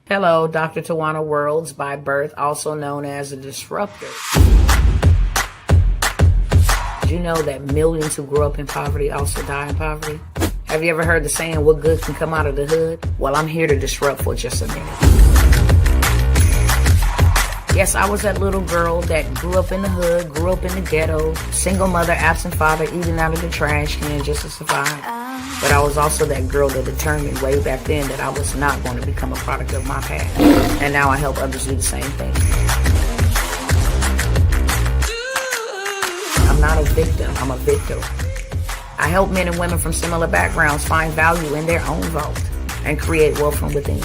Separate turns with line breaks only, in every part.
Hello, Dr. Tawana Worlds by birth, also known as a disruptor. Did you know that millions who grew up in poverty also die in poverty? Have you ever heard the saying, what good can come out of the hood? Well, I'm here to disrupt for just a minute. Yes, I was that little girl that grew up in the hood, grew up in the ghetto, single mother, absent father, eating out of the trash can just to survive. But I was also that girl that determined way back then that I was not going to become a product of my past. And now I help others do the same thing. I'm not a victim, I'm a victor. I help men and women from similar backgrounds find value in their own vault and create wealth from within.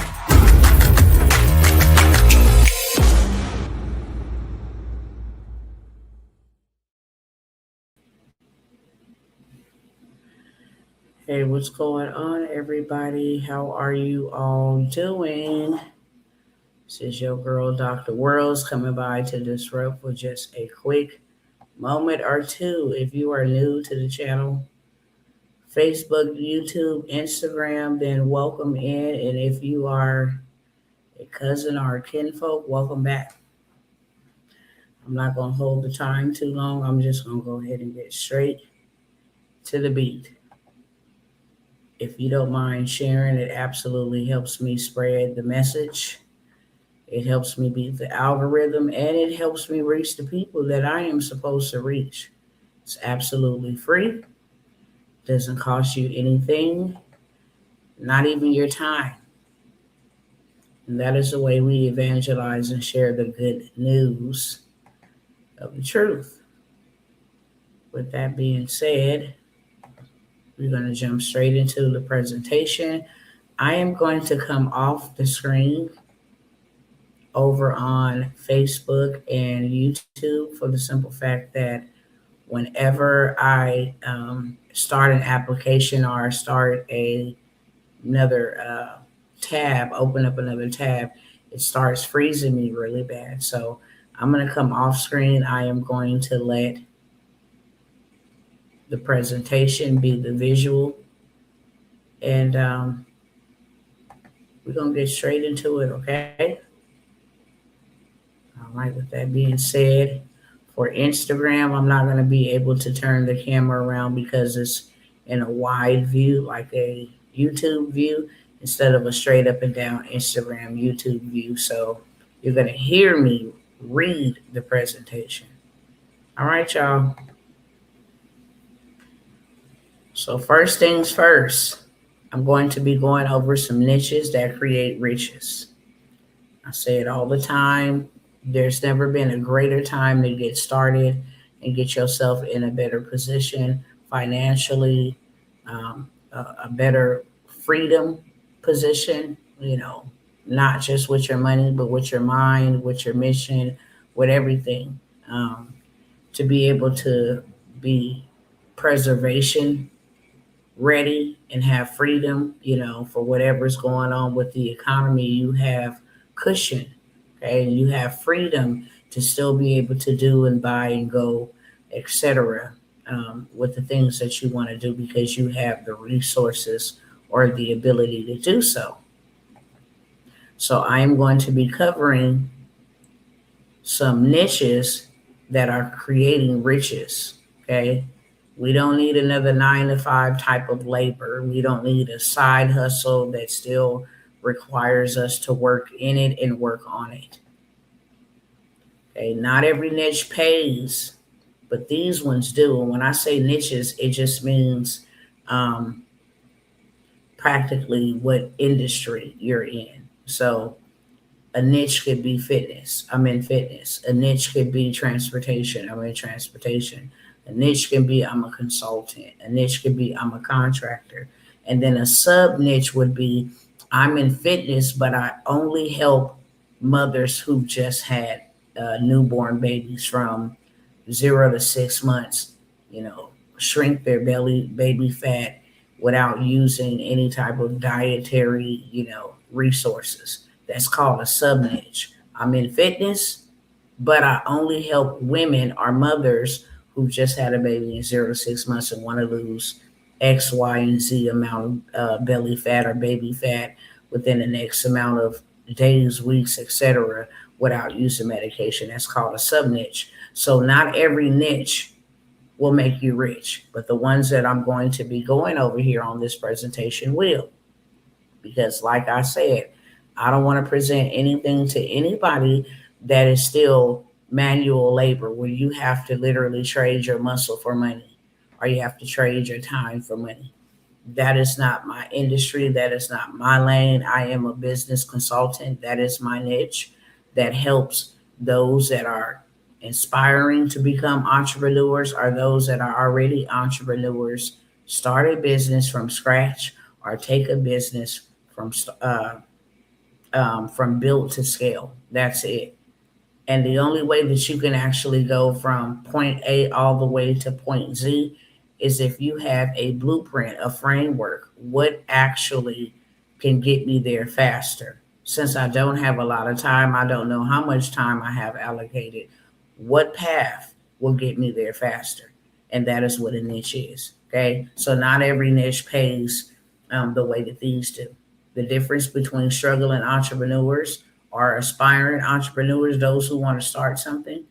Hey, what's going on, everybody? How are you all doing? This is your girl, Dr. Worlds, coming by to disrupt with just a quick moment or two. If you are new to the channel, Facebook, YouTube, Instagram, then welcome in. And if you are a cousin or a kinfolk, welcome back. I'm not going to hold the time too long. I'm just going to go ahead and get straight to the beat. If you don't mind sharing, it absolutely helps me spread the message. It helps me beat the algorithm, and it helps me reach the people that I am supposed to reach. It's absolutely free. Doesn't cost you anything, not even your time. And that is the way we evangelize and share the good news of the truth. With that being said, we're going to jump straight into the presentation. I am going to come off the screen over on Facebook and YouTube for the simple fact that whenever I start an application or start another tab, open up another tab, it starts freezing me really bad. So I'm going to come off screen. I am going to let the presentation be the visual. And we're going to get straight into it, okay? All right, with that being said, for Instagram, I'm not going to be able to turn the camera around because it's in a wide view, like a YouTube view, instead of a straight up and down Instagram, YouTube view. So you're going to hear me read the presentation. All right, y'all. So first things first, I'm going to be going over some niches that create riches. I say it all the time. There's never been a greater time to get started and get yourself in a better position financially, a better freedom position, not just with your money, but with your mind, with your mission, with everything, to be able to be preservation ready and have freedom, for whatever's going on with the economy. You have cushion, okay? You have freedom to still be able to do and buy and go, etc., with the things that you want to do because you have the resources or the ability to do so. So I am going to be covering some niches that are creating riches, okay? We don't need another 9-to-5 type of labor. We don't need a side hustle that still requires us to work in it and work on it. Okay, not every niche pays, but these ones do. And when I say niches, it just means practically what industry you're in. So a niche could be fitness. I'm in fitness. A niche could be transportation. I'm in transportation. A niche can be I'm a consultant. A niche could be I'm a contractor. And then a sub niche would be I'm in fitness, but I only help mothers who just had newborn babies from 0 to 6 months, shrink their baby fat without using any type of dietary, resources. That's called a sub niche. I'm in fitness, but I only help women or mothers who just had a baby in 0 to 6 months and want to lose X, Y, and Z amount of belly fat or baby fat within the next amount of days, weeks, etc., without using medication. That's called a sub niche. So not every niche will make you rich, but the ones that I'm going to be going over here on this presentation will. Because, like I said, I don't want to present anything to anybody that is still manual labor where you have to literally trade your muscle for money or you have to trade your time for money. That is not my industry. That is not my lane. I am a business consultant. That is my niche that helps those that are inspiring to become entrepreneurs or those that are already entrepreneurs start a business from scratch or take a business from from build to scale. That's it. And the only way that you can actually go from point A all the way to point Z is if you have a blueprint, a framework. What actually can get me there faster? Since I don't have a lot of time, I don't know how much time I have allocated. What path will get me there faster? And that is what a niche is. Okay. So not every niche pays the way that these do. The difference between struggling entrepreneurs or aspiring entrepreneurs, those who want to start something,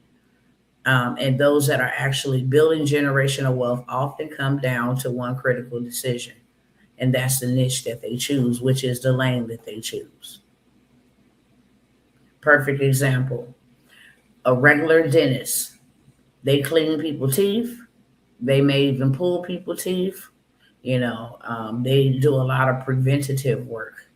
and those that are actually building generational wealth often come down to one critical decision, and that's the niche that they choose, which is the lane that they choose. Perfect example, a regular dentist. They clean people's teeth. They may even pull people's teeth. They do a lot of preventative work.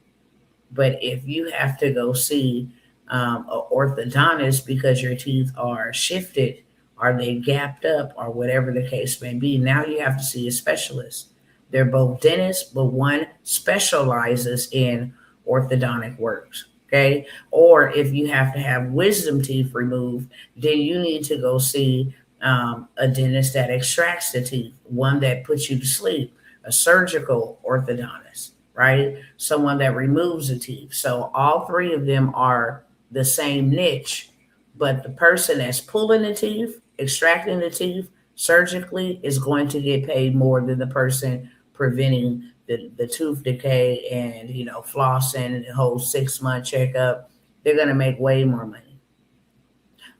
But if you have to go see an orthodontist because your teeth are shifted, are they gapped up, or whatever the case may be, now you have to see a specialist. They're both dentists, but one specializes in orthodontic works. Okay. Or if you have to have wisdom teeth removed, then you need to go see a dentist that extracts the teeth, one that puts you to sleep, a surgical orthodontist, right? Someone that removes the teeth. So all three of them are the same niche, but the person that's pulling the teeth, extracting the teeth surgically is going to get paid more than the person preventing the tooth decay and, flossing the whole 6 month checkup. They're going to make way more money.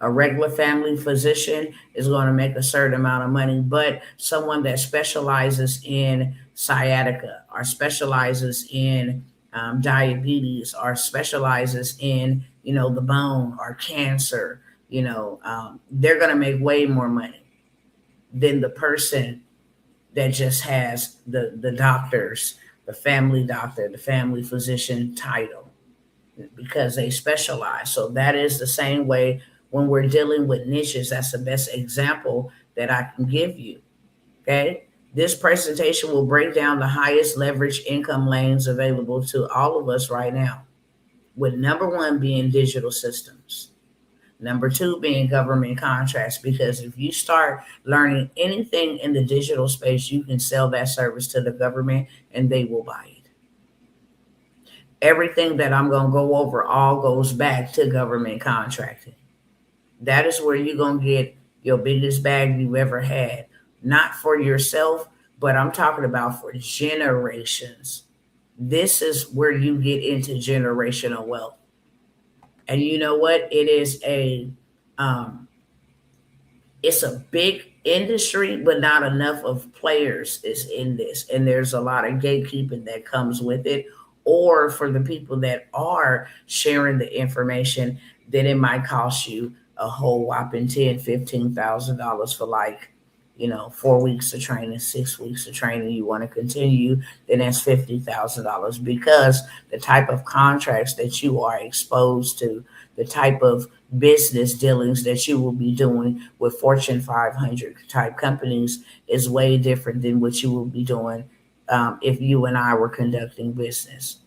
A regular family physician is going to make a certain amount of money, but someone that specializes in sciatica or specializes in diabetes or specializes in, the bone or cancer, they're going to make way more money than the person that just has the doctors, the family doctor, the family physician title because they specialize. So that is the same way when we're dealing with niches. That's the best example that I can give you. Okay. This presentation will break down the highest leverage income lanes available to all of us right now, with number one being digital systems. Number two being government contracts, because if you start learning anything in the digital space, you can sell that service to the government and they will buy it. Everything that I'm going to go over all goes back to government contracting. That is where you're going to get your biggest bag you've ever had. Not for yourself, but I'm talking about for generations. This is where you get into generational wealth. And you know what? Um, it's a big industry, but not enough of players is in this. And there's a lot of gatekeeping that comes with it. Or for the people that are sharing the information, then it might cost you a whole whopping $10,000, $15,000 for 4 weeks of training, 6 weeks of training. You want to continue, then that's $50,000 because the type of contracts that you are exposed to, the type of business dealings that you will be doing with Fortune 500 type companies is way different than what you will be doing if you and I were conducting business.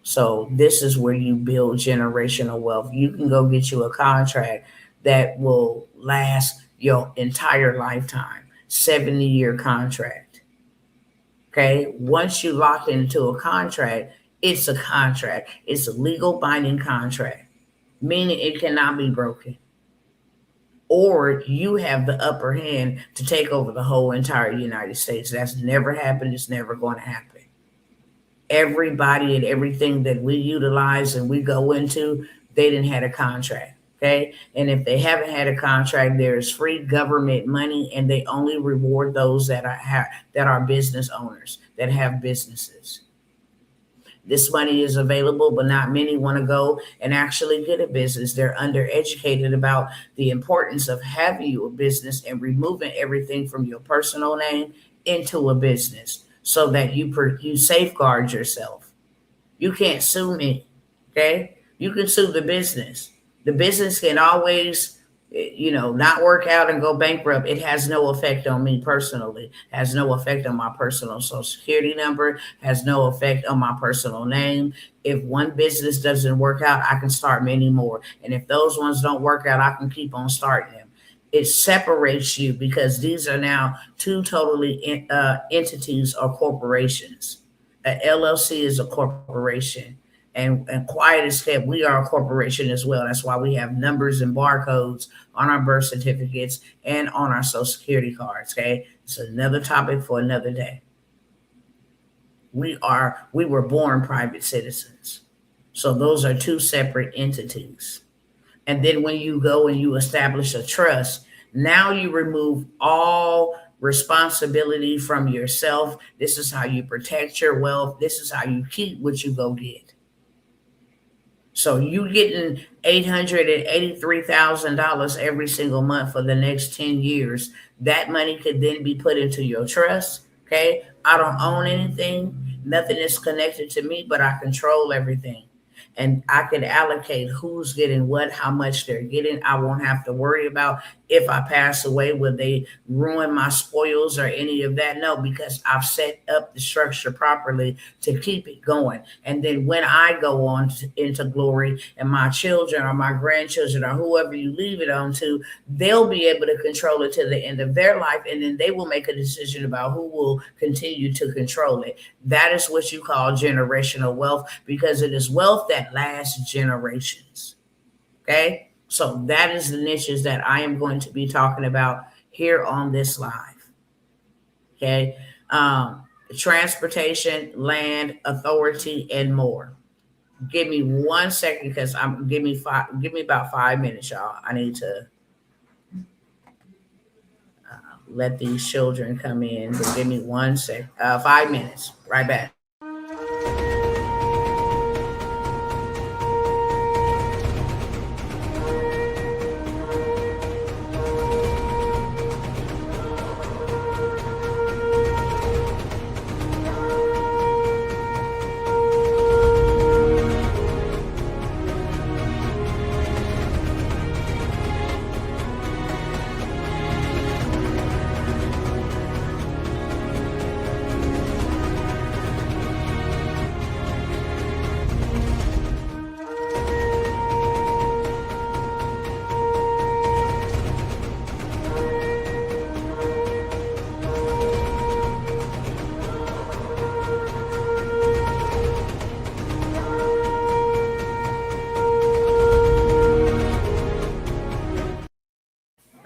So this is where you build generational wealth. You can go get you a contract that will last your entire lifetime, 70-year contract. Okay. Once you lock into a contract, it's a contract. It's a legal binding contract, meaning it cannot be broken. Or you have the upper hand to take over the whole entire United States. That's never happened. It's never going to happen. Everybody and everything that we utilize and we go into, they didn't have a contract. Okay. And if they haven't had a contract, there's free government money, and they only reward those that are business owners that have businesses. This money is available, but not many want to go and actually get a business. They're undereducated about the importance of having you a business and removing everything from your personal name into a business so that you safeguard yourself. You can't sue me. Okay? You can sue the business. The business can always, not work out and go bankrupt. It has no effect on me personally. Has no effect on my personal social security number. Has no effect on my personal name. If one business doesn't work out, I can start many more. And if those ones don't work out, I can keep on starting them. It separates you because these are now two totally entities or corporations. A LLC is a corporation, and quiet as kept, we are a corporation as well. That's why we have numbers and barcodes on our birth certificates and on our social security cards. Okay, it's another topic for another day. We were born private citizens, so those are two separate entities. And then when you go and you establish a trust, now you remove all responsibility from yourself. This is how you protect your wealth. This is how you keep what you go get. So you getting $883,000 every single month for the next 10 years. That money could then be put into your trust. Okay. I don't own anything. Nothing is connected to me, but I control everything. And I can allocate who's getting what, how much they're getting. I won't have to worry about if I pass away, will they ruin my spoils or any of that? No, because I've set up the structure properly to keep it going. And then when I go on into glory, and my children or my grandchildren or whoever you leave it on to, they'll be able to control it to the end of their life. And then they will make a decision about who will continue to control it. That is what you call generational wealth, because it is wealth that lasts generations. Okay. So that is the niches that I am going to be talking about here on this live. Okay. Transportation, land, authority, and more. Give me 1 second because give me about 5 minutes, y'all. I need to let these children come in. But give me 1 sec, 5 minutes. Right back.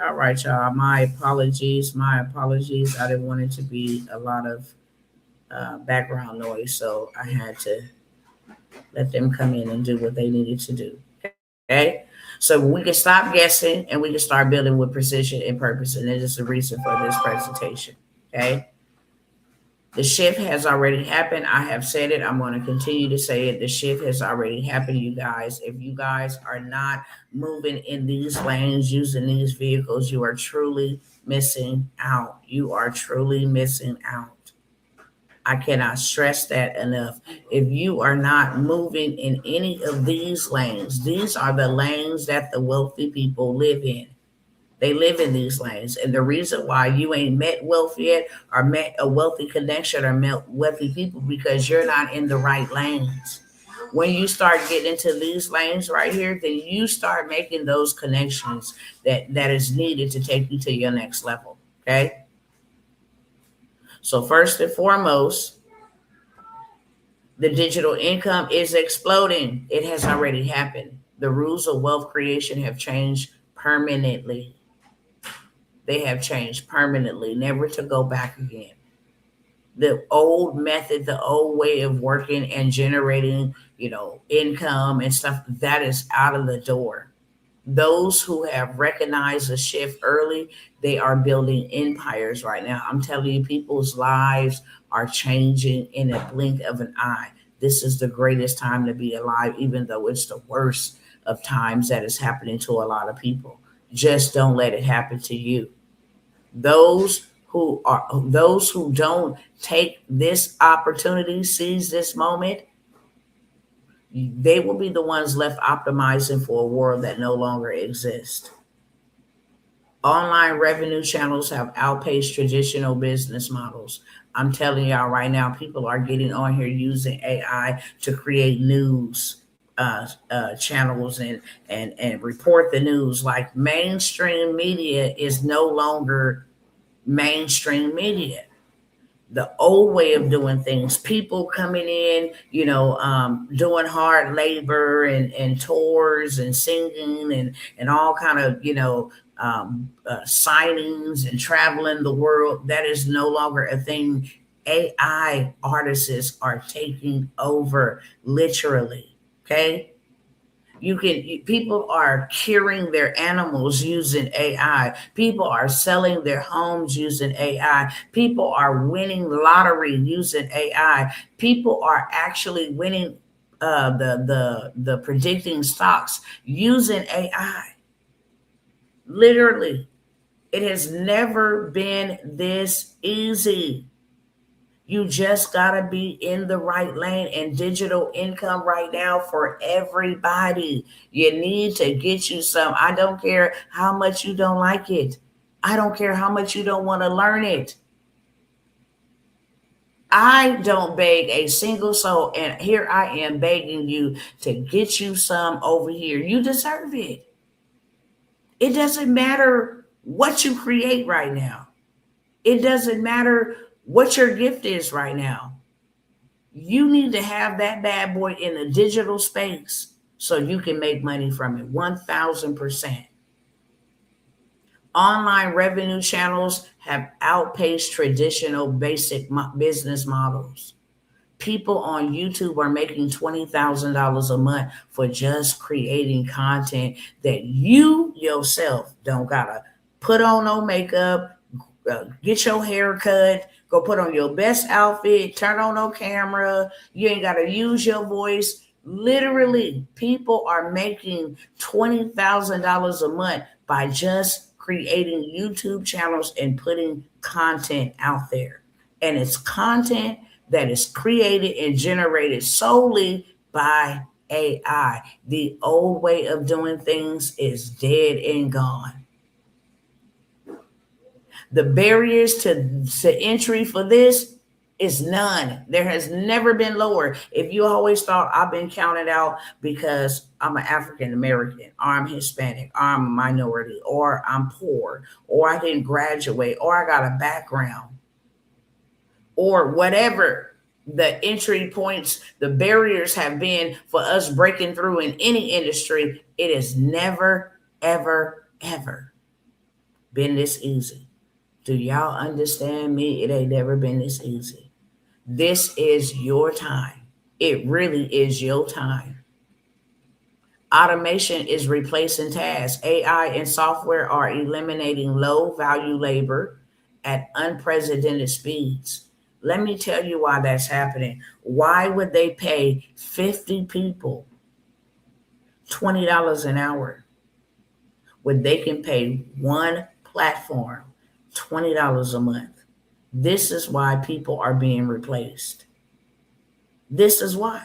All right, y'all. My apologies. My apologies. I didn't want it to be a lot of background noise, so I had to let them come in and do what they needed to do. Okay. So we can stop guessing and we can start building with precision and purpose. And that is the reason for this presentation. Okay. The shift has already happened. I have said it. I'm going to continue to say it. The shift has already happened, you guys. If you guys are not moving in these lanes, using these vehicles, you are truly missing out. You are truly missing out. I cannot stress that enough. If you are not moving in any of these lanes, these are the lanes that the wealthy people live in. They live in these lanes. And the reason why you ain't met wealth yet or met a wealthy connection or met wealthy people, because you're not in the right lanes. When you start getting into these lanes right here, then you start making those connections that is needed to take you to your next level. Okay. So first and foremost, the digital income is exploding. It has already happened. The rules of wealth creation have changed permanently. They have changed permanently, never to go back again. The old method, the old way of working and generating, income and stuff, that is out of the door. Those who have recognized the shift early, they are building empires right now. I'm telling you, people's lives are changing in a blink of an eye. This is the greatest time to be alive, even though it's the worst of times that is happening to a lot of people. Just don't let it happen to you. Those who don't take this opportunity, seize this moment, they will be the ones left optimizing for a world that no longer exists. Online revenue channels have outpaced traditional business models. I'm telling y'all right now, people are getting on here using AI to create news channels and report the news. Like, mainstream media is no longer mainstream media. The old way of doing things, people coming in, doing hard labor and tours and singing and all kind of, signings and traveling the world. That is no longer a thing. AI artists are taking over, literally. Okay. People are curing their animals using AI. People are selling their homes using AI. People are winning lottery using AI. People are actually winning the predicting stocks using AI. Literally, it has never been this easy. You just got to be in the right lane, and digital income right now for everybody. You need to get you some. I don't care how much you don't like it. I don't care how much you don't want to learn it. I don't beg a single soul, and here I am begging you to get you some over here. You deserve it. It doesn't matter what you create right now. It doesn't matter what your gift is right now. You need to have that bad boy in a digital space so you can make money from it. 1000%. Online revenue channels have outpaced traditional basic business models. People on YouTube are making $20,000 a month for just creating content that you yourself don't gotta put on no makeup, get your hair cut, go put on your best outfit, turn on no camera. You ain't got to use your voice. Literally, people are making $20,000 a month by just creating YouTube channels and putting content out there. And it's content that is created and generated solely by AI. The old way of doing things is dead and gone. The barriers to entry for this is none. There has never been lower. If you always thought I've been counted out because I'm an African American, or I'm Hispanic, or I'm a minority, or I'm poor, or I didn't graduate, or I got a background, or whatever the entry points, the barriers have been for us breaking through in any industry, it has never, ever, ever been this easy. Do y'all understand me? It ain't never been this easy. This is your time. It really is your time. Automation is replacing tasks. AI and software are eliminating low value labor at unprecedented speeds. Let me tell you why that's happening. Why would they pay 50 people $20 an hour when they can pay one platform $20 a month? This is why people are being replaced. This is why.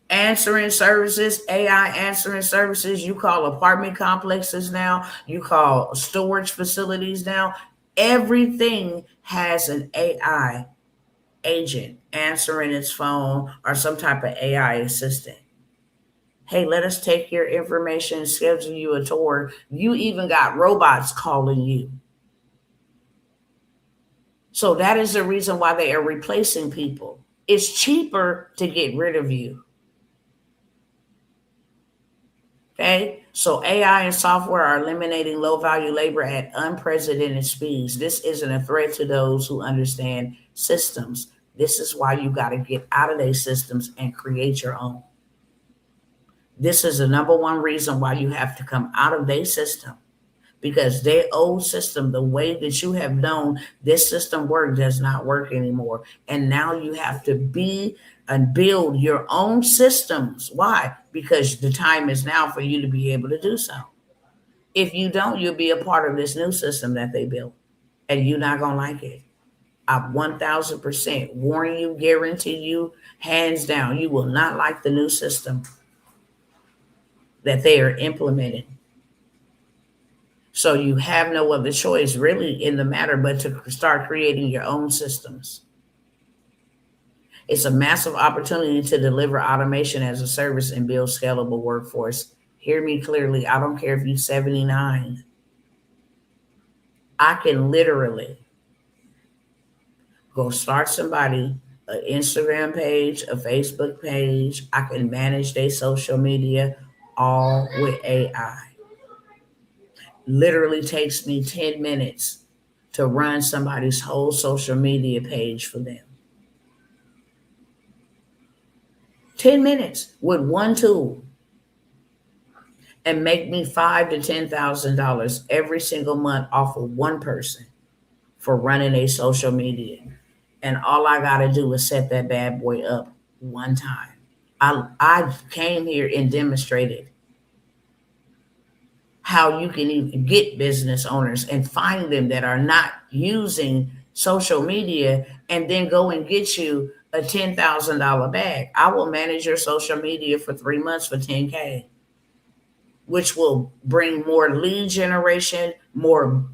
Answering services, AI answering services, you call apartment complexes now, you call storage facilities now. Everything has an AI agent answering its phone or some type of AI assistant. Hey, let us take your information, schedule you a tour. You even got robots calling you. So that is the reason why they are replacing people. It's cheaper to get rid of you. Okay? So AI and software are eliminating low value labor at unprecedented speeds. This isn't a threat to those who understand systems. This is why you got to get out of these systems and create your own. This is the number one reason why you have to come out of their system, because their old system, the way that you have known this system work, does not work anymore. And now you have to be and build your own systems. Why? Because the time is now for you to be able to do so. If you don't, you'll be a part of this new system that they built, and you're not going to like it. I 1000% warn you, guarantee you, hands down, you will not like the new system that they are implementing. So you have no other choice really in the matter but to start creating your own systems. It's a massive opportunity to deliver automation as a service and build scalable workforce. Hear me clearly. I don't care if you're 79. I can literally go start somebody an Instagram page, a Facebook page. I can manage their social media all with AI. Literally takes me 10 minutes to run somebody's whole social media page for them. 10 minutes with one tool, and make me $5,000 to $10,000 every single month off of one person for running a social media. And all I gotta do is set that bad boy up one time. I came here and demonstrated how you can even get business owners and find them that are not using social media, and then go and get you a $10,000 bag. I will manage your social media for 3 months for 10K, which will bring more lead generation, more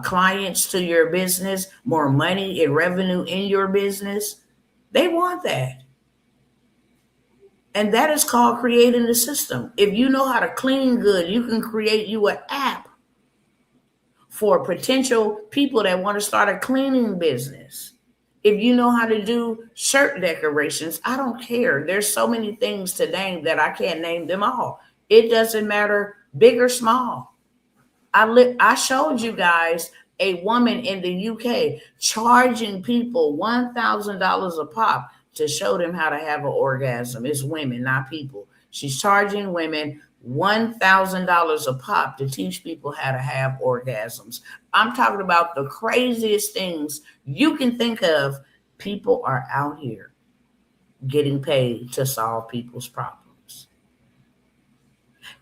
clients to your business, more money and revenue in your business. They want that. And that is called creating the system. If you know how to clean good, you can create you an app for potential people that want to start a cleaning business. If you know how to do shirt decorations, I don't care. There's so many things to name that I can't name them all. It doesn't matter, big or small. I showed you guys a woman in the UK charging people $1,000 a pop to show them how to have an orgasm. It's women, not people. She's charging women $1,000 a pop to teach people how to have orgasms. I'm talking about the craziest things you can think of. People are out here getting paid to solve people's problems.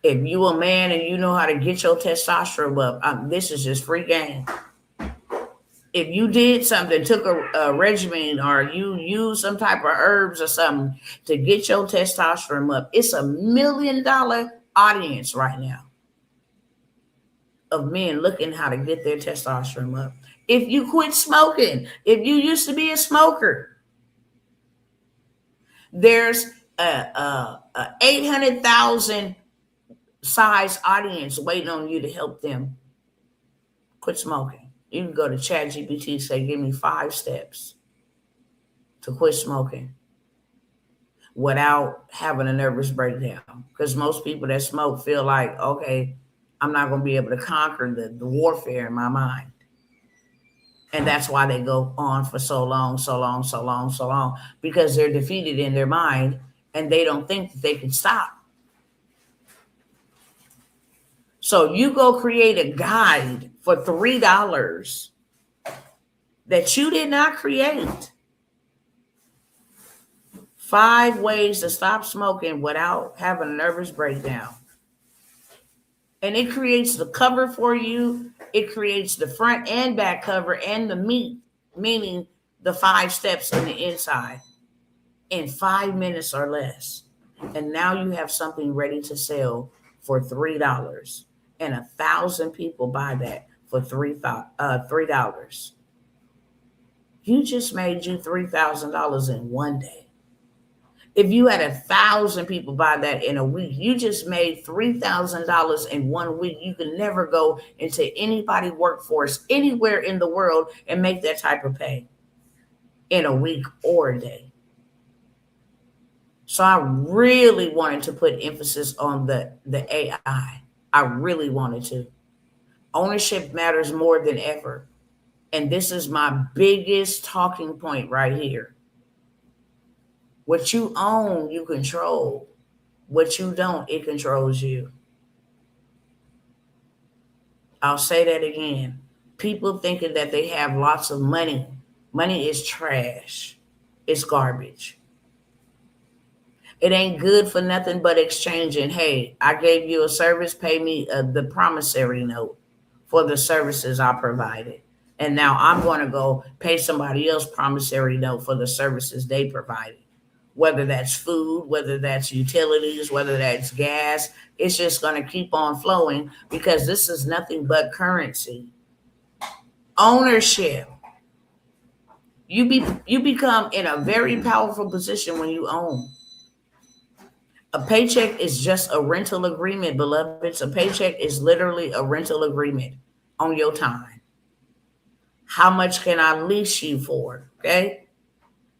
If you a man and you know how to get your testosterone up, this is just free game. If you did something, took a regimen, or you used some type of herbs or something to get your testosterone up, it's $1 million audience right now of men looking how to get their testosterone up. If you quit smoking, if you used to be a smoker, there's a 800,000 size audience waiting on you to help them quit smoking. You can go to ChatGPT, say, give me 5 steps to quit smoking without having a nervous breakdown. Because most people that smoke feel like, okay, I'm not going to be able to conquer the warfare in my mind. And that's why they go on for so long, because they're defeated in their mind and they don't think that they can stop. So you go create a guide for $3 that you did not create. 5 ways to stop smoking without having a nervous breakdown. And it creates the cover for you. It creates the front and back cover and the meat, meaning the 5 steps on the inside, in 5 minutes or less. And now you have something ready to sell for $3. And 1,000 people buy that for $3. You just made you $3,000 in one day. If you had 1,000 people buy that in a week, you just made $3,000 in 1 week. You can never go into anybody workforce anywhere in the world and make that type of pay in a week or a day. So I really wanted to put emphasis on the AI. I really wanted to. Ownership matters more than ever. And this is my biggest talking point right here. What you own, you control. What you don't, it controls you. I'll say that again. People thinking that they have lots of money. Money is trash. It's garbage. It ain't good for nothing but exchanging. Hey, I gave you a service, pay me the promissory note for the services I provided. And now I'm going to go pay somebody else promissory note for the services they provided. Whether that's food, whether that's utilities, whether that's gas, it's just going to keep on flowing because this is nothing but currency. Ownership. You become in a very powerful position when you own. A paycheck is just a rental agreement, beloveds. A paycheck is literally a rental agreement on your time. How much can I lease you for? Okay.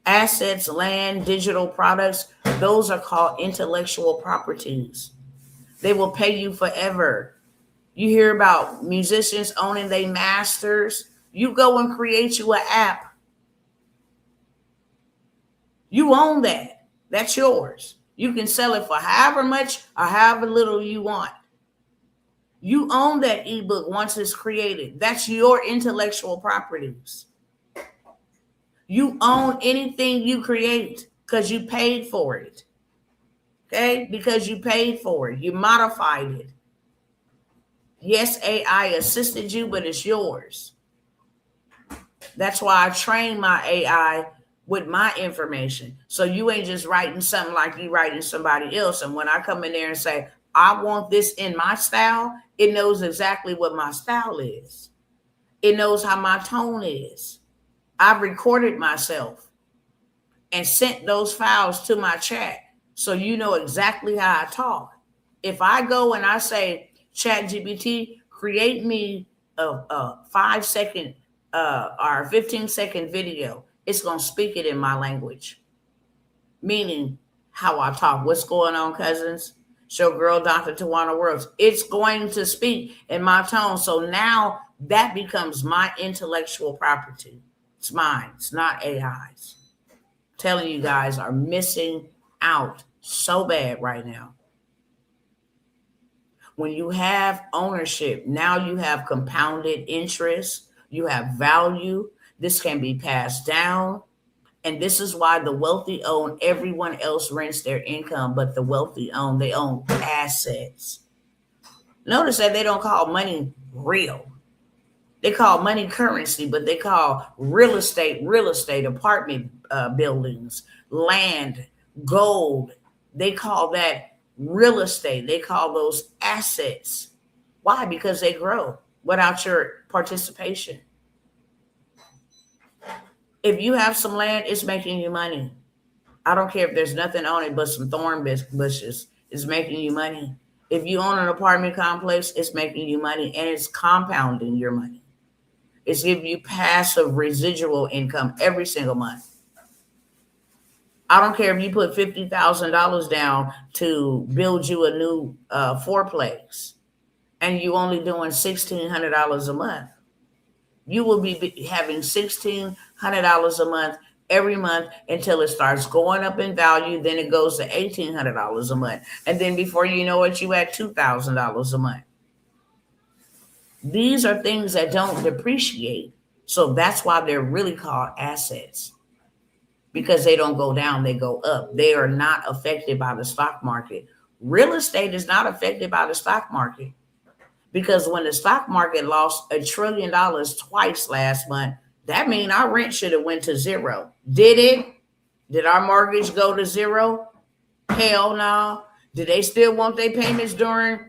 Assets, land, digital products, those are called intellectual properties. They will pay you forever. You hear about musicians owning their masters. You go and create you an app. You own that. That's yours. You can sell it for however much or however little you want. You own that ebook once it's created. That's your intellectual properties. You own anything you create because you paid for it. Okay? Because you paid for it. You modified it. Yes, AI assisted you, but it's yours. That's why I train my AI with my information. So you ain't just writing something like you writing somebody else. And when I come in there and say, I want this in my style, it knows exactly what my style is. It knows how my tone is. I've recorded myself and sent those files to my chat. So you know exactly how I talk. If I go and I say, ChatGPT, create me a 5-second or 15-second video, it's going to speak it in my language, meaning how I talk. What's going on, cousins? Show girl, Dr. Tawana Worlds. It's going to speak in my tone. So now that becomes my intellectual property. It's mine. It's not AI's. I'm telling you guys are missing out so bad right now. When you have ownership, now you have compounded interest, you have value. This can be passed down. And this is why the wealthy own, everyone else rents their income, but the wealthy own, they own assets. Notice that they don't call money real. They call money currency, but they call real estate, apartment buildings, land, gold. They call that real estate. They call those assets. Why? Because they grow without your participation. If you have some land, it's making you money. I don't care if there's nothing on it but some thorn bushes. It's making you money. If you own an apartment complex, it's making you money and it's compounding your money. It's giving you passive residual income every single month. I don't care if you put $50,000 down to build you a new fourplex and you only doing $1,600 a month. You will be having $1,600 a month every month until it starts going up in value. Then it goes to $1,800 a month. And then before you know it, you at $2,000 a month. These are things that don't depreciate. So that's why they're really called assets. Because they don't go down, they go up. They are not affected by the stock market. Real estate is not affected by the stock market. Because when the stock market lost $1 trillion twice last month, that means our rent should have went to zero. Did it? Did our mortgage go to zero? Hell no. Did they still want their payments during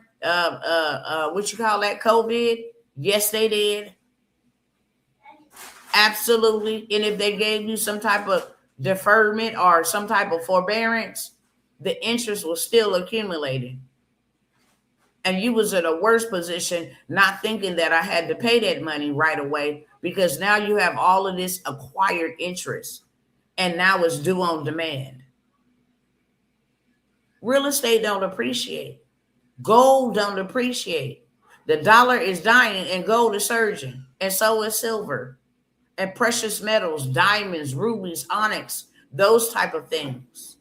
COVID? Yes, they did. Absolutely. And if they gave you some type of deferment or some type of forbearance, the interest was still accumulating. And you was in a worse position, not thinking that I had to pay that money right away, because now you have all of this acquired interest and now it's due on demand. Real estate don't appreciate. Gold don't appreciate. The dollar is dying and gold is surging. And so is silver and precious metals, diamonds, rubies, onyx, those type of things.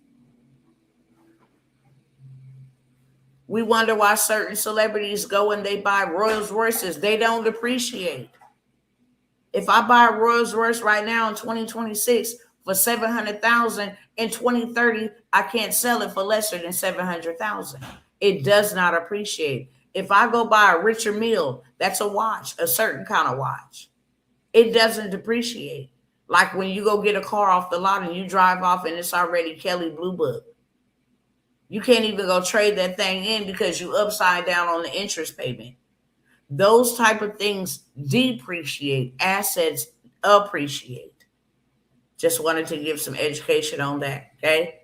We wonder why certain celebrities go and they buy Rolls Royces. They don't appreciate. If I buy a Rolls Royce right now in 2026 for 700,000, in 2030 I can't sell it for lesser than 700,000. It does not appreciate. If I go buy a richer meal, that's a watch, a certain kind of watch. It doesn't depreciate. Like when you go get a car off the lot and you drive off and it's already Kelly Blue Book. You can't even go trade that thing in because you upside down on the interest payment. Those type of things depreciate, assets appreciate. Just wanted to give some education on that, okay?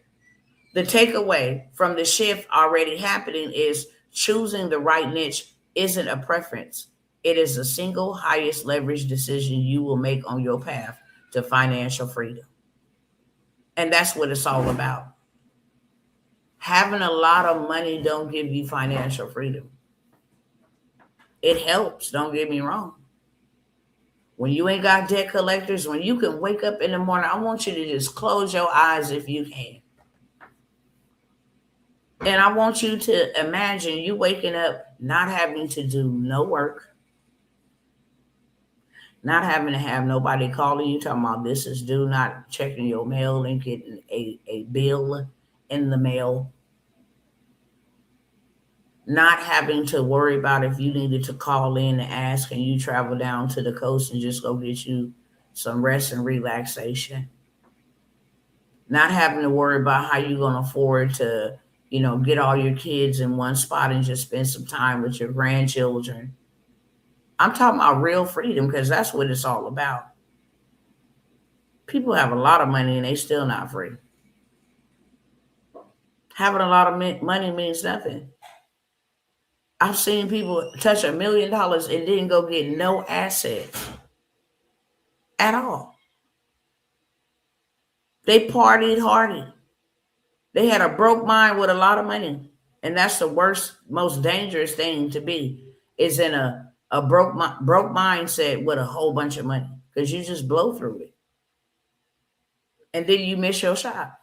The takeaway from the shift already happening is choosing the right niche isn't a preference. It is the single highest leverage decision you will make on your path to financial freedom. And that's what it's all about. Having a lot of money don't give you financial freedom. It helps, don't get me wrong. When you ain't got debt collectors, when you can wake up in the morning, I want you to just close your eyes if you can. And I want you to imagine you waking up not having to do no work, not having to have nobody calling you talking about this is due, not checking your mail and getting a bill in the mail, not having to worry about if you needed to call in and ask, can you travel down to the coast and just go get you some rest and relaxation, not having to worry about how you're going to afford to, get all your kids in one spot and just spend some time with your grandchildren. I'm talking about real freedom because that's what it's all about. People have a lot of money and they still not free. Having a lot of money means nothing. I've seen people touch $1 million and didn't go get no assets at all. They partied hardy. They had a broke mind with a lot of money. And that's the worst, most dangerous thing to be, is in a broke mindset with a whole bunch of money, because you just blow through it. And then you miss your shot.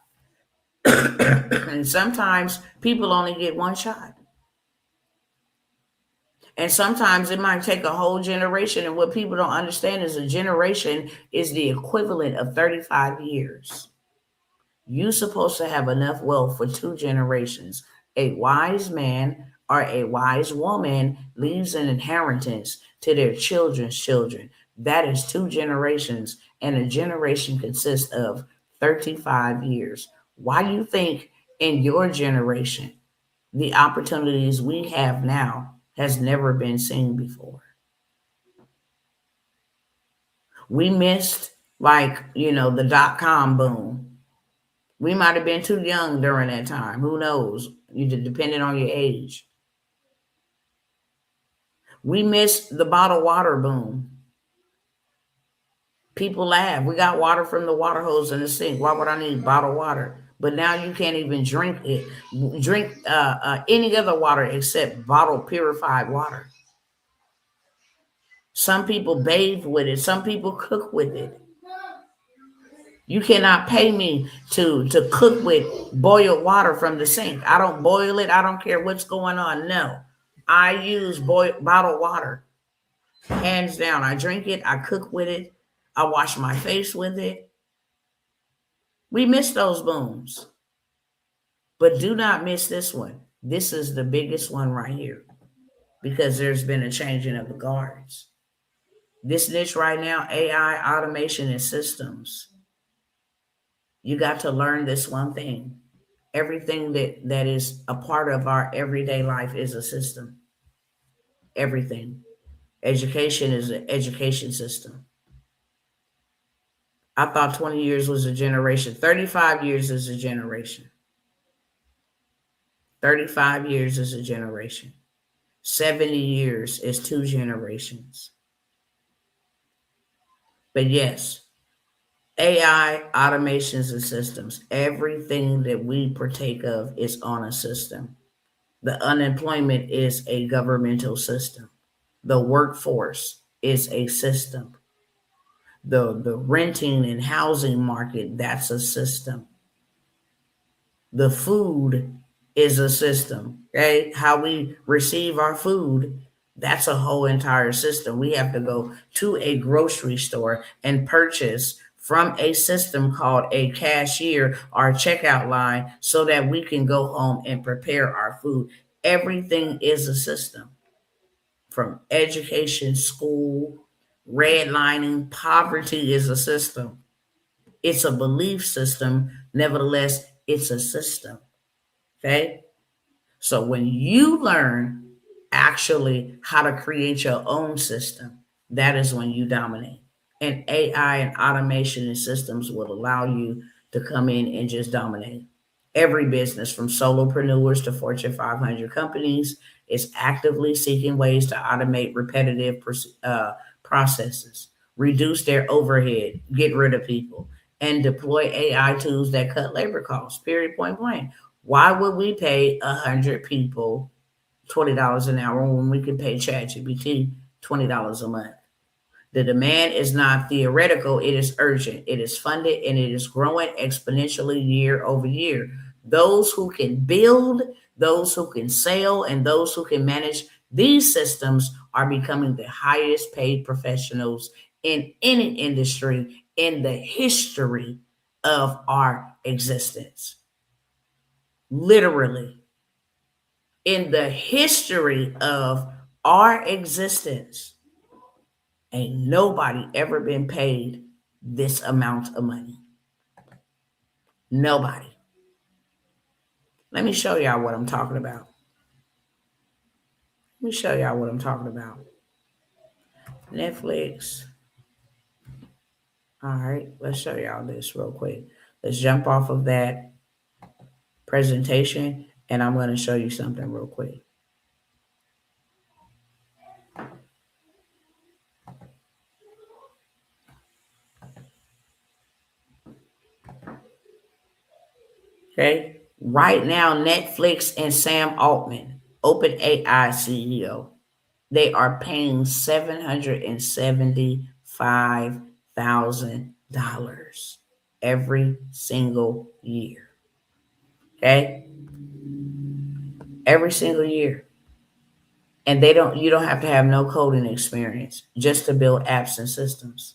And sometimes people only get one shot. And sometimes it might take a whole generation. And what people don't understand is a generation is the equivalent of 35 years. You're supposed to have enough wealth for 2 generations. A wise man or a wise woman leaves an inheritance to their children's children. That is 2 generations, and a generation consists of 35 years. Why do you think in your generation, the opportunities we have now has never been seen before? We missed, the dot-com boom. We might have been too young during that time. Who knows? Depending on your age. We missed the bottled water boom. People laugh. We got water from the water hose in the sink. Why would I need bottled water? But now you can't even drink it. Drink any other water except bottled purified water. Some people bathe with it. Some people cook with it. You cannot pay me to cook with boiled water from the sink. I don't boil it. I don't care what's going on. No, I use bottled water. Hands down. I drink it. I cook with it. I wash my face with it. We miss those booms. But do not miss this one. This is the biggest one right here, because there's been a changing of the guards. This niche right now, AI, automation, and systems. You got to learn this one thing. Everything that is a part of our everyday life is a system. Everything. Education is an education system. I thought 20 years was a generation. 35 years is a generation. 35 years is a generation. 70 years is 2 generations. But yes, AI, automations, and systems. Everything that we partake of is on a system. The unemployment is a governmental system. The workforce is a system. The renting and housing market, that's a system. The food is a system. Okay, how we receive our food, that's a whole entire system. We have to go to a grocery store and purchase from a system called a cashier or checkout line so that we can go home and prepare our food. Everything is a system, from education, school, redlining. Poverty is a system. It's a belief system. Nevertheless, it's a system. Okay. So when you learn actually how to create your own system, that is when you dominate. And AI and automation and systems will allow you to come in and just dominate. Every business, from solopreneurs to Fortune 500 companies, is actively seeking ways to automate repetitive processes, reduce their overhead, get rid of people, and deploy AI tools that cut labor costs. Period. Point blank. Why would we pay 100 people $20 an hour when we can pay ChatGPT $20 a month? The demand is not theoretical, it is urgent. It is funded and it is growing exponentially year over year. Those who can build, those who can sell, and those who can manage these systems are becoming the highest paid professionals in any industry in the history of our existence. Literally, in the history of our existence, ain't nobody ever been paid this amount of money. Nobody. Let me show y'all what I'm talking about. Let me show y'all what I'm talking about. Netflix. All right, let's show y'all this real quick. Let's jump off of that presentation and I'm going to show you something real quick. Okay. Right now, Netflix and Sam Altman, OpenAI CEO, they are paying $775,000 every single year. Okay? Every single year. And you don't have to have no coding experience just to build apps and systems.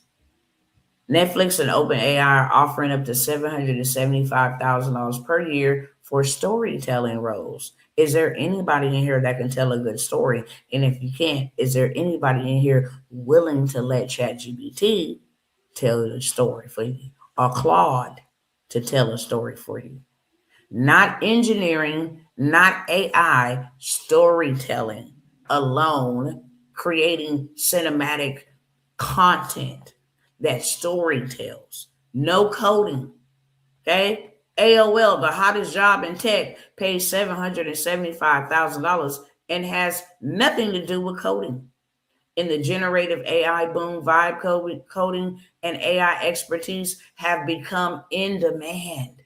Netflix and OpenAI are offering up to $775,000 per year for storytelling roles. Is there anybody in here that can tell a good story? And if you can't, is there anybody in here willing to let ChatGPT tell a story for you, or Claude to tell a story for you? Not engineering, not AI, storytelling alone, creating cinematic content that story tells. No coding. Okay? AOL, the hottest job in tech, pays $775,000 and has nothing to do with coding. In the generative AI boom, vibe coding and AI expertise have become in demand.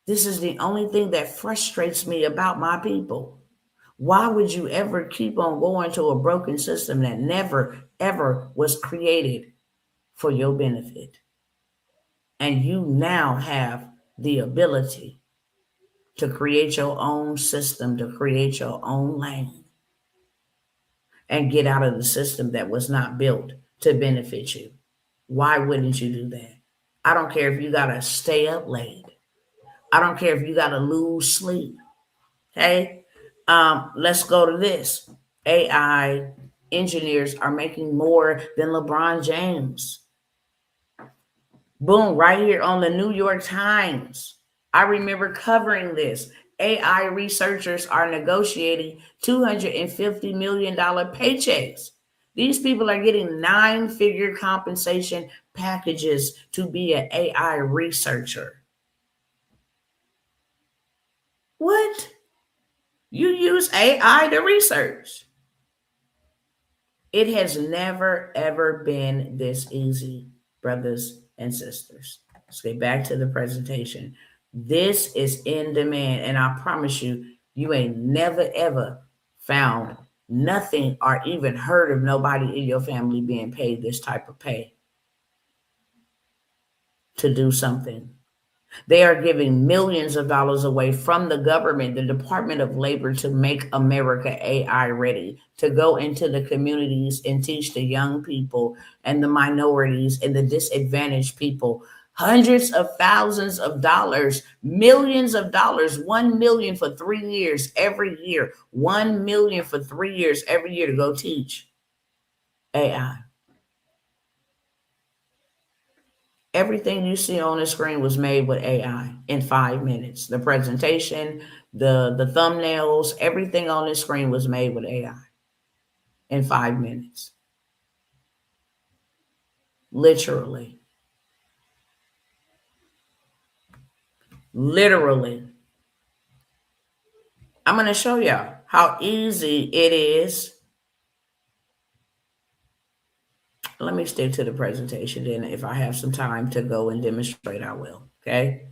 This is the only thing that frustrates me about my people. Why would you ever keep on going to a broken system that never, ever was created for your benefit? And you now have the ability to create your own system, to create your own lane, and get out of the system that was not built to benefit you. Why wouldn't you do that? I don't care if you got to stay up late. I don't care if you got to lose sleep. Okay. Let's go to this. AI engineers are making more than LeBron James. Boom, right here on the New York Times. I remember covering this. AI researchers are negotiating $250 million paychecks. These people are getting 9-figure compensation packages to be an AI researcher. What? You use AI to research? It has never, ever been this easy. brothers and sisters. Let's get back to the presentation. This is in demand, and I promise you, you ain't never ever found nothing or even heard of nobody in your family being paid this type of pay to do something. They are giving millions of dollars away from the government, the Department of Labor, to make America AI ready, to go into the communities and teach the young people and the minorities and the disadvantaged people hundreds of thousands of dollars, millions of dollars, 1 million for 3 years every year, 1 million for 3 years every year to go teach AI. Everything you see on the screen was made with AI in 5 minutes. The presentation, the thumbnails, everything on the screen was made with AI in 5 minutes. Literally. Literally. I'm going to show y'all how easy it is. Let me stick to the presentation then. If I have some time to go and demonstrate, I will. Okay.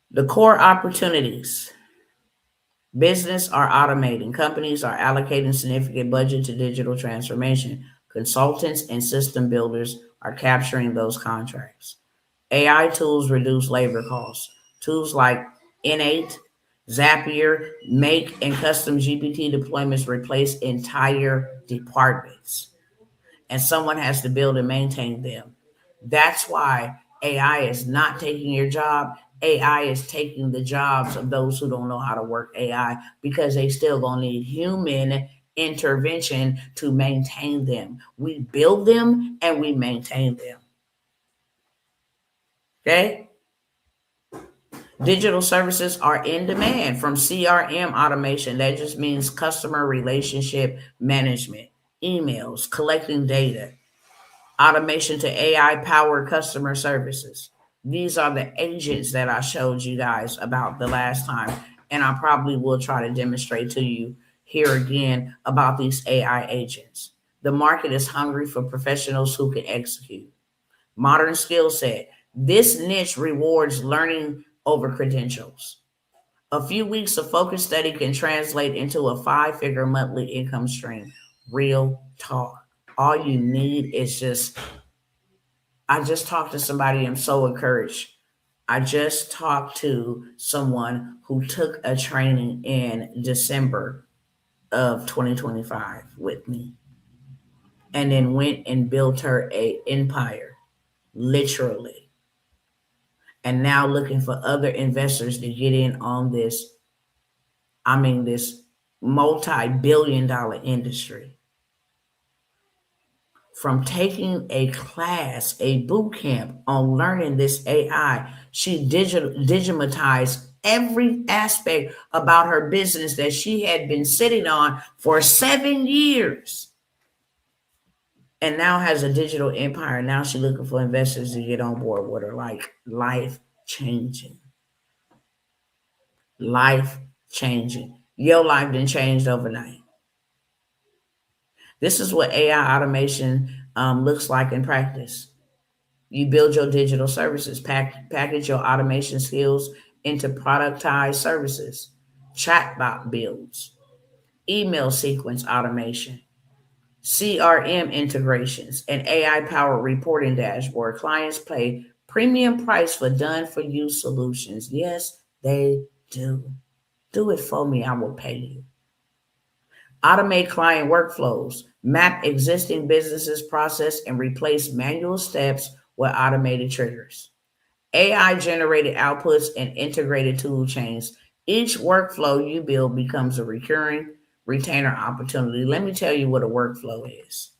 The core opportunities. Business are automating. Companies are allocating significant budget to digital transformation. Consultants and system builders are capturing those contracts. AI tools reduce labor costs. Tools like Innate, Zapier, Make, and custom GPT deployments replace entire departments, and someone has to build and maintain them. That's why AI is not taking your job. AI is taking the jobs of those who don't know how to work AI, because they still gonna need human intervention to maintain them. We build them and we maintain them. Okay? Digital services are in demand, from CRM automation, that just means customer relationship management, emails, collecting data, automation to AI powered customer services. These are the agents that I showed you guys about the last time. And I probably will try to demonstrate to you here again about these AI agents. The market is hungry for professionals who can execute. Modern skill set. This niche rewards learning over credentials. A few weeks of focused study can translate into a 5-figure monthly income stream. Real talk. All you need is just, I just talked to somebody, I'm so encouraged. I just talked to someone who took a training in December of 2025 with me, and then went and built her a empire, literally. And now looking for other investors to get in on this, this multi-billion dollar industry. From taking a class, a boot camp on learning this AI, she digitized every aspect about her business that she had been sitting on for 7 years, and now has a digital empire. Now she's looking for investors to get on board with her. Like, life changing. Life changing. Your life didn't change overnight. This is what AI automation looks like in practice. You build your digital services, package your automation skills into productized services, chatbot builds, email sequence automation, CRM integrations, and AI powered reporting dashboard. Clients pay premium price for done for you solutions. Yes, they do. Do it for me, I will pay you. Automate client workflows, map existing businesses process, and replace manual steps with automated triggers. AI generated outputs and integrated tool chains. Each workflow you build becomes a recurring retainer opportunity. Let me tell you what a workflow is.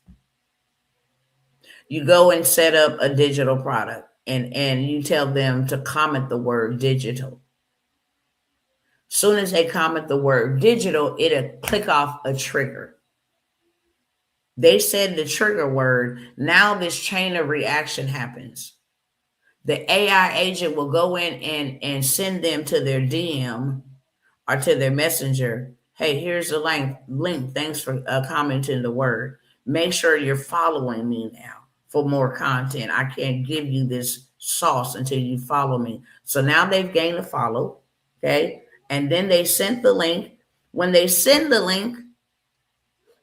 You go and set up a digital product, and you tell them to comment the word digital. Soon as they comment the word digital, it'll click off a trigger. They said the trigger word. Now this chain of reaction happens. The AI agent will go in and send them to their DM or to their messenger. Hey, here's the link. Thanks for commenting the word. Make sure you're following me now. for more content. I can't give you this sauce until you follow me. So now they've gained a follow. Okay. And then they sent the link. When they send the link,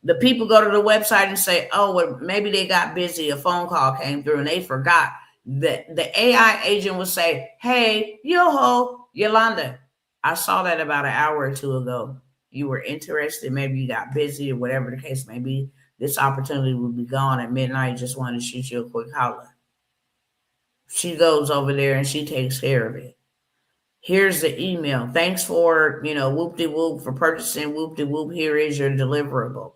the people go to the website and say, oh, well, maybe they got busy. A phone call came through and they forgot. The AI agent will say, hey, yo-ho, Yolanda, I saw that about an hour or two ago. You were interested. Maybe you got busy or whatever the case may be. This opportunity will be gone at midnight. Just wanted to shoot you a quick holler. She goes over there and she takes care of it. Here's the email. Thanks for, whoop-de-whoop for purchasing whoop-de-whoop. Here is your deliverable.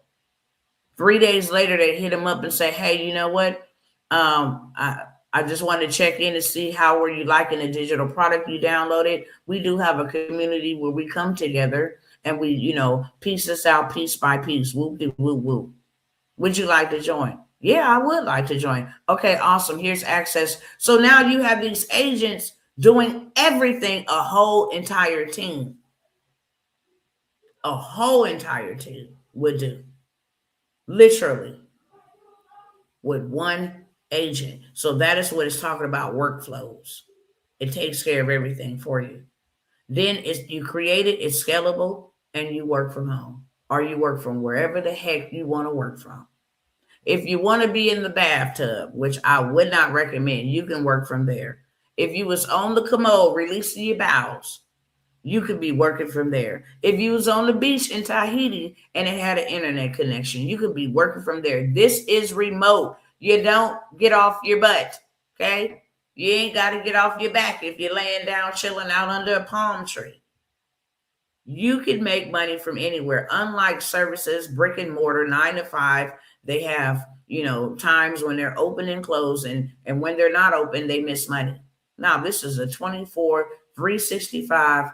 3 days later, they hit him up and say, hey, you know what? I just wanted to check in to see how were you liking the digital product you downloaded. We do have a community where we come together and we, piece this out piece by piece. Whoop de whoop whoop. Would you like to join? Yeah, I would like to join. Okay, awesome. Here's access. So now you have these agents doing everything a whole entire team would do. Literally. With one agent. So that is what it's talking about, workflows. It takes care of everything for you. Then you create it, it's scalable, and you work from home. Or you work from wherever the heck you want to work from. If you want to be in the bathtub, which I would not recommend, you can work from there. If you was on the commode releasing your bowels, you could be working from there. If you was on the beach in Tahiti and it had an internet connection, you could be working from there. This is remote. You don't get off your butt, okay? You ain't got to get off your back if you're laying down chilling out under a palm tree. You can make money from anywhere. Unlike services, brick and mortar, 9 to 5, they have, times when they're open and closed, and when they're not open, they miss money. Now, this is a 24, 365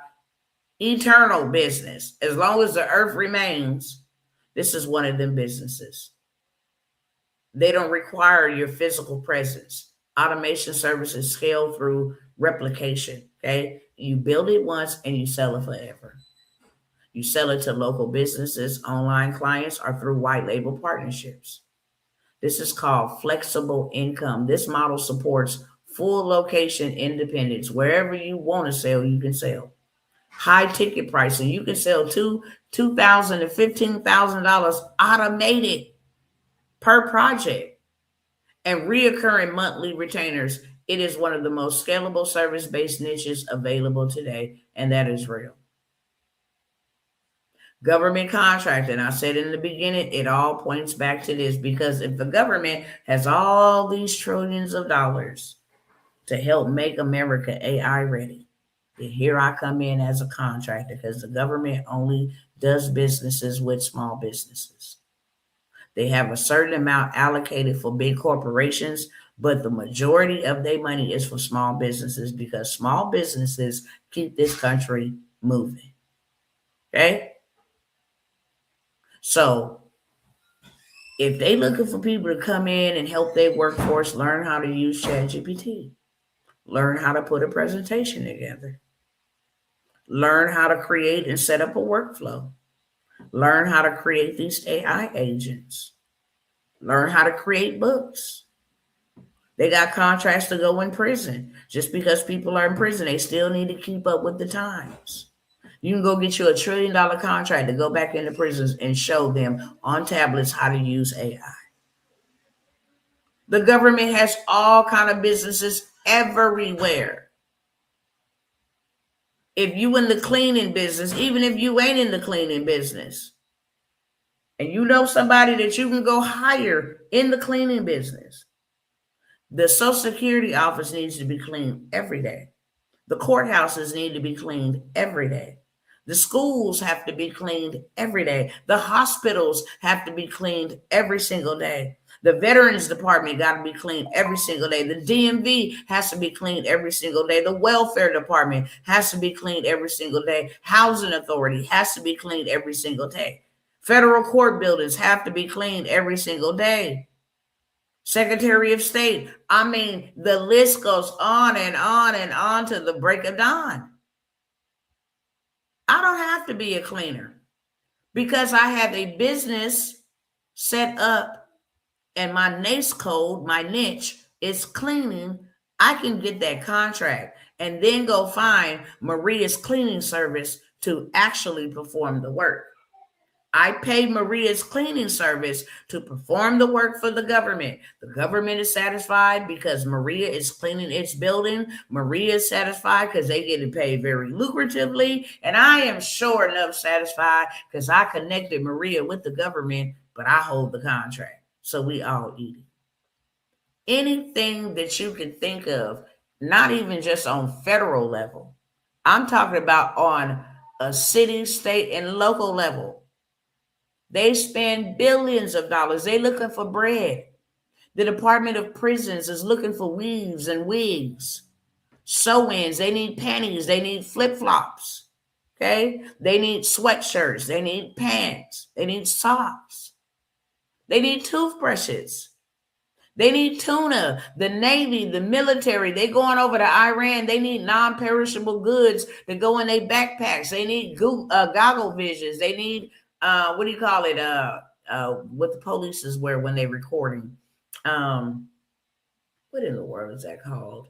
eternal business. As long as the earth remains, this is one of them businesses. They don't require your physical presence. Automation services scale through replication. Okay. You build it once and you sell it forever. You sell it to local businesses, online clients, or through white label partnerships. This is called flexible income. This model supports full location independence. Wherever you want to sell, you can sell. High ticket pricing. You can sell $2,000 to $15,000 automated per project, and reoccurring monthly retainers. It is one of the most scalable service-based niches available today, and that is real. Government contracting. I said in the beginning, it all points back to this, because if the government has all these trillions of dollars to help make America AI ready, here I come in as a contractor, because the government only does businesses with small businesses. They have a certain amount allocated for big corporations, but the majority of their money is for small businesses, because small businesses keep this country moving. Okay? So if they looking for people to come in and help their workforce learn how to use ChatGPT, learn how to put a presentation together, learn how to create and set up a workflow, learn how to create these AI agents, learn how to create books. They got contracts to go in prison. Just because people are in prison, they still need to keep up with the times. You can go get you $1 trillion contract to go back into prisons and show them on tablets how to use AI. The government has all kind of businesses everywhere. If you in the cleaning business, even if you ain't in the cleaning business, and you know somebody that you can go hire in the cleaning business, the Social Security office needs to be cleaned every day. The courthouses need to be cleaned every day. The schools have to be cleaned every day. The hospitals have to be cleaned every single day. The Veterans Department got to be cleaned every single day. The DMV has to be cleaned every single day. The Welfare Department has to be cleaned every single day. Housing Authority has to be cleaned every single day. Federal court buildings have to be cleaned every single day. Secretary of State. I mean, the list goes on and on and on to the break of dawn. I don't have to be a cleaner because I have a business set up and my NACE code, my niche is cleaning, I can get that contract and then go find Maria's cleaning service to actually perform the work. I pay Maria's cleaning service to perform the work for the government. The government is satisfied because Maria is cleaning its building. Maria is satisfied because they get paid very lucratively. And I am sure enough satisfied because I connected Maria with the government, but I hold the contract. So we all eat it. Anything that you can think of, not even just on federal level. I'm talking about on a city, state, and local level. They spend billions of dollars. They're looking for bread. The Department of Prisons is looking for weaves and wigs, sew-ins. They need panties. They need flip-flops. Okay? They need sweatshirts. They need pants. They need socks. They need toothbrushes. They need tuna. The Navy, the military, they going over to Iran. They need non-perishable goods to go in their backpacks. They need goggle visions. They need what do you call it? What the police wear when they're recording. What in the world is that called?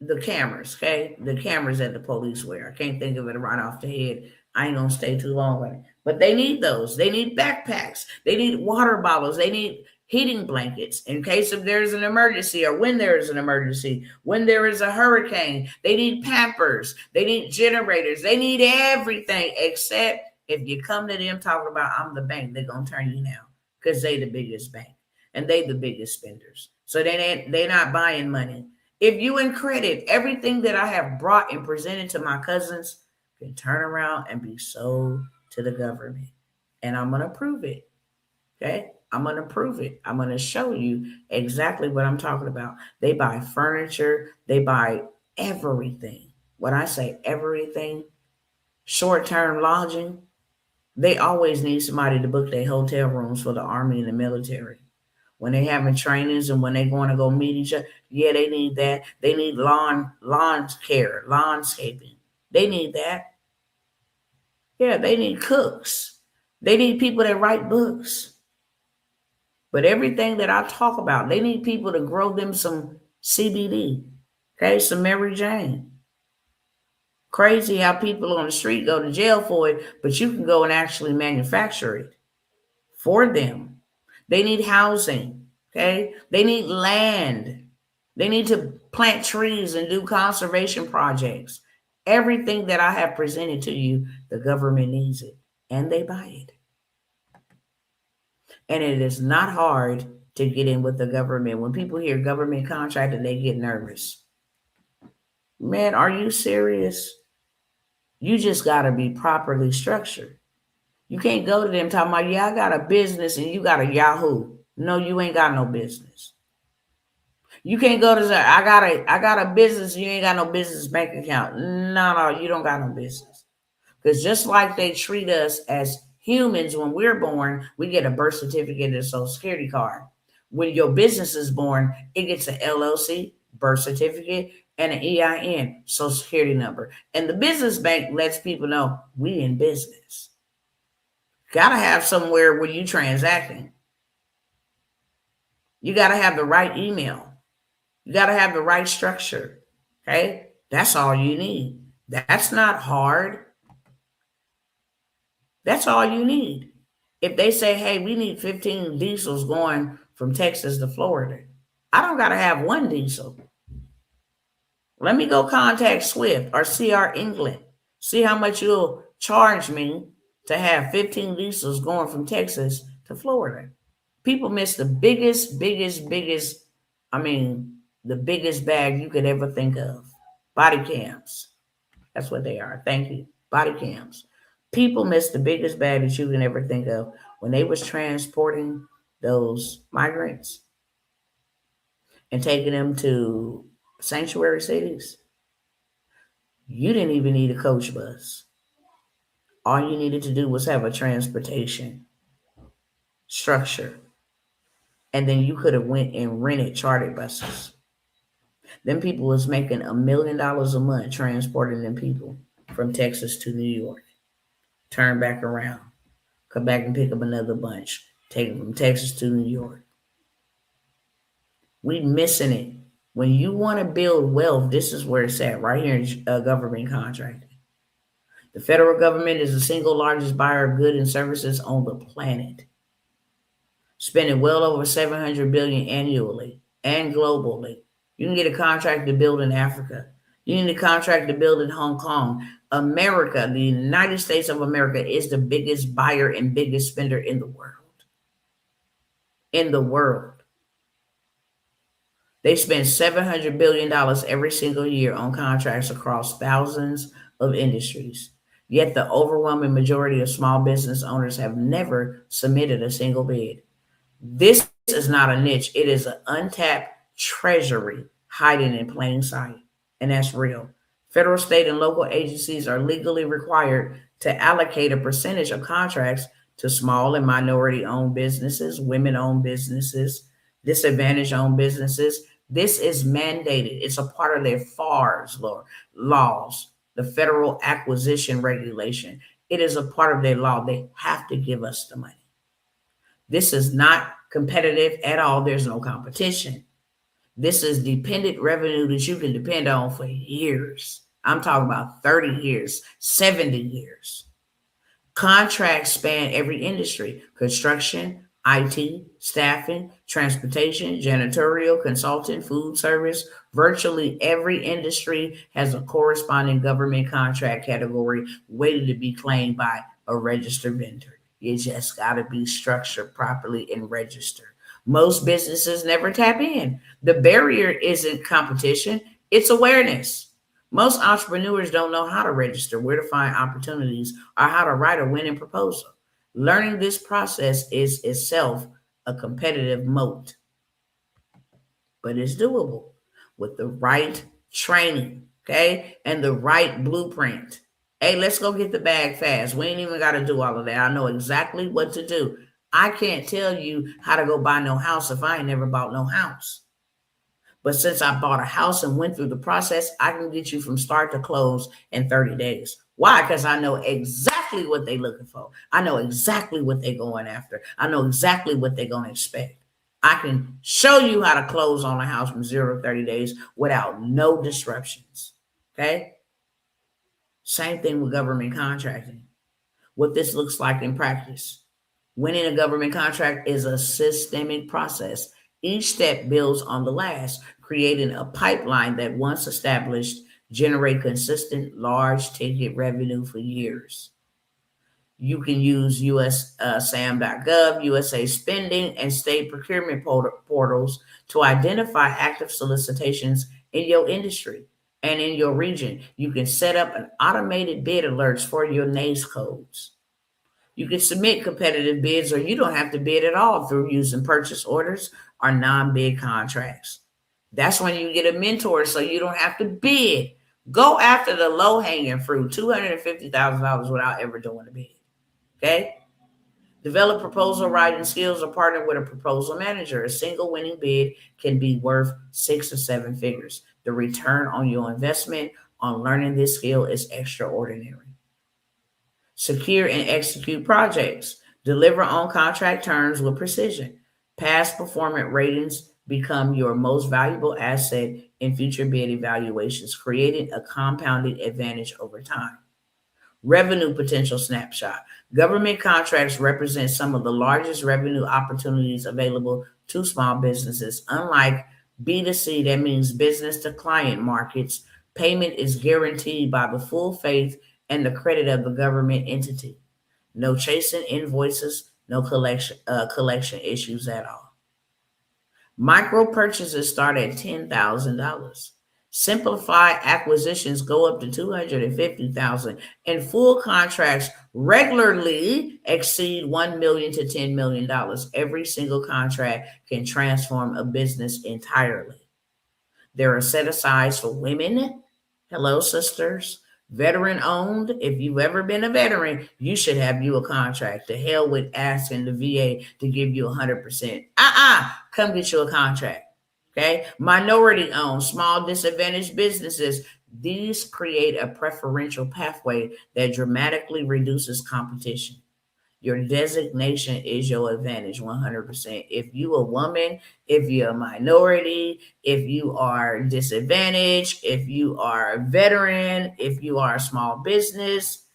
The cameras, okay? The cameras that the police wear. I can't think of it right off the head. I ain't gonna stay too long on it. But they need those. They need backpacks. They need water bottles. They need heating blankets in case if there's an emergency or when there is an emergency, when there is a hurricane. They need Pampers. They need generators. They need everything except if you come to them talking about I'm the bank, they're going to turn you down because they the biggest bank and they the biggest spenders. So they're not buying money. If you in credit, everything that I have brought and presented to my cousins can turn around and be sold to the government. And I'm going to prove it. Okay? I'm going to prove it. I'm going to show you exactly what I'm talking about. They buy furniture. They buy everything. When I say everything, short-term lodging, they always need somebody to book their hotel rooms for the Army and the military. When they having trainings and when they going to go meet each other, yeah, they need that. They need lawn care, landscaping. They need that. Yeah, they need cooks. They need people that write books. But everything that I talk about, they need people to grow them some CBD, okay, some Mary Jane. Crazy how people on the street go to jail for it, but you can go and actually manufacture it for them. They need housing, okay? They need land. They need to plant trees and do conservation projects. Everything that I have presented to you, the government needs it, and they buy it. And it is not hard to get in with the government. When people hear government contracting, they get nervous. Man, are you serious? You just got to be properly structured. You can't go to them talking about, yeah, I got a business and you got a Yahoo. No, you ain't got no business. You can't go to I got a business and you ain't got no business bank account. No, you don't got no business. Because just like they treat us as humans when we're born, we get a birth certificate and a social security card. When your business is born, it gets an LLC, birth certificate, and an EIN, social security number. And the business bank lets people know we in business. Got to have somewhere where you transacting. You got to have the right email. You got to have the right structure. Okay? That's all you need. That's not hard. That's all you need. If they say, hey, we need 15 diesels going from Texas to Florida, I don't got to have one diesel. Let me go contact Swift or CR England. See how much you'll charge me to have 15 diesels going from Texas to Florida. People miss the biggest, the biggest bag you could ever think of. Body cams. That's what they are. Thank you. Body cams. People miss the biggest bag that you can ever think of when they was transporting those migrants and taking them to sanctuary cities. You didn't even need a coach bus. All you needed to do was have a transportation structure. And then you could have went and rented chartered buses. Them people was making $1 million a month transporting them people from Texas to New York. Turn back around. Come back and pick up another bunch. Take it from Texas to New York. We missing it. When you want to build wealth, this is where it's at, right here in government contracting. The federal government is the single largest buyer of goods and services on the planet, spending well over 700 billion annually and globally. You can get a contract to build in Africa. You need a contract to build in Hong Kong. America, the United States of America, is the biggest buyer and biggest spender in the world. In the world. They spend $700 billion every single year on contracts across thousands of industries. Yet the overwhelming majority of small business owners have never submitted a single bid. This is not a niche. It is an untapped treasury hiding in plain sight. And that's real. Federal, state, and local agencies are legally required to allocate a percentage of contracts to small and minority owned businesses, women owned businesses, disadvantaged owned businesses. This is mandated. It's a part of their FARs laws, the Federal Acquisition Regulation. It is a part of their law. They have to give us the money. This is not competitive at all. There's no competition. This is dependent revenue that you can depend on for years. I'm talking about 30 years, 70 years. Contracts span every industry: construction, IT, staffing, transportation, janitorial, consulting, food service. Virtually every industry has a corresponding government contract category waiting to be claimed by a registered vendor. You just got to be structured properly and registered. Most businesses never tap in. The barrier isn't competition, it's awareness. Most entrepreneurs don't know how to register, where to find opportunities, or how to write a winning proposal. Learning this process is itself a competitive moat, but it's doable with the right training, okay, and the right blueprint. Hey, let's go get the bag fast. We ain't even got to do all of that. I know exactly what to do. I can't tell you how to go buy no house if I ain't never bought no house. But since I bought a house and went through the process, I can get you from start to close in 30 days. Why? Because I know exactly what they're looking for. I know exactly what they're going after. I know exactly what they're going to expect. I can show you how to close on a house from 0 to 30 days without no disruptions. Okay? Same thing with government contracting. What this looks like in practice. Winning a government contract is a systemic process. Each step builds on the last, creating a pipeline that, once established, generate consistent large ticket revenue for years. You can use USSAM.gov, USA Spending, and state procurement portals to identify active solicitations in your industry and in your region. You can set up an automated bid alerts for your NACE codes. You can submit competitive bids, or you don't have to bid at all through using purchase orders or non-bid contracts. That's when you get a mentor so you don't have to bid. Go after the low-hanging fruit, $250,000 without ever doing a bid. Okay? Develop proposal writing skills or partner with a proposal manager. A single winning bid can be worth 6 or 7 figures. The return on your investment on learning this skill is extraordinary. Secure and execute projects. Deliver on contract terms with precision. Past performance ratings become your most valuable asset in future bid evaluations, creating a compounded advantage over time. Revenue potential snapshot. Government contracts represent some of the largest revenue opportunities available to small businesses. Unlike B2C, that means business to client markets, payment is guaranteed by the full faith and the credit of the government entity. No chasing invoices, no collection issues at all. Micro purchases start at $10,000. Simplified acquisitions go up to $250,000, and full contracts regularly exceed $1 million to $10 million. Every single contract can transform a business entirely. There are set asides for women. Hello, sisters. Veteran owned. If you've ever been a veteran, you should have you a contract. To hell with asking the VA to give you 100%. Come get you a contract. Okay. Minority owned, small disadvantaged businesses. These create a preferential pathway that dramatically reduces competition. Your designation is your advantage 100%. If you a woman, if you're a minority, if you are disadvantaged, if you are a veteran, if you are a small business,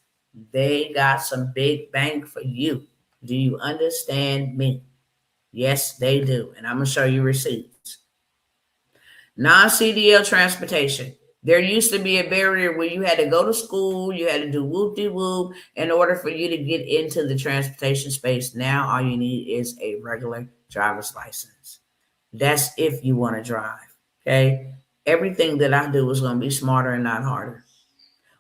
they got some big bang for you. Do you understand me? Yes, they do. And I'm going to show you receipts. Non-CDL transportation. There used to be a barrier where you had to go to school, you had to do whoop-de-whoop in order for you to get into the transportation space. Now all you need is a regular driver's license. That's if you want to drive. Okay. Everything that I do is going to be smarter and not harder.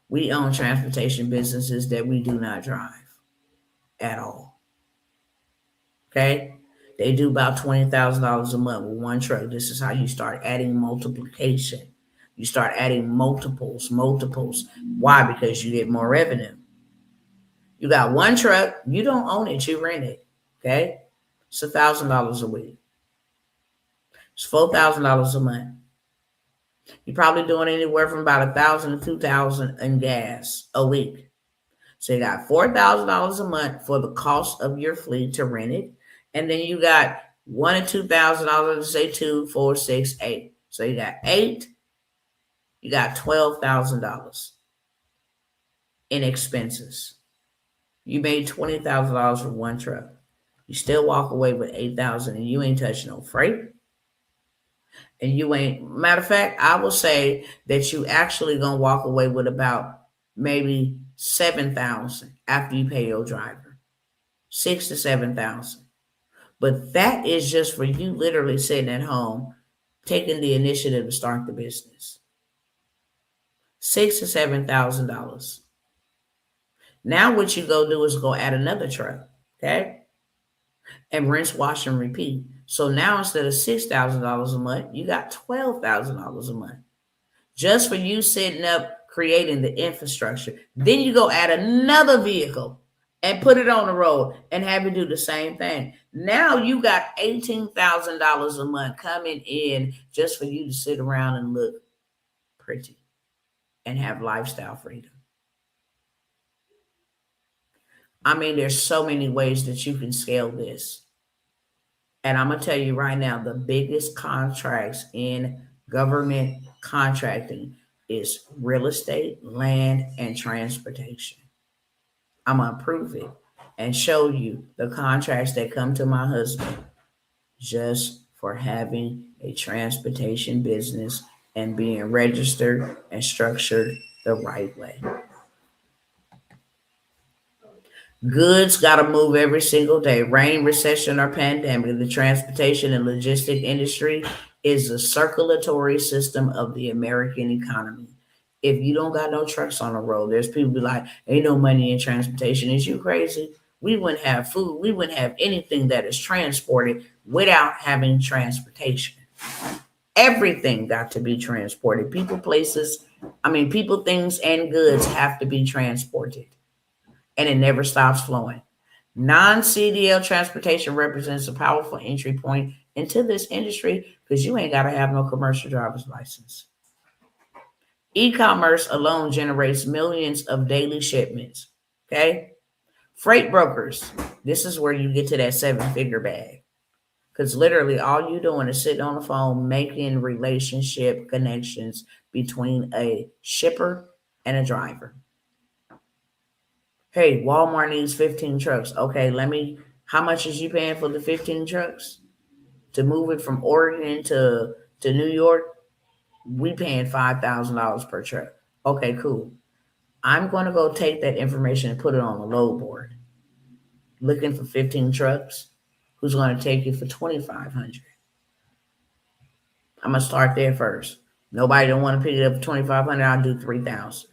We own transportation businesses that we do not drive at all. Okay. They do about $20,000 a month with one truck. This is how you start adding multiplication. You start adding multiples. Why? Because you get more revenue. You got one truck, you don't own it, you rent it. Okay? It's $1,000 a week. It's $4,000 a month. You're probably doing anywhere from about $1,000 to $2,000 in gas a week. So you got $4,000 a month for the cost of your fleet to rent it. And then you got $1,000 to $2,000, say 2, 4, 6, 8. So you got 8, you got $12,000 in expenses. You made $20,000 for one truck. You still walk away with $8,000 and you ain't touching no freight. And you ain't, matter of fact, I will say that you actually gonna walk away with about maybe $7,000 after you pay your driver. $6,000 to $7,000. But that is just for you literally sitting at home, taking the initiative to start the business. $6,000 to $7,000. Now what you go do is go add another truck, okay? And rinse, wash, and repeat. So now instead of $6,000 a month, you got $12,000 a month. Just for you setting up, creating the infrastructure. Then you go add another vehicle and put it on the road and have it do the same thing. Now you got $18,000 a month coming in just for you to sit around and look pretty and have lifestyle freedom. I mean, there's so many ways that you can scale this. And I'm going to tell you right now, the biggest contracts in government contracting is real estate, land, and transportation. I'm going to prove it and show you the contracts that come to my husband just for having a transportation business and being registered and structured the right way. Goods got to move every single day. Rain, recession, or pandemic, the transportation and logistic industry is the circulatory system of the American economy. If you don't got no trucks on the road, there's people be like, ain't no money in transportation. Is you crazy? We wouldn't have food. We wouldn't have anything that is transported without having transportation. Everything got to be transported. People, things, and goods have to be transported. And it never stops flowing. Non-CDL transportation represents a powerful entry point into this industry because you ain't got to have no commercial driver's license. E-commerce alone generates millions of daily shipments. Okay? Freight brokers, this is where you get to that 7-figure bag. Because literally all you're doing is sitting on the phone making relationship connections between a shipper and a driver. Hey, Walmart needs 15 trucks. Okay, how much is you paying for the 15 trucks? To move it from Oregon to New York, we paying $5,000 per truck. Okay, cool. I'm going to go take that information and put it on the load board. Looking for 15 trucks. Who's going to take it for $2,500? I'm going to start there first. Nobody don't want to pick it up for $2,500. I'll do $3,000.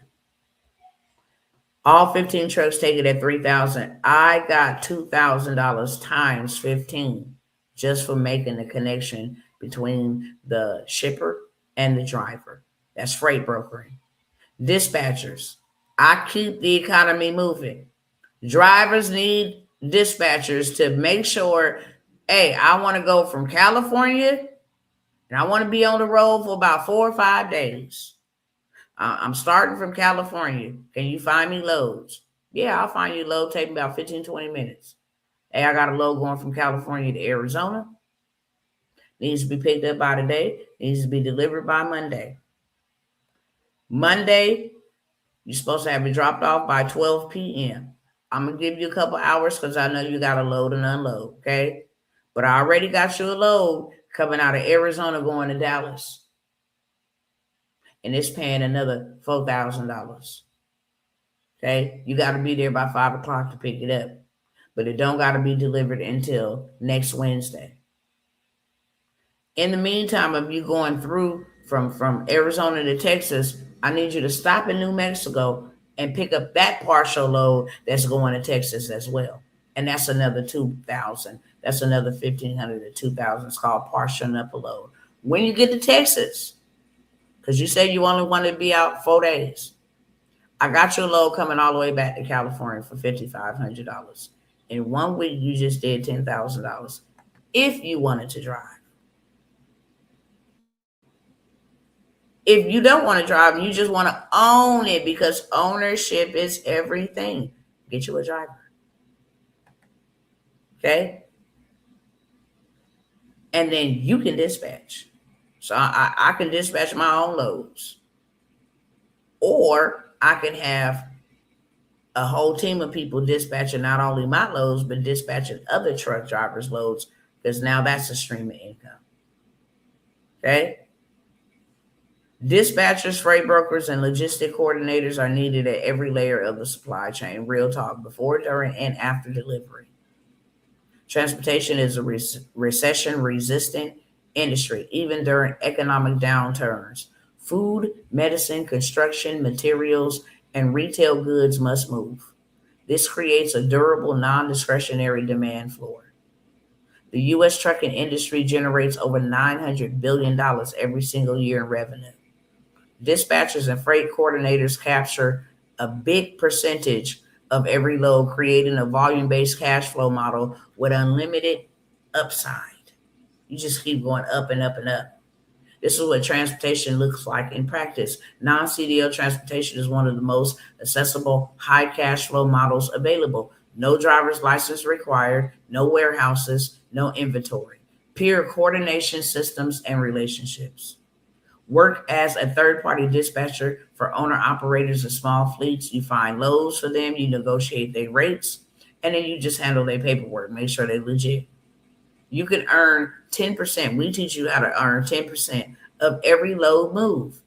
All 15 trucks take it at $3,000. I got $2,000 times 15 just for making the connection between the shipper and the driver. That's freight brokering. Dispatchers. I keep the economy moving. Drivers need dispatchers to make sure, hey, I want to go from California and I want to be on the road for about 4 or 5 days. I'm starting from California. Can you find me loads? Yeah, I'll find you a load. Take me about 15, 20 minutes. Hey, I got a load going from California to Arizona. Needs to be picked up by today. Needs to be delivered by Monday. Monday, you're supposed to have it dropped off by 12 p.m. I'm going to give you a couple hours because I know you got to load and unload, okay? But I already got you a load coming out of Arizona going to Dallas. And it's paying another $4,000. Okay? You got to be there by 5 o'clock to pick it up. But it don't got to be delivered until next Wednesday. In the meantime, if you're going through from Arizona to Texas, I need you to stop in New Mexico and pick up that partial load that's going to Texas as well. And that's another 2,000. That's another 1,500 to 2,000. It's called partial up a load. When you get to Texas, because you said you only want to be out 4 days, I got your load coming all the way back to California for $5,500. In 1 week, you just did $10,000 if you wanted to drive. If you don't want to drive and you just want to own it, because ownership is everything, get you a driver. Okay? And then you can dispatch. So I can dispatch my own loads. Or I can have a whole team of people dispatching not only my loads, but dispatching other truck drivers' loads, because now that's a stream of income. Okay? Dispatchers, freight brokers, and logistic coordinators are needed at every layer of the supply chain. Real talk, before, during, and after delivery. Transportation is a recession-resistant industry, even during economic downturns. Food, medicine, construction, materials, and retail goods must move. This creates a durable, non-discretionary demand floor. The U.S. trucking industry generates over $900 billion every single year in revenue. Dispatchers and freight coordinators capture a big percentage of every load, creating a volume-based cash flow model with unlimited upside. You just keep going up and up and up. This is what transportation looks like in practice. Non-CDL transportation is one of the most accessible high cash flow models available. No driver's license required, no warehouses, no inventory. Peer coordination systems and relationships. Work as a third-party dispatcher for owner-operators of small fleets. You find loads for them, you negotiate their rates, and then you just handle their paperwork, make sure they're legit. You can earn 10%. We teach you how to earn 10% of every load move.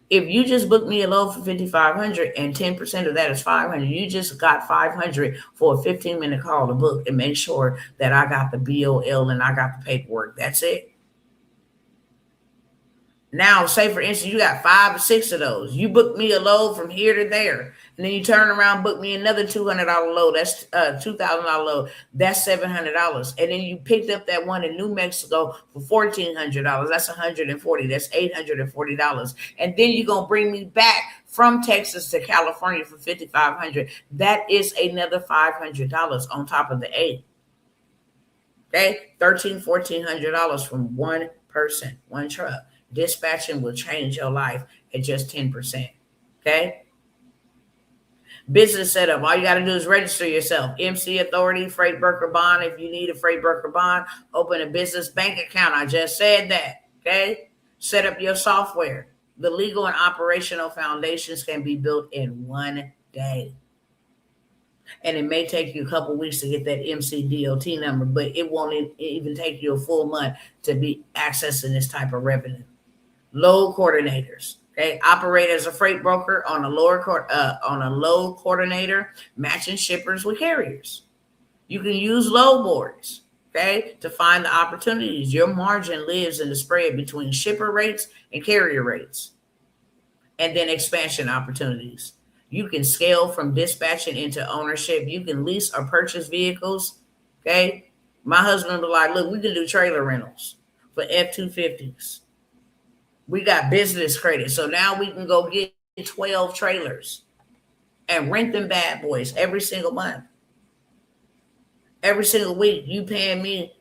If you just book me a load for $5,500 and 10% of that is $500, you just got $500 for a 15-minute call to book and make sure that I got the BOL and I got the paperwork. That's it. Now, say for instance, you got 5 or 6 of those. You book me a load from here to there, and then you turn around, book me another $200 load. That's $2,000 load. That's $700. And then you picked up that one in New Mexico for $1,400. That's $140. That's $840. And then you're gonna bring me back from Texas to California for $5,500. That is another $500 on top of the 8. Okay, $1,400 from one person, one truck. Dispatching will change your life at just 10%. Okay? Business setup. All you got to do is register yourself. MC Authority, Freight Broker Bond. If you need a Freight Broker Bond, open a business bank account. I just said that. Okay? Set up your software. The legal and operational foundations can be built in 1 day. And it may take you a couple weeks to get that MCDOT number, but it won't even take you a full month to be accessing this type of revenue. Load coordinators, okay, operate as a freight broker on a load coordinator, matching shippers with carriers. You can use load boards, okay, to find the opportunities. Your margin lives in the spread between shipper rates and carrier rates, and then expansion opportunities. You can scale from dispatching into ownership. You can lease or purchase vehicles, okay. My husband was like, look, we can do trailer rentals for F-250s. We got business credit. So now we can go get 12 trailers and rent them bad boys every single month. Every single week, you paying me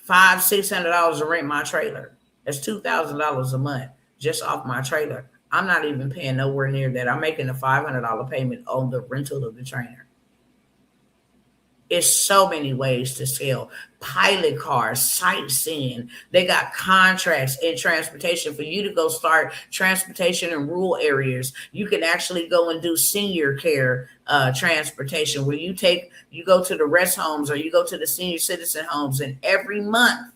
$500-$600 to rent my trailer. That's $2,000 a month just off my trailer. I'm not even paying nowhere near that. I'm making a $500 payment on the rental of the trainer. It's so many ways to sell. Pilot cars, sightseeing. They got contracts in transportation for you to go start transportation in rural areas. You can actually go and do senior care transportation where you go to the rest homes or you go to the senior citizen homes, and every month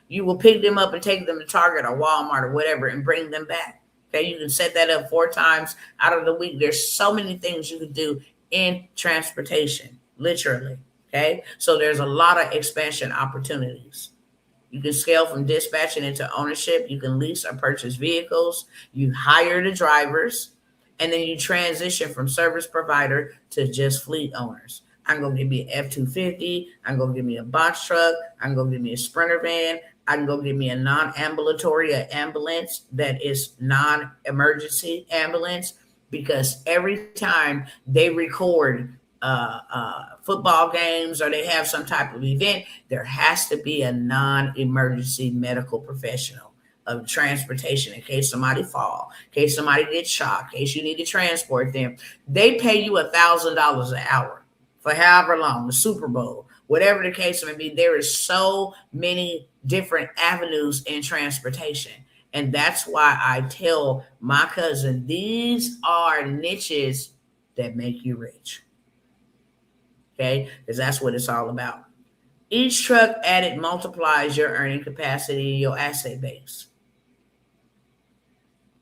you will pick them up and take them to Target or Walmart or whatever and bring them back. Okay, you can set that up 4 times out of the week. There's so many things you can do in transportation, literally. Okay, so there's a lot of expansion opportunities. You can scale from dispatching into ownership. You can lease or purchase vehicles. You hire the drivers, and then you transition from service provider to just fleet owners. I'm gonna give me an F-250. I'm gonna give me a box truck. I'm gonna give me a Sprinter van. I can go get me a non-ambulatory ambulance that is non-emergency ambulance, because every time they record football games or they have some type of event, there has to be a non-emergency medical professional of transportation in case somebody fall, in case somebody gets shot, in case you need to transport them. They pay you $1,000 an hour for however long, the Super Bowl, whatever the case may be. There is so many different avenues in transportation. And that's why I tell my cousin, these are niches that make you rich. Okay? Because that's what it's all about. Each truck added multiplies your earning capacity and your asset base.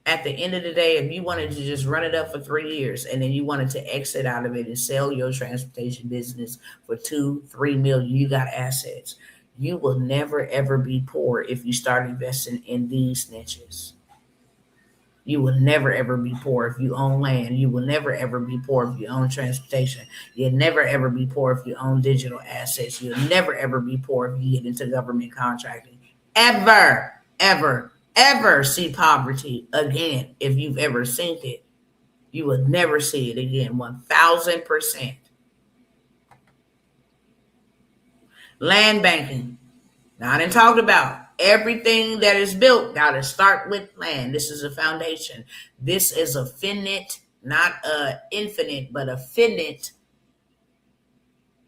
At the end of the day, if you wanted to just run it up for 3 years and then you wanted to exit out of it and sell your transportation business for 2-3 million, you got assets. You will never ever be poor if you start investing in these niches. You will never ever be poor if you own land. You will never ever be poor if you own transportation. You'll never ever be poor if you own digital assets. You'll never ever be poor if you get into government contracting. Ever, ever, ever see poverty again. If you've ever seen it, you will never see it again. 1,000%. Land banking. Now, I didn't talk about everything that is built. Got to start with land. This is a foundation. This is a finite, not a infinite, but a finite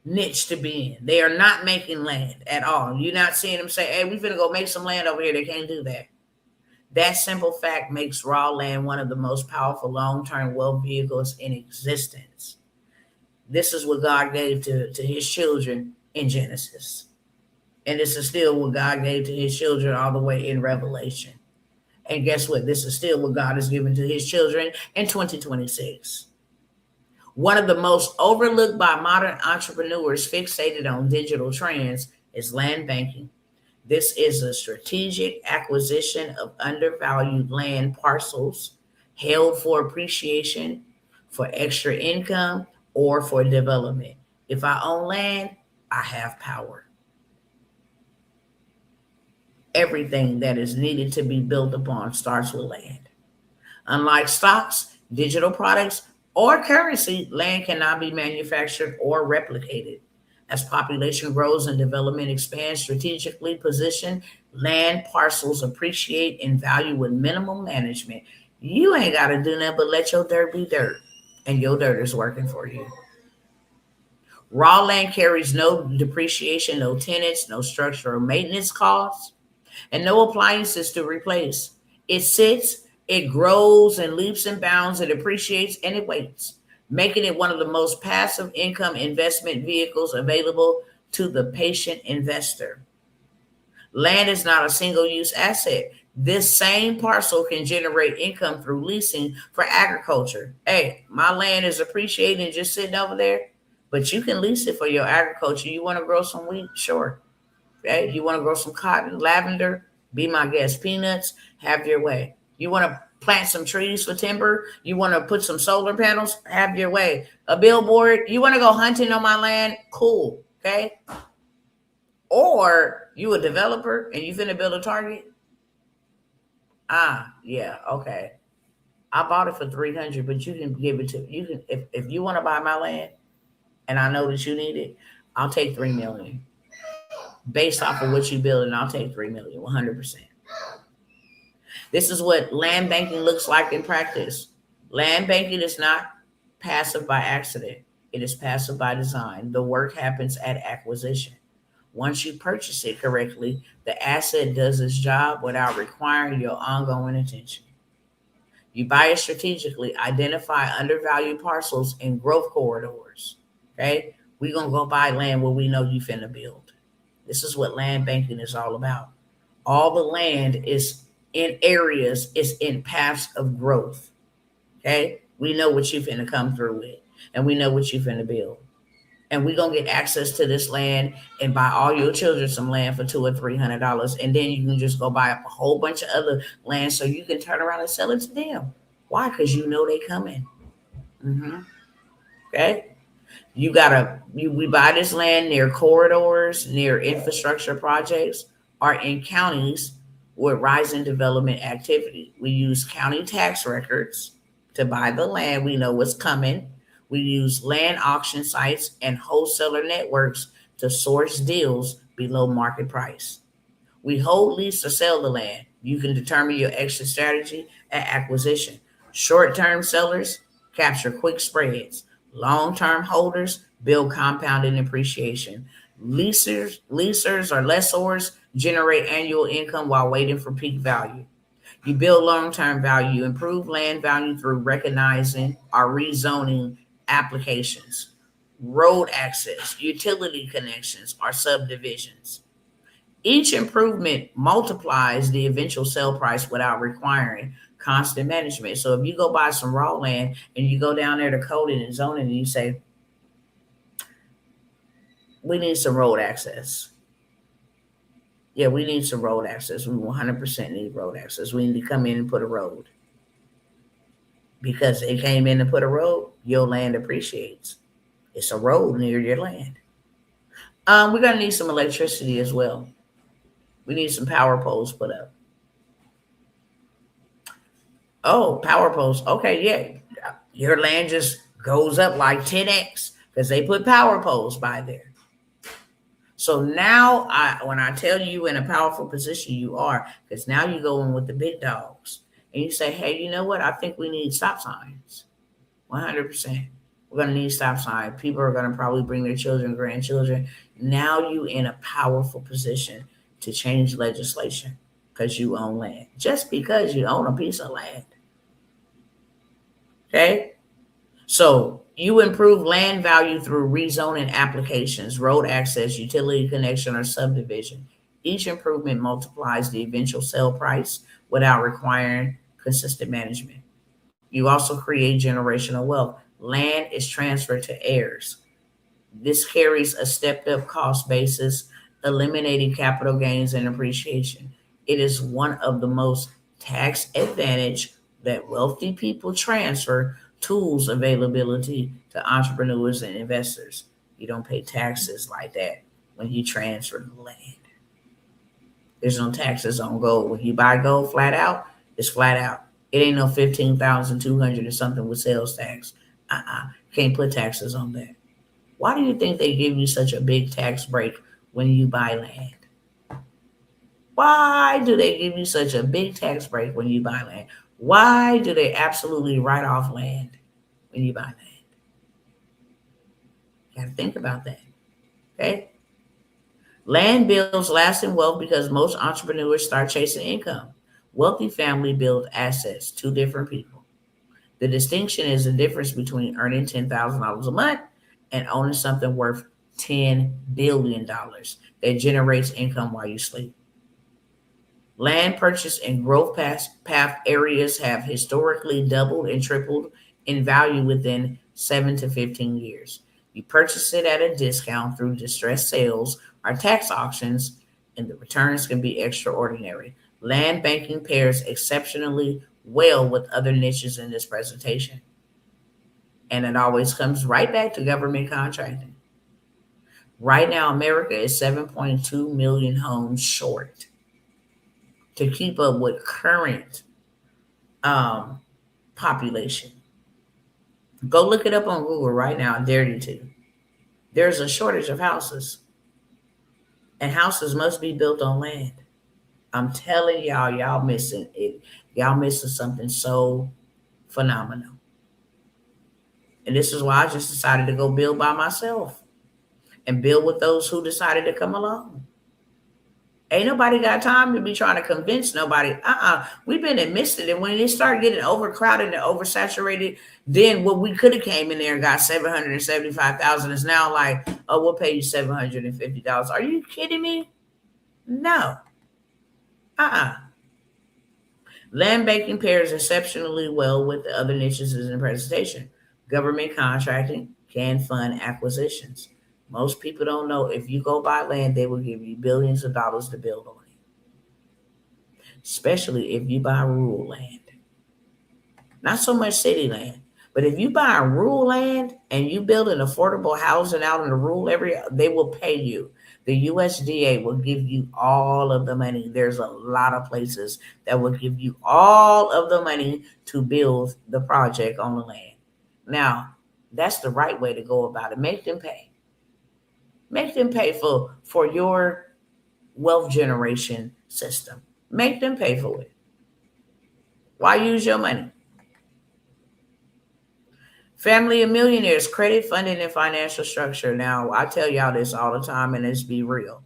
niche to be in. They are not making land at all. You're not seeing them say, "Hey, we're gonna go make some land over here." They can't do that. That simple fact makes raw land one of the most powerful long-term wealth vehicles in existence. This is what God gave to his children in Genesis. And this is still what God gave to his children all the way in Revelation. And guess what? This is still what God has given to his children in 2026. One of the most overlooked by modern entrepreneurs fixated on digital trends is land banking. This is a strategic acquisition of undervalued land parcels held for appreciation, for extra income, or for development. If I own land, I have power. Everything that is needed to be built upon starts with land. Unlike stocks, digital products, or currency, land cannot be manufactured or replicated. As population grows and development expands, strategically positioned land parcels appreciate in value with minimal management. You ain't got to do nothing but let your dirt be dirt, and your dirt is working for you. Raw land carries no depreciation, no tenants, no structural maintenance costs, and no appliances to replace. It sits, it grows and leaps and bounds, it appreciates, and it waits, making it one of the most passive income investment vehicles available to the patient investor. Land is not a single use asset. This same parcel can generate income through leasing for agriculture. Hey, my land is appreciating just sitting over there, but you can lease it for your agriculture. You want to grow some wheat? Sure. Okay. You want to grow some cotton, lavender? Be my guest. Peanuts? Have your way. You want to plant some trees for timber? You want to put some solar panels? Have your way. A billboard? You want to go hunting on my land? Cool. Okay. Or you a developer and you finna build a Target? Yeah, okay. I bought it for 300, but you can give it to you can if you want to buy my land and I know that you need it, I'll take 3 million. Based off of what you build, and I'll take 3 million, 100%. This is what land banking looks like in practice. Land banking is not passive by accident, it is passive by design. The work happens at acquisition. Once you purchase it correctly, the asset does its job without requiring your ongoing attention. You buy it strategically, identify undervalued parcels in growth corridors. Okay? We're going to go buy land where we know you finna build. This is what land banking is all about. All the land is in areas, is in paths of growth. Okay? We know what you finna come through with, and we know what you finna build. And we're gonna get access to this land and buy all your children some land for $200 or $300, and then you can just go buy up a whole bunch of other land so you can turn around and sell it to them. Why? Because you know they coming. Mm-hmm. Okay. We buy this land near corridors, near infrastructure projects, or in counties with rising development activity. We use county tax records to buy the land. We know what's coming. We use land auction sites and wholesaler networks to source deals below market price. We hold, lease, or sell the land. You can determine your exit strategy at acquisition. Short term sellers capture quick spreads. Long term holders build compounding appreciation. Leasers or lessors generate annual income while waiting for peak value. You build long term value, improve land value through recognizing or rezoning applications, road access, utility connections, or subdivisions. Each improvement multiplies the eventual sale price without requiring constant management. So if you go buy some raw land and you go down there to coding and zoning and you say, we need some road access. Yeah, we need some road access. We 100% need road access. We need to come in and put a road. Because they came in and put a road, your land appreciates. It's a road near your land. We're going to need some electricity as well. We need some power poles put up. Oh, power poles. Okay, yeah. Your land just goes up like 10x because they put power poles by there. So now, when I tell you in a powerful position you are, because now you go in with the big dogs and you say, hey, you know what? I think we need stop signs. 100%. We're going to need stop signs. People are going to probably bring their children, grandchildren. Now you in a powerful position to change legislation because you own land. Just because you own a piece of land. Okay? So you improve land value through rezoning applications, road access, utility connection, or subdivision. Each improvement multiplies the eventual sale price without requiring consistent management. You also create generational wealth. Land is transferred to heirs. This carries a stepped up cost basis, eliminating capital gains and appreciation. It is one of the most tax advantage that wealthy people transfer tools availability to entrepreneurs and investors. You don't pay taxes like that when you transfer the land. There's no taxes on gold. When you buy gold flat out, it's flat out. It ain't no 15,200 or something with sales tax. Can't put taxes on that. Why do you think they give you such a big tax break when you buy land? Why do they give you such a big tax break when you buy land? Why do they absolutely write off land when you buy land? You got to think about that. Okay? Land builds lasting wealth because most entrepreneurs start chasing income. Wealthy family build assets, two different people. The distinction is the difference between earning $10,000 a month and owning something worth $10 billion that generates income while you sleep. Land purchase and growth path areas have historically doubled and tripled in value within 7 to 15 years. You purchase it at a discount through distressed sales or tax auctions, and the returns can be extraordinary. Land banking pairs exceptionally well with other niches in this presentation. And it always comes right back to government contracting. Right now, America is 7.2 million homes short to keep up with current population. Go look it up on Google right now. I dare you to. There's a shortage of houses, and houses must be built on land. I'm telling y'all, y'all missing it. Y'all missing something so phenomenal. And this is why I just decided to go build by myself and build with those who decided to come along. Ain't nobody got time to be trying to convince nobody. We've been amidst it. And when it started getting overcrowded and oversaturated, then what we could have came in there and got 775,000 is now like, oh, we'll pay you $750. Are you kidding me? No. Uh-uh. Land banking pairs exceptionally well with the other niches in the presentation. Government contracting can fund acquisitions. Most people don't know if you go buy land, they will give you billions of dollars to build on it, especially if you buy rural land. Not so much city land, but if you buy rural land and you build an affordable housing out in the rural area, they will pay you. The USDA will give you all of the money. There's a lot of places that will give you all of the money to build the project on the land. Now, that's the right way to go about it. Make them pay. Make them pay for your wealth generation system. Make them pay for it. Why use your money? Family of millionaires, credit, funding, and financial structure. Now, I tell y'all this all the time, and let's be real.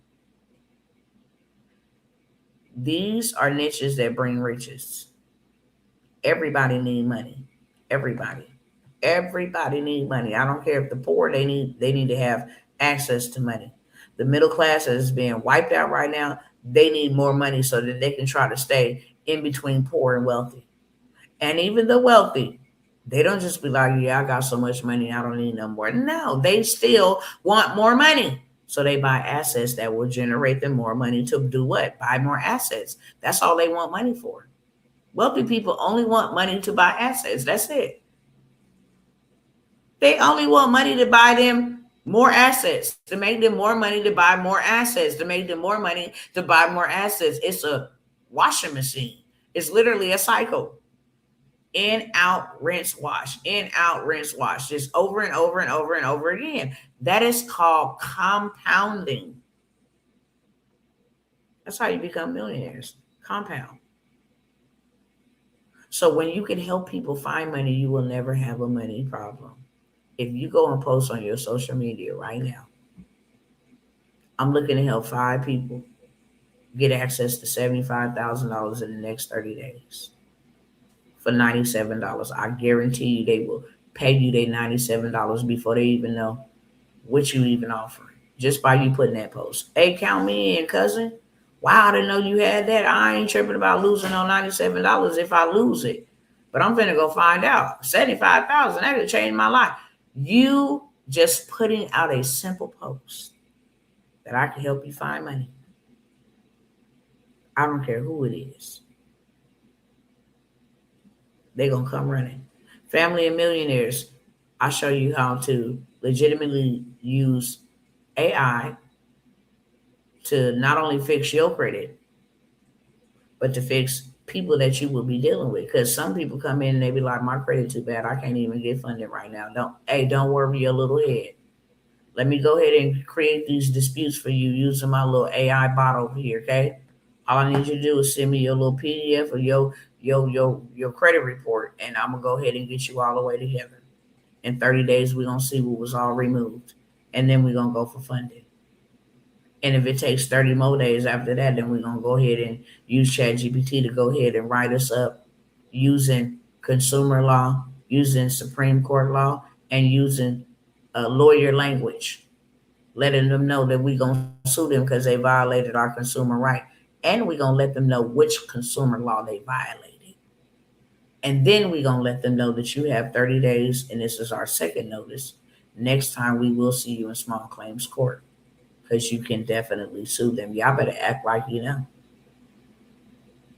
These are niches that bring riches. Everybody need money. Everybody. Everybody need money. I don't care if the poor, they need to have access to money. The middle class is being wiped out right now. They need more money so that they can try to stay in between poor and wealthy. And even the wealthy, they don't just be like, yeah, I got so much money, I don't need no more. No, they still want more money. So they buy assets that will generate them more money to do what? Buy more assets. That's all they want money for. Wealthy people only want money to buy assets. That's it. They only want money to buy them more assets, to make them more money to buy more assets, to make them more money to buy more assets. It's a washing machine. It's literally a cycle. In, out, rinse, wash, in, out, rinse, wash, just over and over and over and over again. That is called compounding. That's how you become millionaires. Compound. So when you can help people find money, you will never have a money problem. If you go and post on your social media right now, I'm looking to help 5 people get access to $75,000 in the next 30 days for $97. I guarantee you they will pay you their $97 before they even know what you even offering. Just by you putting that post. Hey, count me in, cousin. Wow, I didn't know you had that. I ain't tripping about losing on $97 if I lose it. But I'm finna go find out. 75,000, that could change my life. You just putting out a simple post that I can help you find money. I don't care who it is. They're going to come running. Family of millionaires, I'll show you how to legitimately use AI to not only fix your credit, but to fix people that you will be dealing with. Because some people come in and they be like, my credit too bad. I can't even get funded right now. Don't worry your little head. Let me go ahead and create these disputes for you using my little AI bot over here, okay? All I need you to do is send me your little PDF or your credit report, and I'm gonna go ahead and get you all the way together. In 30 days, we're gonna see what was all removed, and then we're gonna go for funding. And if it takes 30 more days after that, then we're gonna go ahead and use ChatGPT to go ahead and write us up using consumer law, using Supreme Court law, and using lawyer language, letting them know that we're gonna sue them because they violated our consumer right. And we're gonna let them know which consumer law they violated. And then we're gonna let them know that you have 30 days, and this is our second notice. Next time we will see you in small claims court because you can definitely sue them. Y'all better act like you know.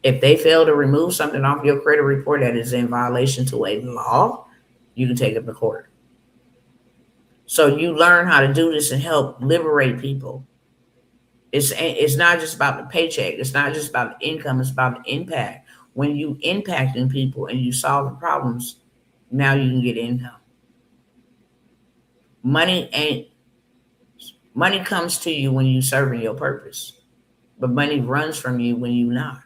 If they fail to remove something off your credit report that is in violation to a law, you can take it to court. So you learn how to do this and help liberate people. It's not just about the paycheck. It's not just about the income. It's about the impact. When you impacting people and you solve the problems, now you can get income. Money ain't money comes to you when you serving your purpose. But money runs from you when you're not.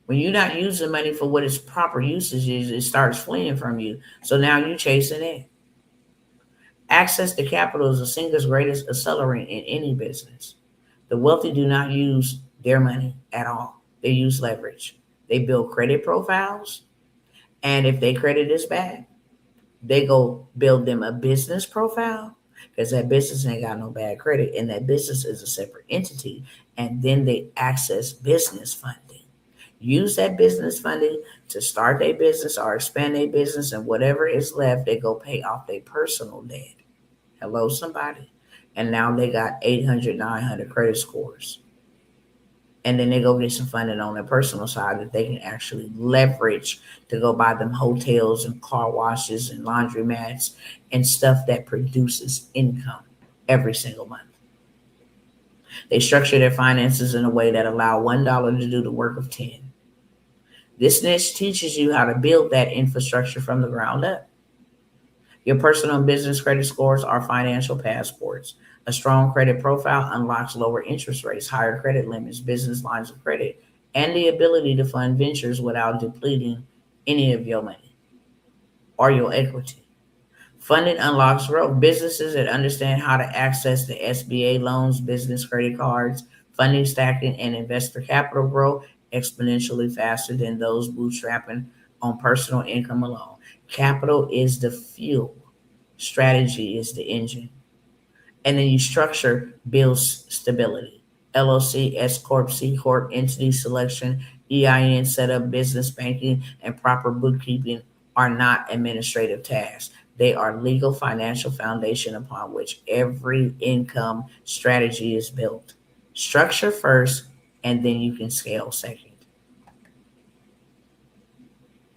When you're not using money for what its proper usage is, it starts fleeing from you. So now you're chasing it. Access to capital is the single greatest accelerant in any business. The wealthy do not use their money at all. They use leverage. They build credit profiles, and if their credit is bad, they go build them a business profile because that business ain't got no bad credit, and that business is a separate entity. And then they access business funding. Use that business funding to start their business or expand their business, and whatever is left, they go pay off their personal debt. Hello, somebody. And now they got 800, 900 credit scores. And then they go get some funding on their personal side that they can actually leverage to go buy them hotels and car washes and laundromats and stuff that produces income every single month. They structure their finances in a way that allow $1 to do the work of 10. This niche teaches you how to build that infrastructure from the ground up. Your personal and business credit scores are financial passports. A strong credit profile unlocks lower interest rates, higher credit limits, business lines of credit, and the ability to fund ventures without depleting any of your money or your equity. Funding unlocks growth. Businesses that understand how to access the SBA loans, business credit cards, funding stacking, and investor capital grow exponentially faster than those bootstrapping on personal income alone. Capital is the fuel, strategy is the engine. And then you structure builds stability. LLC, S Corp, C Corp, entity selection, EIN setup, business banking, and proper bookkeeping are not administrative tasks. They are legal financial foundation upon which every income strategy is built. Structure first, and then you can scale second.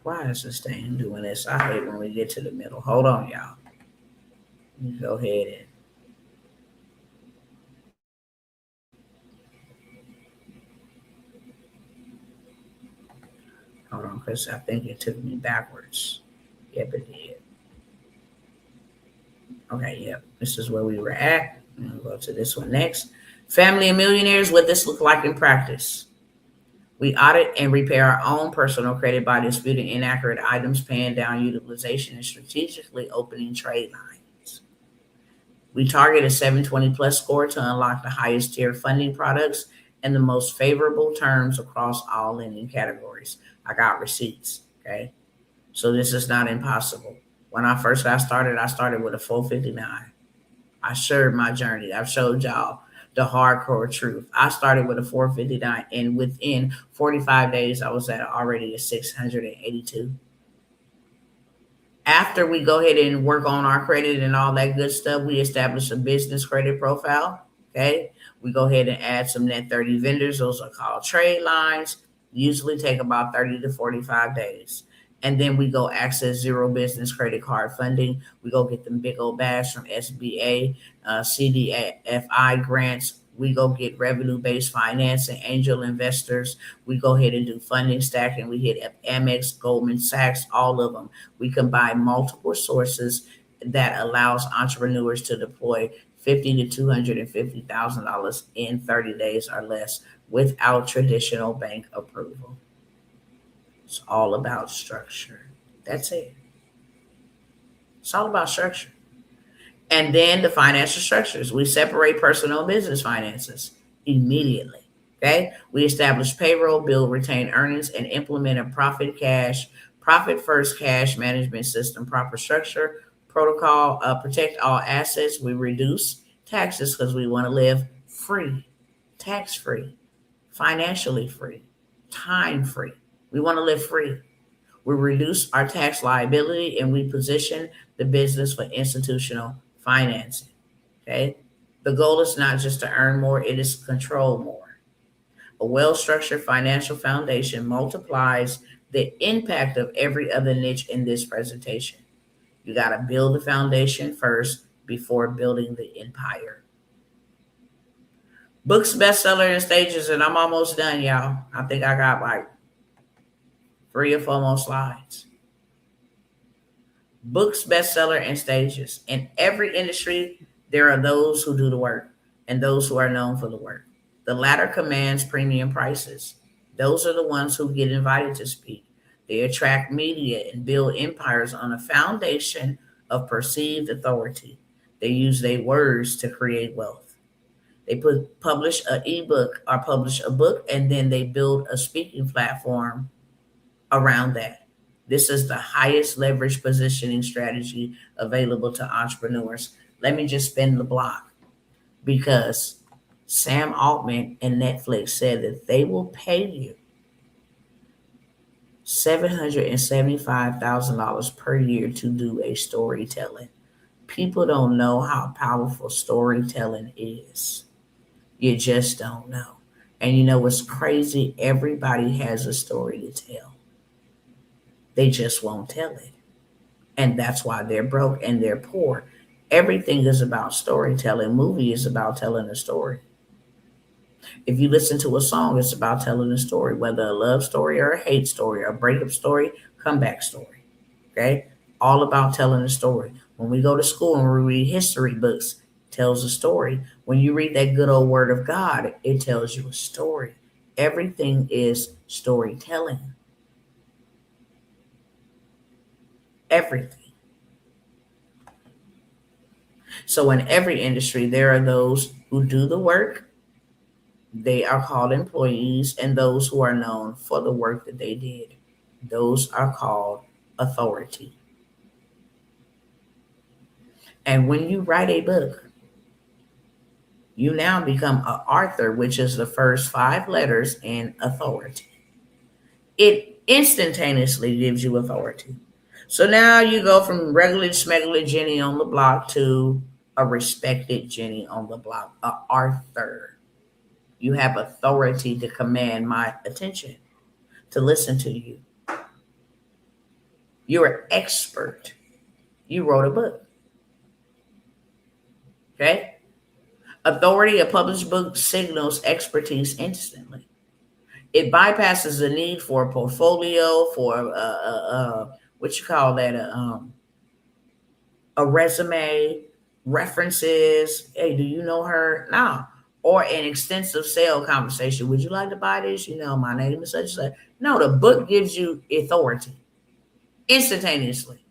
Why is this thing doing this? I hate when we get to the middle. Hold on, y'all. You go ahead and hold on, because I think it took me backwards. Yep, it did. Okay, yep. This is where we were at. We'll go to this one next. Family and millionaires, what this look like in practice. We audit and repair our own personal credit by disputing inaccurate items, paying down utilization, and strategically opening trade lines. We target a 720 plus score to unlock the highest tier funding products and the most favorable terms across all lending categories. I got receipts, okay? So this is not impossible. When I first got started, I started with a 459. I shared my journey. I've showed y'all the hardcore truth. I started with a 459, and within 45 days, I was at already a 682. After we go ahead and work on our credit and all that good stuff, we establish a business credit profile. Okay. We go ahead and add some net 30 vendors. Those are called trade lines. Usually take about 30 to 45 days. And then we go access zero business credit card funding. We go get them big old bags from SBA, CDFI grants. We go get revenue-based financing, angel investors. We go ahead and do funding stacking. We hit Amex, Goldman Sachs, all of them. We combine multiple sources that allows entrepreneurs to deploy $50 to $250,000 in 30 days or less without traditional bank approval. It's all about structure. That's it. It's all about structure. And then the financial structures. We separate personal and business finances immediately. Okay. We establish payroll, build retained earnings, and implement a profit first cash management system, proper structure, protocol, protect all assets. We reduce taxes because we want to live free, tax free, financially free, time free. We want to live free. We reduce our tax liability and we position the business for institutional financing. Okay. The goal is not just to earn more, it is to control more. A well structured financial foundation multiplies the impact of every other niche in this presentation. You got to build the foundation first before building the empire. Books, bestseller, and stages, and I'm almost done, y'all. I think I got like 3 or 4 more slides. Books, bestseller, and stages. In every industry, there are those who do the work and those who are known for the work. The latter commands premium prices. Those are the ones who get invited to speak. They attract media and build empires on a foundation of perceived authority. They use their words to create wealth. They publish an ebook or publish a book, and then they build a speaking platform around that. This is the highest leverage positioning strategy available to entrepreneurs. Let me just spin the block because Sam Altman and Netflix said that they will pay you $775,000 per year to do a storytelling. People don't know how powerful storytelling is. You just don't know. And you know what's crazy? Everybody has a story to tell. They just won't tell it. And that's why they're broke and they're poor. Everything is about storytelling. Movie is about telling a story. If you listen to a song, it's about telling a story, whether a love story or a hate story, or a breakup story, comeback story. Okay? All about telling a story. When we go to school and we read history books, it tells a story. When you read that good old word of God, it tells you a story. Everything is storytelling. Everything. So in every industry, there are those who do the work. They are called employees, and those who are known for the work that they did. Those are called authority. And when you write a book, you now become an author, which is the first five letters in authority. It instantaneously gives you authority. So now you go from regular smegular Jenny on the block to a respected Jenny on the block, a Arthur. You have authority to command my attention, to listen to you. You're an expert. You wrote a book. Okay? Authority, a published book signals expertise instantly. It bypasses the need for a portfolio, for what you call that, a resume, references. Hey, do you know her? No. Or an extensive sale conversation. Would you like to buy this? You know, my name is such and such. No, the book gives you authority instantaneously.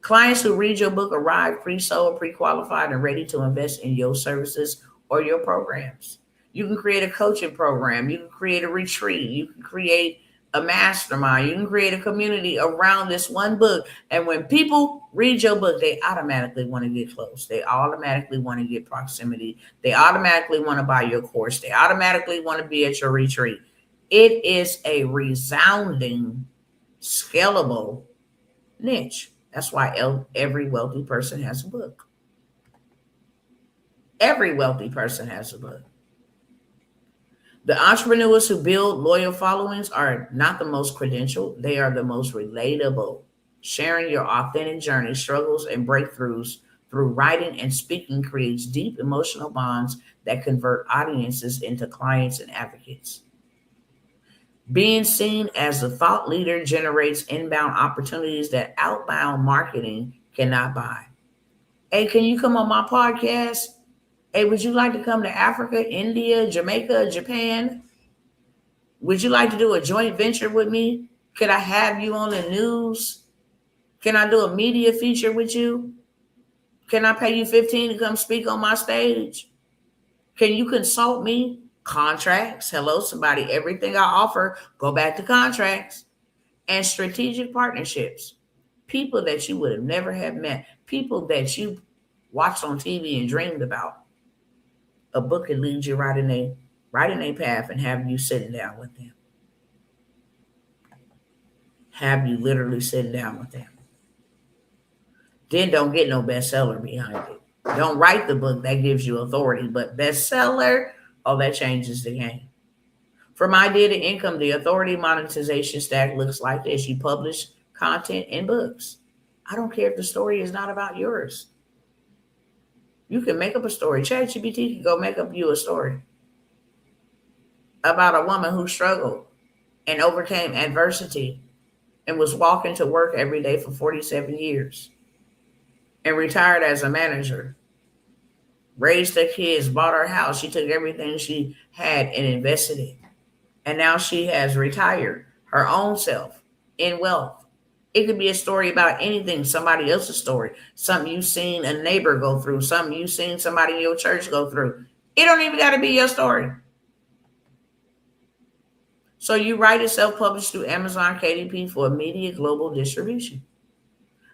Clients who read your book arrive pre-sold, pre-qualified, and ready to invest in your services or your programs. You can create a coaching program. You can create a retreat. You can create a mastermind. You can create a community around this one book. And when people read your book, they automatically want to get close. They automatically want to get proximity. They automatically want to buy your course. They automatically want to be at your retreat. It is a resounding, scalable niche. That's why every wealthy person has a book. Every wealthy person has a book. The entrepreneurs who build loyal followings are not the most credentialed, they are the most relatable. Sharing your authentic journey, struggles, and breakthroughs through writing and speaking creates deep emotional bonds that convert audiences into clients and advocates. Being seen as a thought leader generates inbound opportunities that outbound marketing cannot buy. Hey, can you come on my podcast? Hey, would you like to come to Africa, India, Jamaica, Japan? Would you like to do a joint venture with me? Could I have you on the news? Can I do a media feature with you? Can I pay you 15 to come speak on my stage? Can you consult me? Contracts. Hello, somebody. Everything I offer, go back to contracts. And strategic partnerships. People that you would have never have met. People that you watched on TV and dreamed about. A book can lead you right in a path and have you sitting down with them. Have you literally sitting down with them. Then don't get no bestseller behind it. Don't write the book that gives you authority, but bestseller, oh, that changes the game. From idea to income, the authority monetization stack looks like this. You publish content in books. I don't care if the story is not about yours. You can make up a story. ChatGPT can go make up you a story about a woman who struggled and overcame adversity and was walking to work every day for 47 years and retired as a manager raised her kids, bought her house. She took everything she had and invested it. And now she has retired her own self in wealth. It could be a story about anything, somebody else's story, something you've seen a neighbor go through, something you've seen somebody in your church go through. It don't even got to be your story. So you write it self-published through Amazon KDP for immediate global distribution.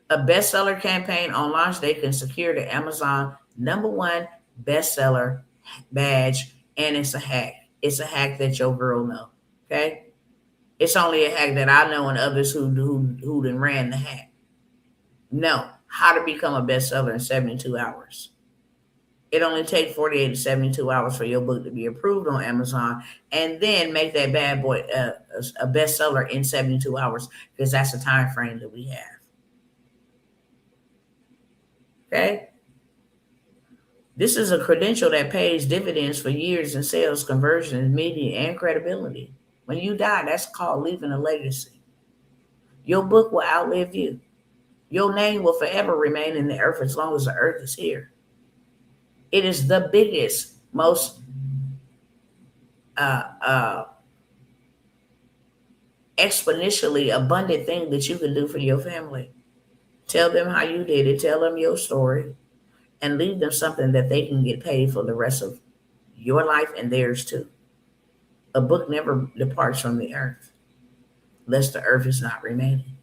A bestseller campaign on launch day can secure the Amazon #1 bestseller badge, and it's a hack. It's a hack that your girl know. Okay, it's only a hack that I know and others who done ran the hack know how to become a bestseller in 72 hours. It only takes 48 to 72 hours for your book to be approved on Amazon, and then make that bad boy a bestseller in 72 hours, because that's the time frame that we have. Okay? This is a credential that pays dividends for years in sales, conversions, media, and credibility. When you die, that's called leaving a legacy. Your book will outlive you. Your name will forever remain in the earth as long as the earth is here. It is the biggest, most uh, uh, exponentially abundant thing that you can do for your family. Tell them how you did it. Tell them your story, and leave them something that they can get paid for the rest of your life and theirs too. A book never departs from the earth unless the earth is not remaining.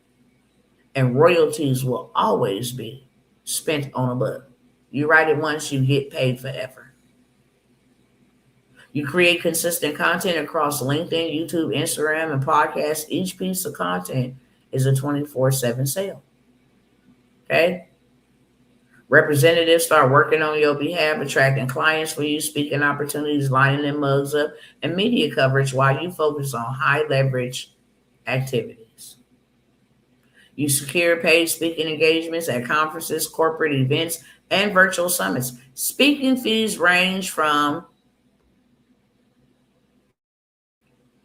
And royalties will always be spent on a book. You write it once, you get paid forever. You create consistent content across LinkedIn, YouTube, Instagram, and podcasts. Each piece of content is a 24/7 sale. Okay? Representatives start working on your behalf, attracting clients for you, speaking opportunities, lining them mugs up, and media coverage while you focus on high leverage activities. You secure paid speaking engagements at conferences, corporate events, and virtual summits. Speaking fees range from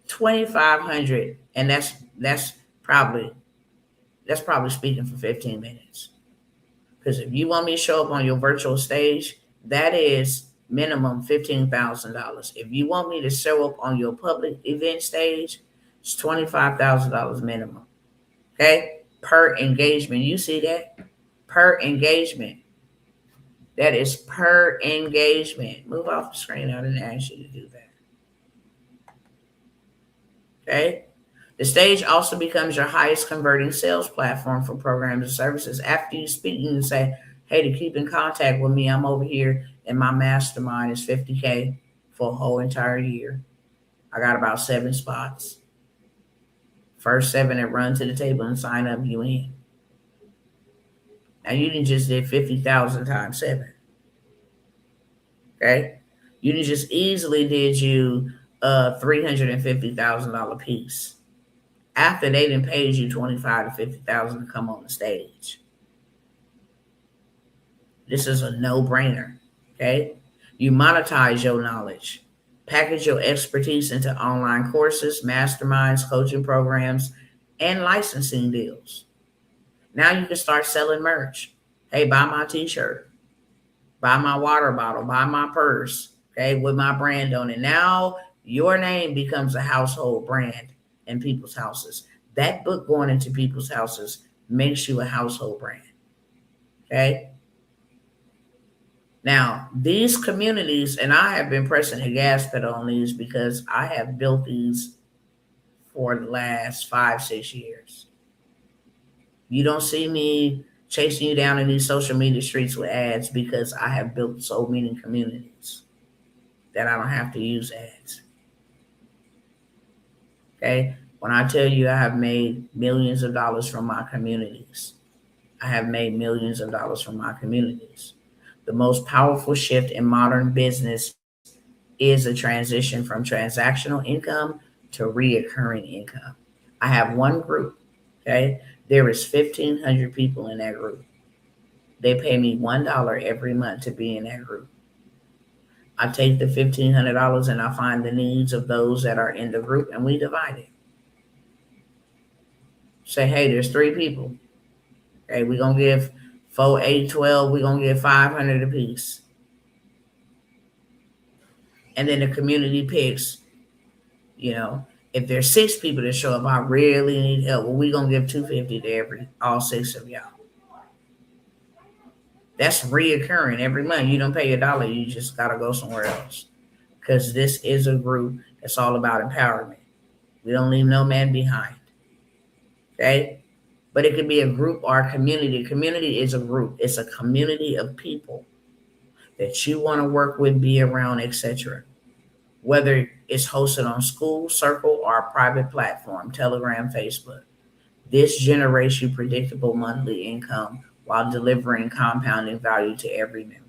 2,500, and probably that's probably speaking for 15 minutes. Because if you want me to show up on your virtual stage, that is minimum $15,000. If you want me to show up on your public event stage, it's $25,000 minimum. Okay? Per engagement. You see that? Per engagement. That is per engagement. Move off the screen. I didn't ask you to do that. Okay? The stage also becomes your highest converting sales platform for programs and services. After you speak, you can say, hey, to keep in contact with me, I'm over here and my mastermind is $50K for a whole entire year. I got about 7 spots. First 7 that run to the table and sign up, you in. Now you didn't just did 50,000 times 7. Okay? You didn't just easily did you a $350,000 piece. After they done paid you 25 to 50,000 to come on the stage. This is a no-brainer. Okay? You monetize your knowledge. Package your expertise into online courses, masterminds, coaching programs, and licensing deals. Now you can start selling merch. Hey, buy my t-shirt, buy my water bottle, buy my purse, okay, with my brand on it. Now your name becomes a household brand in people's houses. That book going into people's houses makes you a household brand. Okay? Now, these communities, and I have been pressing the gas pedal on these because I have built these for the last 5-6 years. You don't see me chasing you down in these social media streets with ads because I have built so many communities that I don't have to use ads. Okay? When I tell you I have made millions of dollars from my communities, I have made millions of dollars from my communities. The most powerful shift in modern business is a transition from transactional income to reoccurring income. I have one group, okay? There is 1,500 people in that group. They pay me $1 every month to be in that group. I take the $1,500 and I find the needs of those that are in the group and we divide it. Say, hey, there's 3 people. Okay, we're going to give 4, 8, 12, we're going to give 500 apiece. And then the community picks, you know, if there's 6 people that show up, I really need help. Well, we're gonna give $250 to all 6 of y'all. That's reoccurring every month. You don't pay $1, you just gotta go somewhere else. Because this is a group that's all about empowerment. We don't leave no man behind. Okay? But it could be a group or a community. Community is a group. It's a community of people that you want to work with, be around, etc. Whether it's hosted on School, Circle, or a private platform, Telegram, Facebook. This generates you predictable monthly income while delivering compounding value to every member.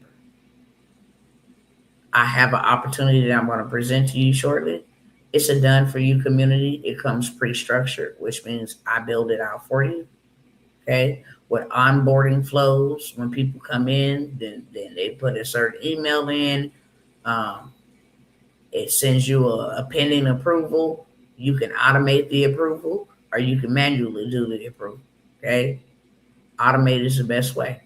I have an opportunity that I'm going to present to you shortly. It's a done for you community. It comes pre-structured, which means I build it out for you. Okay. With onboarding flows, when people come in, then they put a certain email in. It sends you a pending approval. You can automate the approval or you can manually do the approval. Okay. Automate is the best way.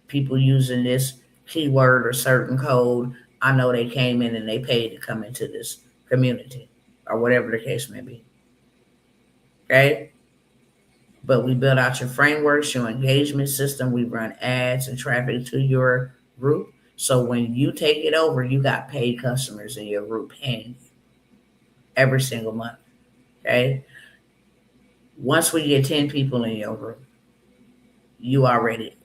People using this keyword or certain code, I know they came in and they paid to come into this community or whatever the case may be. Okay. But we build out your frameworks, your engagement system. We run ads and traffic to your group. So when you take it over, you got paid customers in your group paying you every single month. Okay. Once we get 10 people in your group, you already,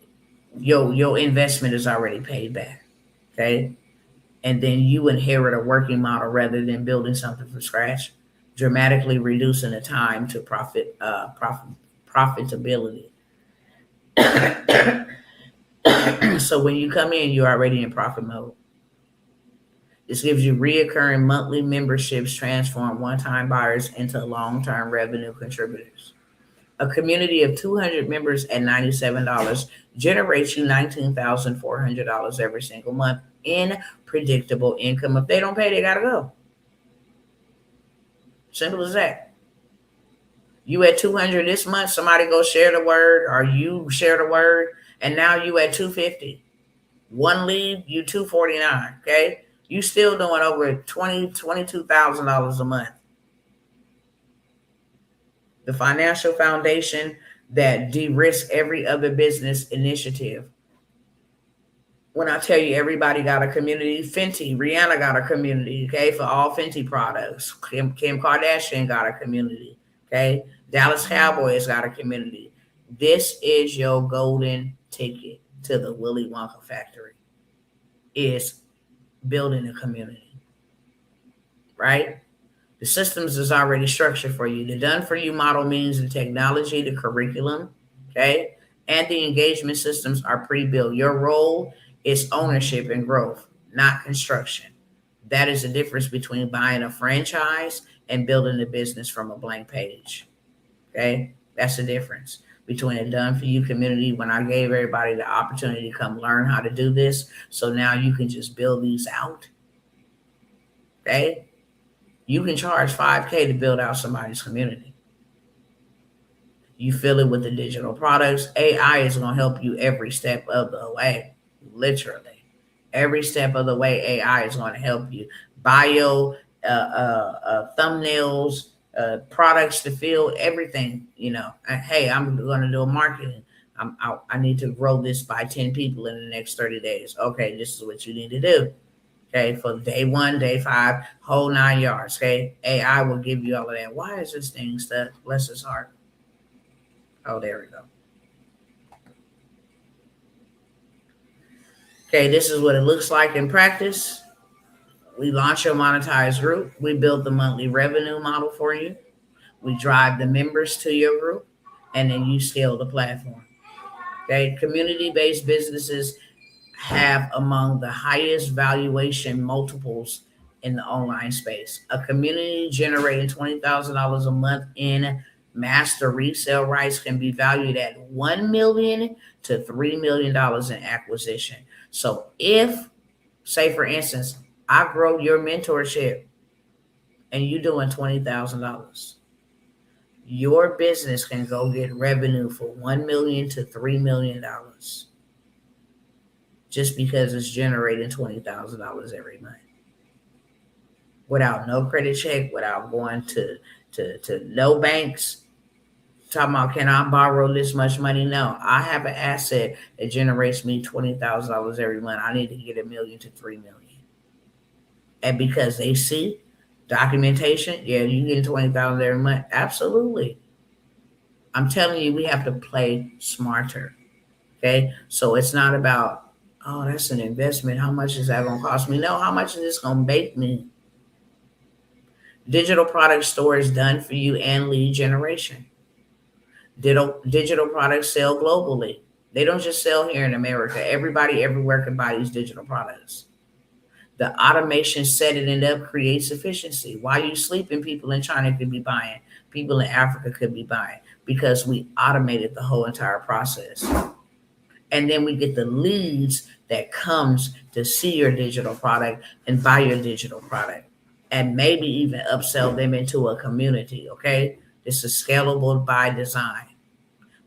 your investment is already paid back. Okay. And then you inherit a working model rather than building something from scratch, dramatically reducing the time to profitability. So when you come in, you're already in profit mode. This gives you reoccurring monthly memberships, transform one-time buyers into long-term revenue contributors. A community of 200 members at $97 generates you $19,400 every single month in predictable income. If they don't pay, they gotta go. Simple as that. You at 200 this month, somebody go share the word, or you share the word, and now you at 250. One lead, you 249. Okay, you still doing over $22,000 a month. The financial foundation that de-risks every other business initiative. When I tell you everybody got a community, Fenty, Rihanna got a community, okay, for all Fenty products. Kim Kardashian got a community, okay. Dallas Cowboys got a community. This is your golden ticket to the Willy Wonka factory. Is building a community, right? The systems is already structured for you. The done for you model means the technology, the curriculum, okay, and the engagement systems are pre-built. Your role is ownership and growth, not construction. That is the difference between buying a franchise and building a business from a blank page. Okay, that's the difference between a done for you community. When I gave everybody the opportunity to come learn how to do this, so now you can just build these out. Okay, you can charge $5K to build out somebody's community. You fill it with the digital products. AI is going to help you every step of the way. Literally, every step of the way, AI is going to help you. Bio, thumbnails, products to fill, everything. You know, hey, I'm going to do a marketing. I need to grow this by 10 people in the next 30 days. Okay, this is what you need to do. Okay, for day 1, day 5, whole 9 yards. Okay, AI will give you all of that. Why is this thing stuck? Bless his heart. Oh, there we go. Okay, this is what it looks like in practice. We launch your monetized group. We build the monthly revenue model for you. We drive the members to your group, and then you scale the platform. Okay, community-based businesses have among the highest valuation multiples in the online space. A community generating $20,000 a month in master resale rights can be valued at $1 million to $3 million in acquisition. So if, say for instance, I grow your mentorship and you doing $20,000, your business can go get revenue for $1 million to $3 million just because it's generating $20,000 every month. without no credit check, without going to no banks. Talking about, can I borrow this much money? No, I have an asset that generates me $20,000 every month. I need to get 1 million to 3 million, and because they see documentation, yeah, you get 20,000 every month. Absolutely, I'm telling you, we have to play smarter. Okay, so it's not about, oh, that's an investment. How much is that going to cost me? No, how much is this going to make me? Digital product store is done for you and lead generation. Digital products sell globally. They don't just sell here in America. Everybody everywhere can buy these digital products. The automation setting it up creates efficiency. While you sleeping, people in China could be buying. People in Africa could be buying because we automated the whole entire process. And then we get the leads that comes to see your digital product and buy your digital product, and maybe even upsell them into a community. Okay, this is scalable by design.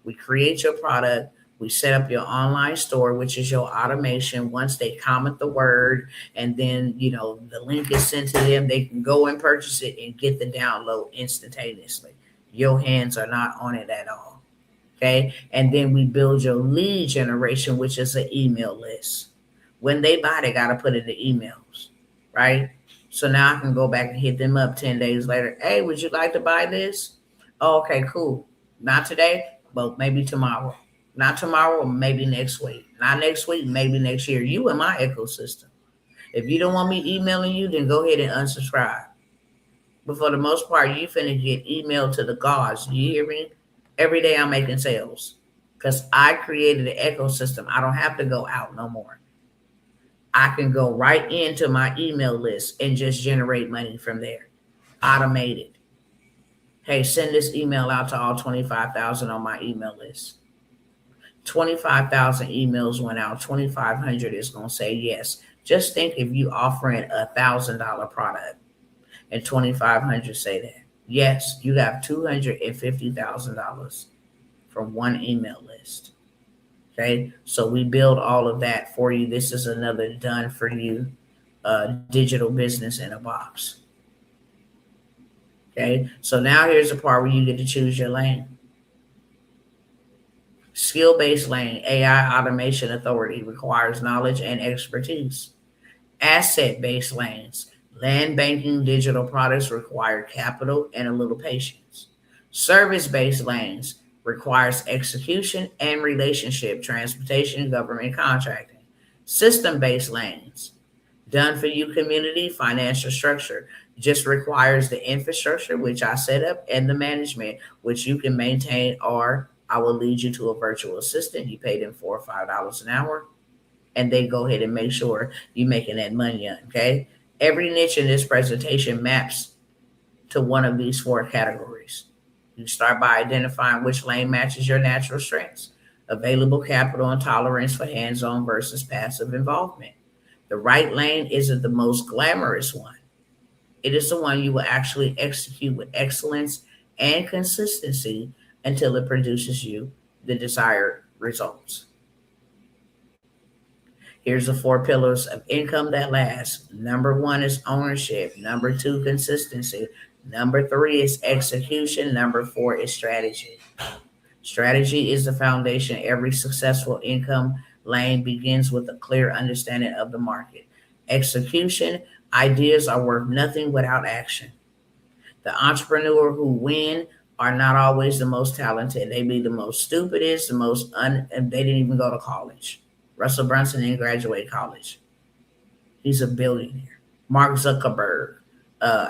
We create your product. We set up your online store, which is your automation. Once they comment the word, and then the link is sent to them, they can go and purchase it and get the download instantaneously. Your hands are not on it at all. Okay, and then we build your lead generation, which is an email list. When they buy, they got to put in the emails, right? So now I can go back and hit them up 10 days later. Hey, would you like to buy this? Oh, okay, cool. Not today, but maybe tomorrow. Not tomorrow, maybe next week. Not next week, maybe next year. You in my ecosystem. If you don't want me emailing you, then go ahead and unsubscribe. But for the most part, you finna get emailed to the gods. You hear me? Every day I'm making sales because I created an ecosystem. I don't have to go out no more. I can go right into my email list and just generate money from there. Automated. Hey, send this email out to all 25,000 on my email list. 25,000 emails went out. 2,500 is going to say yes. Just think if you offering $1,000 product and 2,500 say that. Yes, you got $250,000 from one email list. Okay, so we build all of that for you. This is another done for you digital business in a box. Okay, so now here's the part where you get to choose your lane. Skill-based lane, AI automation authority requires knowledge and expertise. Asset-based lanes, land banking digital products require capital and a little patience. Service-based lanes requires execution and relationship, transportation, government contracting. System-based lanes, done for you community, financial structure, just requires the infrastructure, which I set up, and the management, which you can maintain, or I will lead you to a virtual assistant. You pay them $4 or $5 an hour, and they go ahead and make sure you're making that money. Okay. Every niche in this presentation maps to one of these 4 categories. You start by identifying which lane matches your natural strengths, available capital and tolerance for hands-on versus passive involvement. The right lane isn't the most glamorous one. It is the one you will actually execute with excellence and consistency until it produces you the desired results. Here's the 4 pillars of income that lasts. Number 1 is ownership. Number 2, consistency. Number 3 is execution. Number 4 is strategy. Strategy is the foundation. Every successful income lane begins with a clear understanding of the market. Execution, ideas are worth nothing without action. The entrepreneur who win are not always the most talented. They be the most stupidest, and they didn't even go to college. Russell Brunson didn't graduate college. He's a billionaire. Mark Zuckerberg,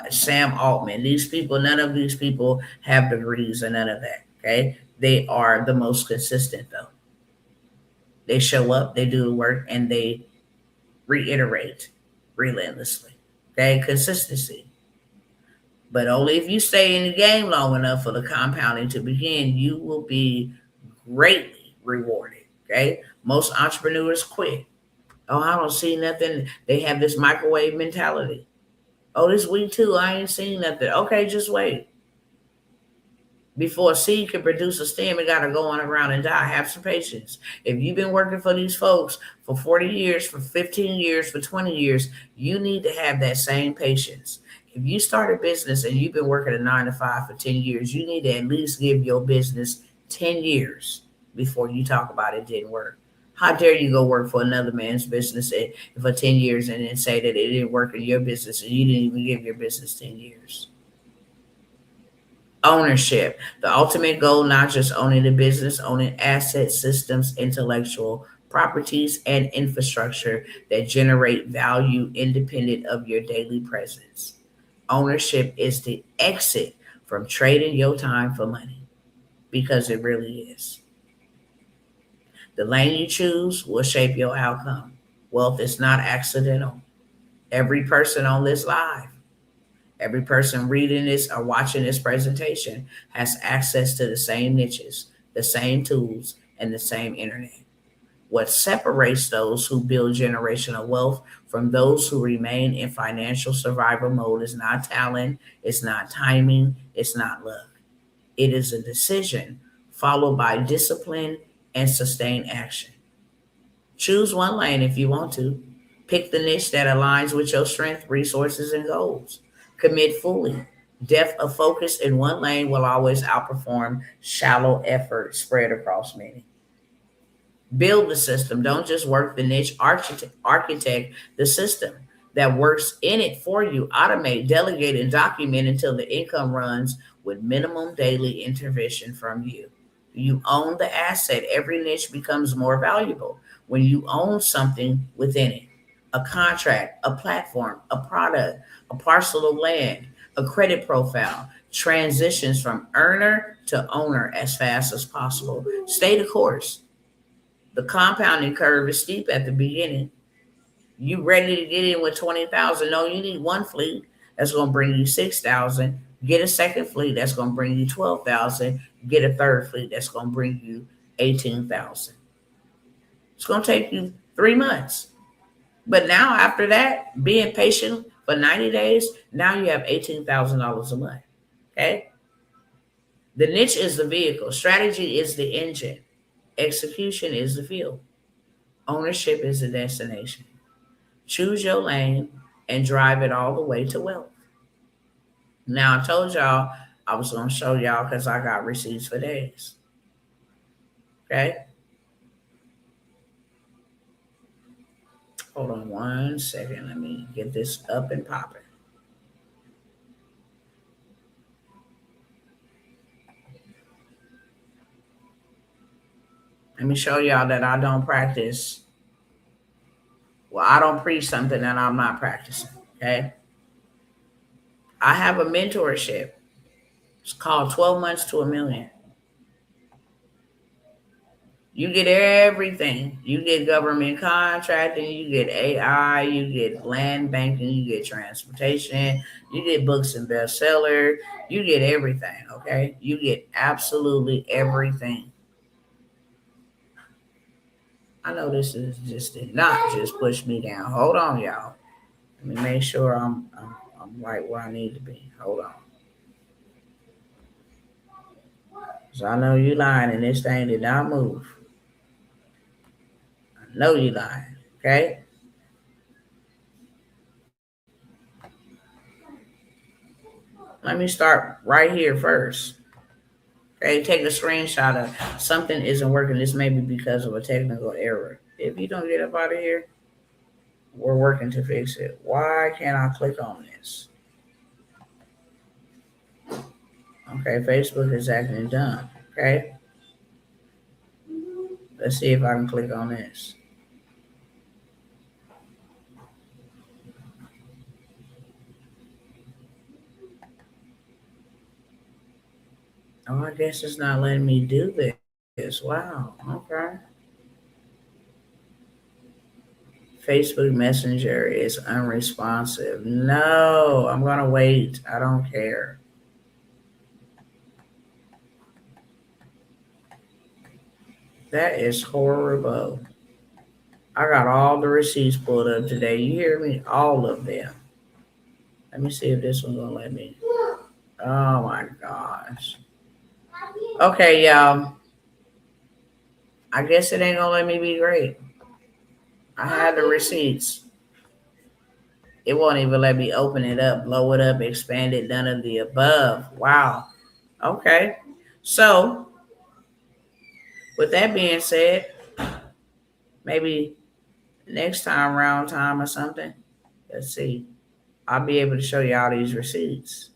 Sam Altman. These people, none of these people have degrees or none of that. Okay, they are the most consistent though. They show up, they do the work, and they reiterate relentlessly. Okay, consistency. But only if you stay in the game long enough for the compounding to begin, you will be greatly rewarded. Okay, most entrepreneurs quit. Oh, I don't see nothing. They have this microwave mentality. Oh, this week too, I ain't seen nothing. Okay, just wait. Before a seed can produce a stem, it got to go on around and die. Have some patience. If you've been working for these folks for 40 years, for 15 years, for 20 years, you need to have that same patience. If you start a business and you've been working a 9 to 5 for 10 years, you need to at least give your business 10 years before you talk about it didn't work. How dare you go work for another man's business for 10 years and then say that it didn't work in your business and you didn't even give your business 10 years? Ownership. The ultimate goal, not just owning the business, owning assets, systems, intellectual properties, and infrastructure that generate value independent of your daily presence. Ownership is the exit from trading your time for money because it really is. The lane you choose will shape your outcome. Wealth is not accidental. Every person on this live, every person reading this or watching this presentation has access to the same niches, the same tools, and the same internet. What separates those who build generational wealth from those who remain in financial survival mode is not talent, it's not timing, it's not luck. It is a decision followed by discipline and sustained action. Choose one lane if you want to. Pick the niche that aligns with your strength, resources, and goals. Commit fully. Depth of focus in one lane will always outperform shallow effort spread across many. Build the system. Don't just work the niche. Architect the system that works in it for you. Automate, delegate, and document until the income runs with minimum daily intervention from you. You own the asset. Every niche becomes more valuable when you own something within it: a contract, a platform, a product, a parcel of land, a credit profile. Transitions from earner to owner as fast as possible. Stay the course. The compounding curve is steep at the beginning. You ready to get in with 20,000? No, you need one fleet that's going to bring you 6,000. Get a second fleet that's going to bring you 12,000. Get a third fleet that's going to bring you 18,000. It's going to take you 3 months. But now, after that, being patient for 90 days, now you have $18,000 a month. Okay? The niche is the vehicle, strategy is the engine, execution is the fuel, ownership is the destination. Choose your lane and drive it all the way to wealth. Now, I told y'all I was going to show y'all because I got receipts for days. Okay? Hold on 1 second. Let me get this up and popping. Let me show y'all that I don't practice. Well, I don't preach something that I'm not practicing. Okay? I have a mentorship. It's called 12 Months to a Million. You get everything. You get government contracting, you get AI, you get land banking, you get transportation, you get books and bestseller, you get everything, okay? You get absolutely everything. I know this is just did not just push me down. Hold on, y'all. Let me make sure I'm right where I need to be. Hold on. So I know you lying and this thing did not move. I know you lying, okay? Let me start right here first. Okay, take a screenshot of something isn't working. This may be because of a technical error. If you don't get up out of here, we're working to fix it. Why can't I click on this? Okay, Facebook is acting dumb. Okay, let's see if I can click on this. Oh, I guess it's not letting me do this. Wow. Okay. Facebook Messenger is unresponsive. No, I'm gonna wait. I don't care. That is horrible. I got all the receipts pulled up today. You hear me? All of them. Let me see if this one's gonna let me. Oh my gosh. Okay, y'all. I guess it ain't gonna let me be great. I had the receipts. It won't even let me open it up, blow it up, expand it, none of the above. Wow. Okay. So, with that being said, maybe next time, round time or something, let's see. I'll be able to show you all these receipts.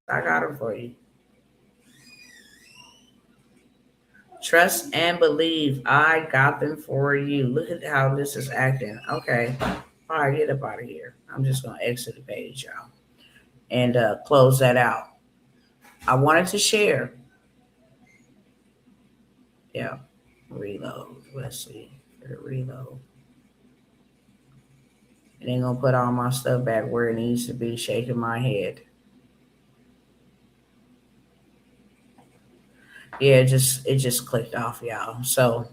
I got them for you. Trust and believe. I got them for you. Look at how this is acting. Okay. All right, get up out of here. I'm just going to exit the page, y'all, and close that out. I wanted to share. Yeah. Reload. Let's see. For the reload. It ain't going to put all my stuff back where it needs to be, shaking my head. Yeah, it just clicked off, y'all. So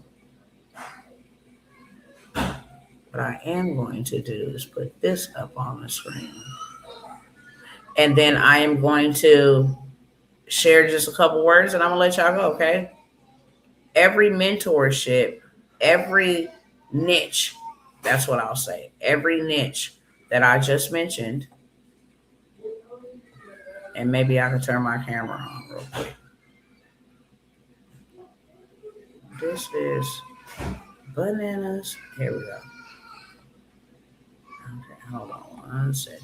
what I am going to do is put this up on the screen. And then I am going to share just a couple words and I'm gonna let y'all go, okay? Every mentorship, every niche, that's what I'll say. Every niche that I just mentioned, and maybe I can turn my camera on real quick. This is bananas. Here we go. Okay, hold on 1 second.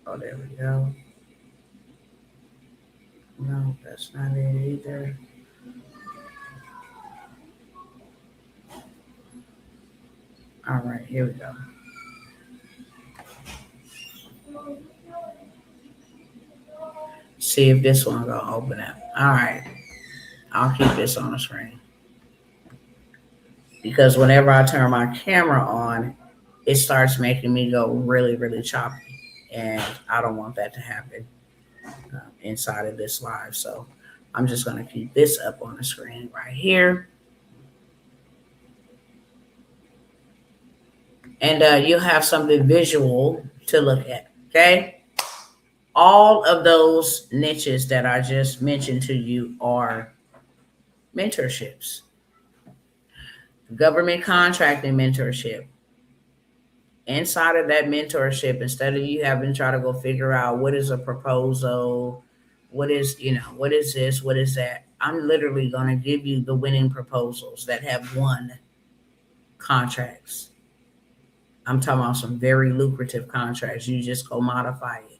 Oh, there we go. No, that's not it either. All right, here we go. See if this one gonna open up. All right, I'll keep this on the screen because whenever I turn my camera on, it starts making me go really, really choppy, and I don't want that to happen inside of this live. So I'm just gonna keep this up on the screen right here, and you'll have something visual to look at. Okay. All of those niches that I just mentioned to you are mentorships. Government contracting mentorship. Inside of that mentorship, instead of you having to try to go figure out what is a proposal, what is this, what is that, I'm literally going to give you the winning proposals that have won contracts. I'm talking about some very lucrative contracts. You just go modify it.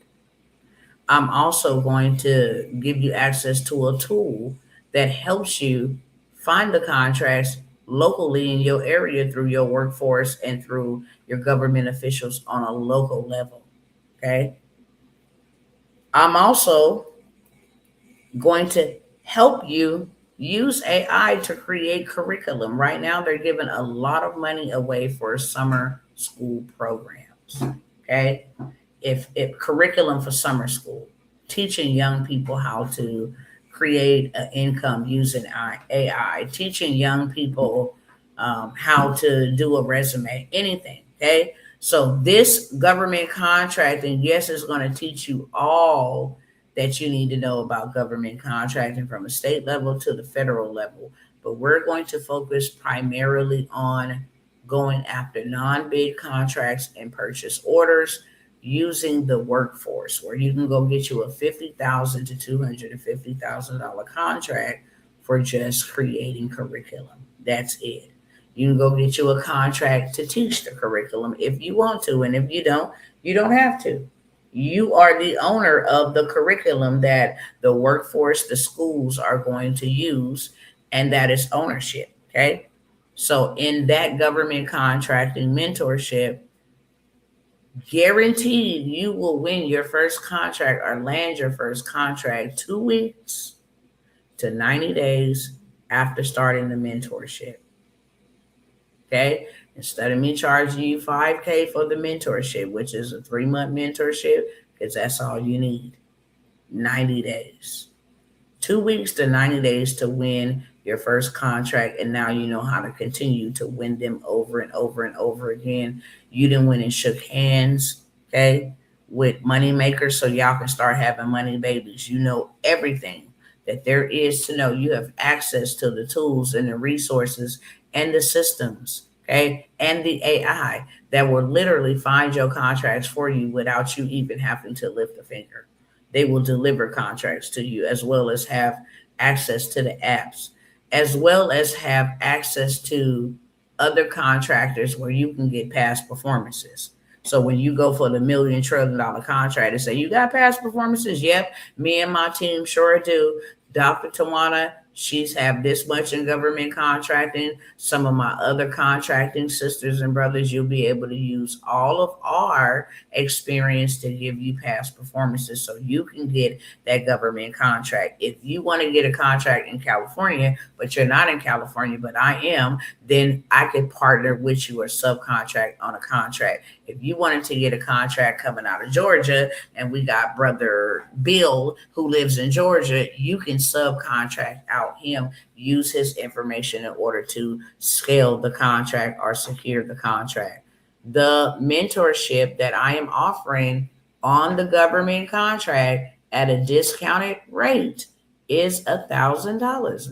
I'm also going to give you access to a tool that helps you find the contracts locally in your area through your workforce and through your government officials on a local level. Okay. I'm also going to help you use AI to create curriculum. Right now, they're giving a lot of money away for summer school programs. Okay. If curriculum for summer school, teaching young people how to create an income using AI, teaching young people how to do a resume, anything. Okay. So this government contracting, yes, is going to teach you all that you need to know about government contracting from a state level to the federal level. But we're going to focus primarily on going after non-bid contracts and purchase orders using the workforce, where you can go get you a $50,000 to $250,000 contract for just creating curriculum. That's it. You can go get you a contract to teach the curriculum if you want to, and if you don't have to. You are the owner of the curriculum that the workforce, the schools are going to use, and that is ownership. Okay. So in that government contracting mentorship, guaranteed you will win your first contract or land your first contract 2 weeks to 90 days after starting the mentorship. Okay. Instead of me charging you $5,000 for the mentorship, which is a 3-month mentorship, because that's all you need, 90 days. 2 weeks to 90 days to win your first contract. And now you know how to continue to win them over and over and over again. You done went and shook hands, okay, with money makers so y'all can start having money babies. You know everything that there is to know. You have access to the tools and the resources and the systems, okay, and the AI that will literally find your contracts for you without you even having to lift a finger. They will deliver contracts to you as well as have access to the apps, as well as have access to other contractors where you can get past performances. So when you go for the $1 million trillion contract and say, you got past performances? Yep, me and my team sure do. Dr. Tawana, she's have this much in government contracting. Some of my other contracting sisters and brothers, you'll be able to use all of our experience to give you past performances so you can get that government contract. If you want to get a contract in California, but you're not in California, but I am, then I could partner with you or subcontract on a contract. If you wanted to get a contract coming out of Georgia and we got brother Bill who lives in Georgia, you can subcontract out him, use his information in order to scale the contract or secure the contract. The mentorship that I am offering on the government contract at a discounted rate is $1,000,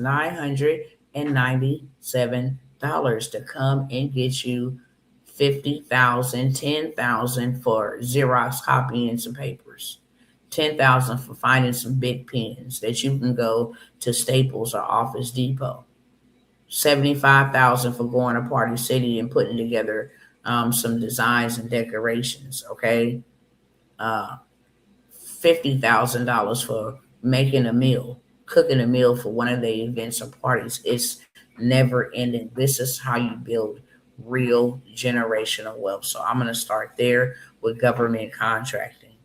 $997 to come and get you 50,000, 10,000 for Xerox copying some papers, 10,000 for finding some big pens that you can go to Staples or Office Depot, 75,000 for going to Party City and putting together some designs and decorations. Okay, $50,000 for making a meal, cooking a meal for one of the events or parties. It's never ending. This is how you build real generational wealth. So I'm going to start there with government contracting.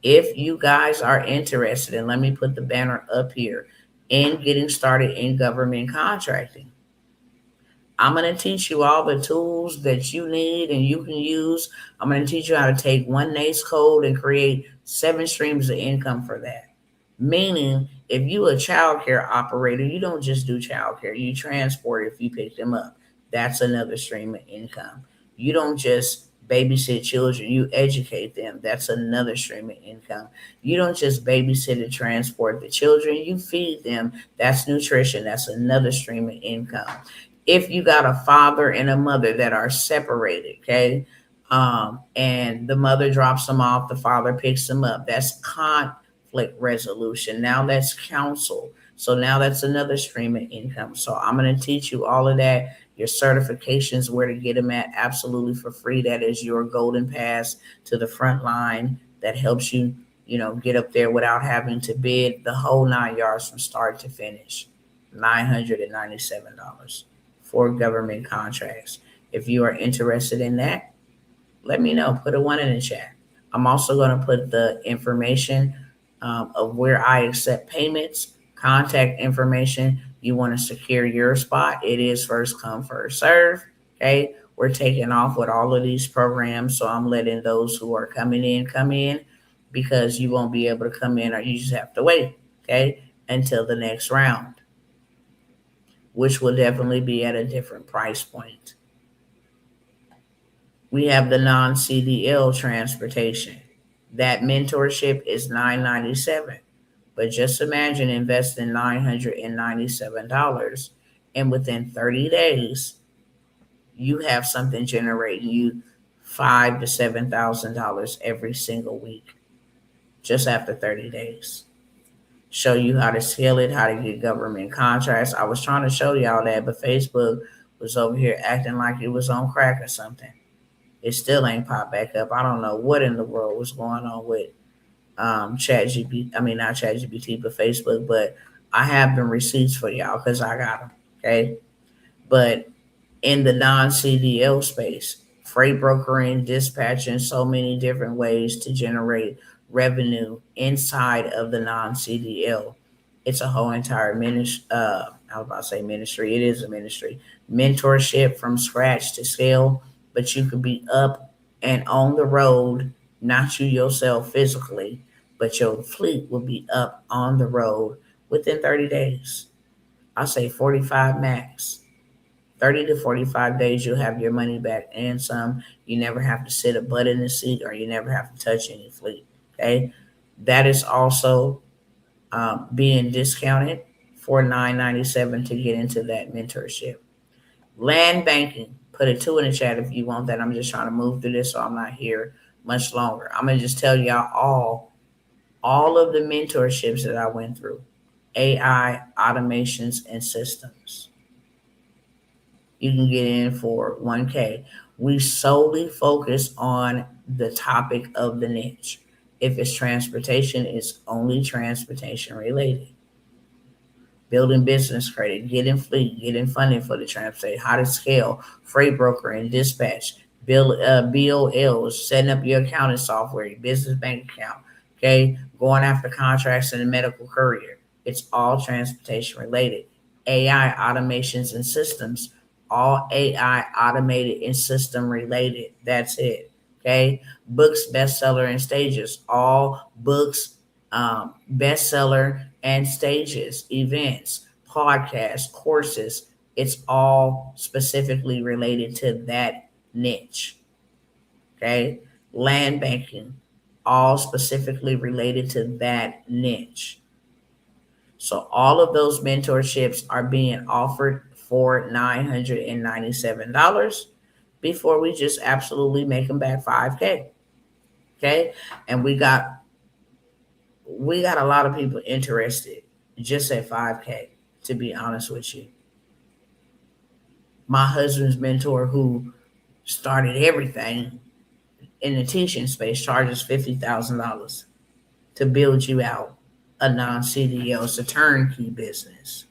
If you guys are interested, and let me put the banner up here, in getting started in government contracting, I'm going to teach you all the tools that you need and you can use. I'm going to teach you how to take one NACE code and create 7 streams of income for that. Meaning, if you a child care operator, you don't just do child care. You transport if you pick them up. That's another stream of income. You don't just babysit children, you educate them. That's another stream of income. You don't just babysit and transport the children, you feed them. That's nutrition. That's another stream of income. If you got a father and a mother that are separated, okay, and the mother drops them off, the father picks them up, that's conflict resolution. Now that's counsel. So now that's another stream of income. So I'm going to teach you all of that, your certifications, where to get them at, absolutely for free. That is your golden pass to the front line that helps you, get up there without having to bid the whole 9 yards from start to finish. $997 for government contracts. If you are interested in that, let me know. Put a 1 in the chat. I'm also going to put the information of where I accept payments, contact information. You want to secure your spot. It is first come, first serve. Okay. We're taking off with all of these programs. So I'm letting those who are coming in come in, because you won't be able to come in, or you just have to wait. Okay. Until the next round, which will definitely be at a different price point. We have the non-CDL transportation. That mentorship is $997. But just imagine investing $997, and within 30 days, you have something generating you $5,000 to $7,000 every single week, just after 30 days. Show you how to scale it, how to get government contracts. I was trying to show y'all that, but Facebook was over here acting like it was on crack or something. It still ain't popped back up. I don't know what in the world was going on with chat GPT. I mean, not chat GPT, but Facebook. But I have them receipts for y'all because I got them. Okay. But in the non-CDL space, freight brokering, dispatching, so many different ways to generate revenue inside of the non-CDL. It's a whole entire ministry. I was about to say ministry. It is a ministry. Mentorship from scratch to scale, but you could be up and on the road, not you yourself physically, but your fleet will be up on the road within 30 days. I say 45 max. 30 to 45 days, you'll have your money back and some. You never have to sit a butt in the seat, or you never have to touch any fleet. Okay. That is also being discounted for $997 to get into that mentorship. Land banking, Put a 2 in the chat if you want that. I'm just trying to move through this so I'm not here much longer. I'm going to just tell y'all all of the mentorships that I went through. AI, automations, and systems. You can get in for 1K. We solely focus on the topic of the niche. If it's transportation, it's only transportation related. Building business credit, getting fleet, getting funding for the transportation, how to scale, freight broker and dispatch, BOLs, setting up your accounting software, your business bank account, okay, going after contracts in the medical courier. It's all transportation related. AI automations and systems, all AI automated and system related. That's it. Okay. Books, bestseller, and stages, all books, bestseller and stages, events, podcasts, courses. It's all specifically related to that niche. Okay. Land banking, all specifically related to that niche. So all of those mentorships are being offered for $997 before we just absolutely make them back 5K. Okay. And we got a lot of people interested just at 5K, to be honest with you. My husband's mentor, who started everything in the teaching space, charges $50,000 to build you out a non-CDO. It's a turnkey business.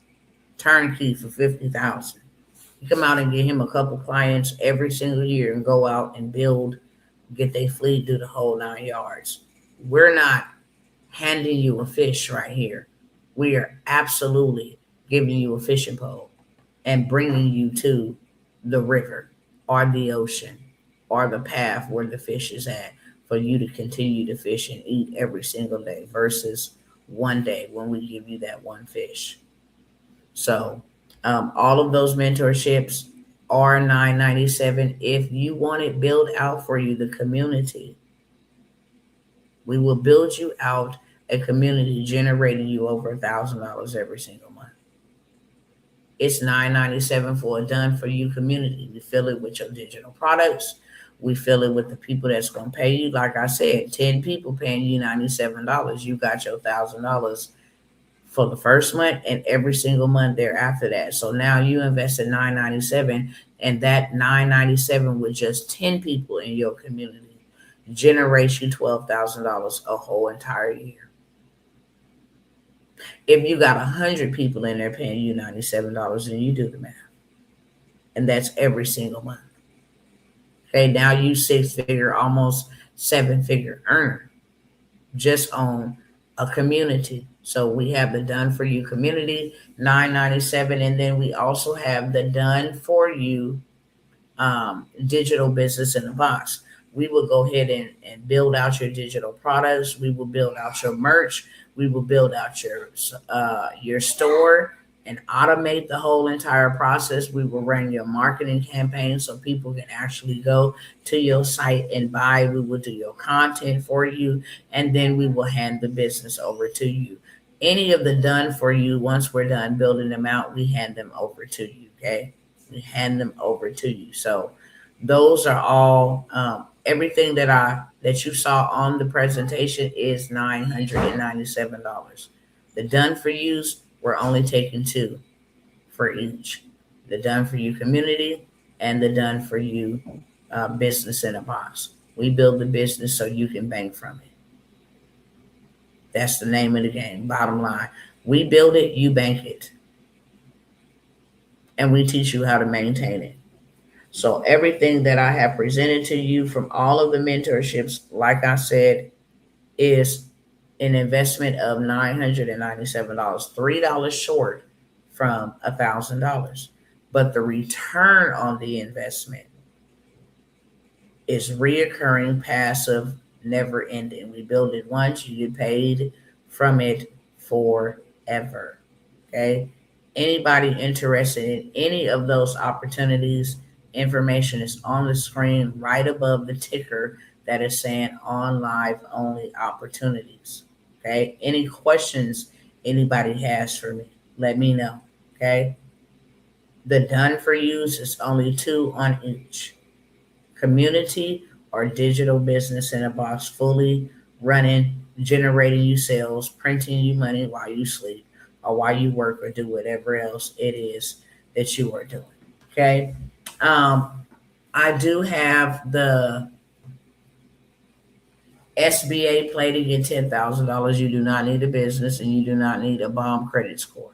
Turnkey for $50,000. You come out and get him a couple clients every single year and go out and build, get their fleet, do the whole 9 yards. We're not handing you a fish right here. We are absolutely giving you a fishing pole and bringing you to the river or the ocean or the path where the fish is at for you to continue to fish and eat every single day versus one day when we give you that one fish. So all of those mentorships are $997. If you want it built out for you, the community, we will build you out a community generating you over $1,000 every single month. It's $997 for a done for you community. We fill it with your digital products. We fill it with the people that's going to pay you. Like I said, 10 people paying you $97. You got your $1,000 for the first month and every single month thereafter that. So now you invested $997, and that $997 with just 10 people in your community generates you $12,000 a whole entire year. If you got 100 people in there paying you $97, then you do the math. And that's every single month. Okay, now you 6-figure, almost 7-figure earner just on a community. So we have the done for you community, $997, and then we also have the done for you digital business in a box. We will go ahead and build out your digital products. We will build out your merch. We will build out your store and automate the whole entire process. We will run your marketing campaign so people can actually go to your site and buy. We will do your content for you, and then we will hand the business over to you. Any of the done for you, once we're done building them out, we hand them over to you, okay? We hand them over to you. So those are all, everything that you saw on the presentation is $997. The done for yous, we're only taking 2 for each. The done for you community and the done for you business in a box. We build the business so you can bank from it. That's the name of the game. Bottom line, we build it, you bank it. And we teach you how to maintain it. So everything that I have presented to you from all of the mentorships, like I said, is an investment of $997, $3 short from $1,000. But the return on the investment is reoccurring, passive, never ending. We build it once, you get paid from it forever. Okay. Anybody interested in any of those opportunities, information is on the screen right above the ticker that is saying on live only opportunities. Okay. Any questions anybody has for me, let me know. Okay. The done for use is only two on each. Community or digital business in a box, fully running, generating you sales, printing you money while you sleep or while you work or do whatever else it is that you are doing. Okay. Um, I do have the SBA play to get $10,000. You do not need a business and you do not need a bomb credit score.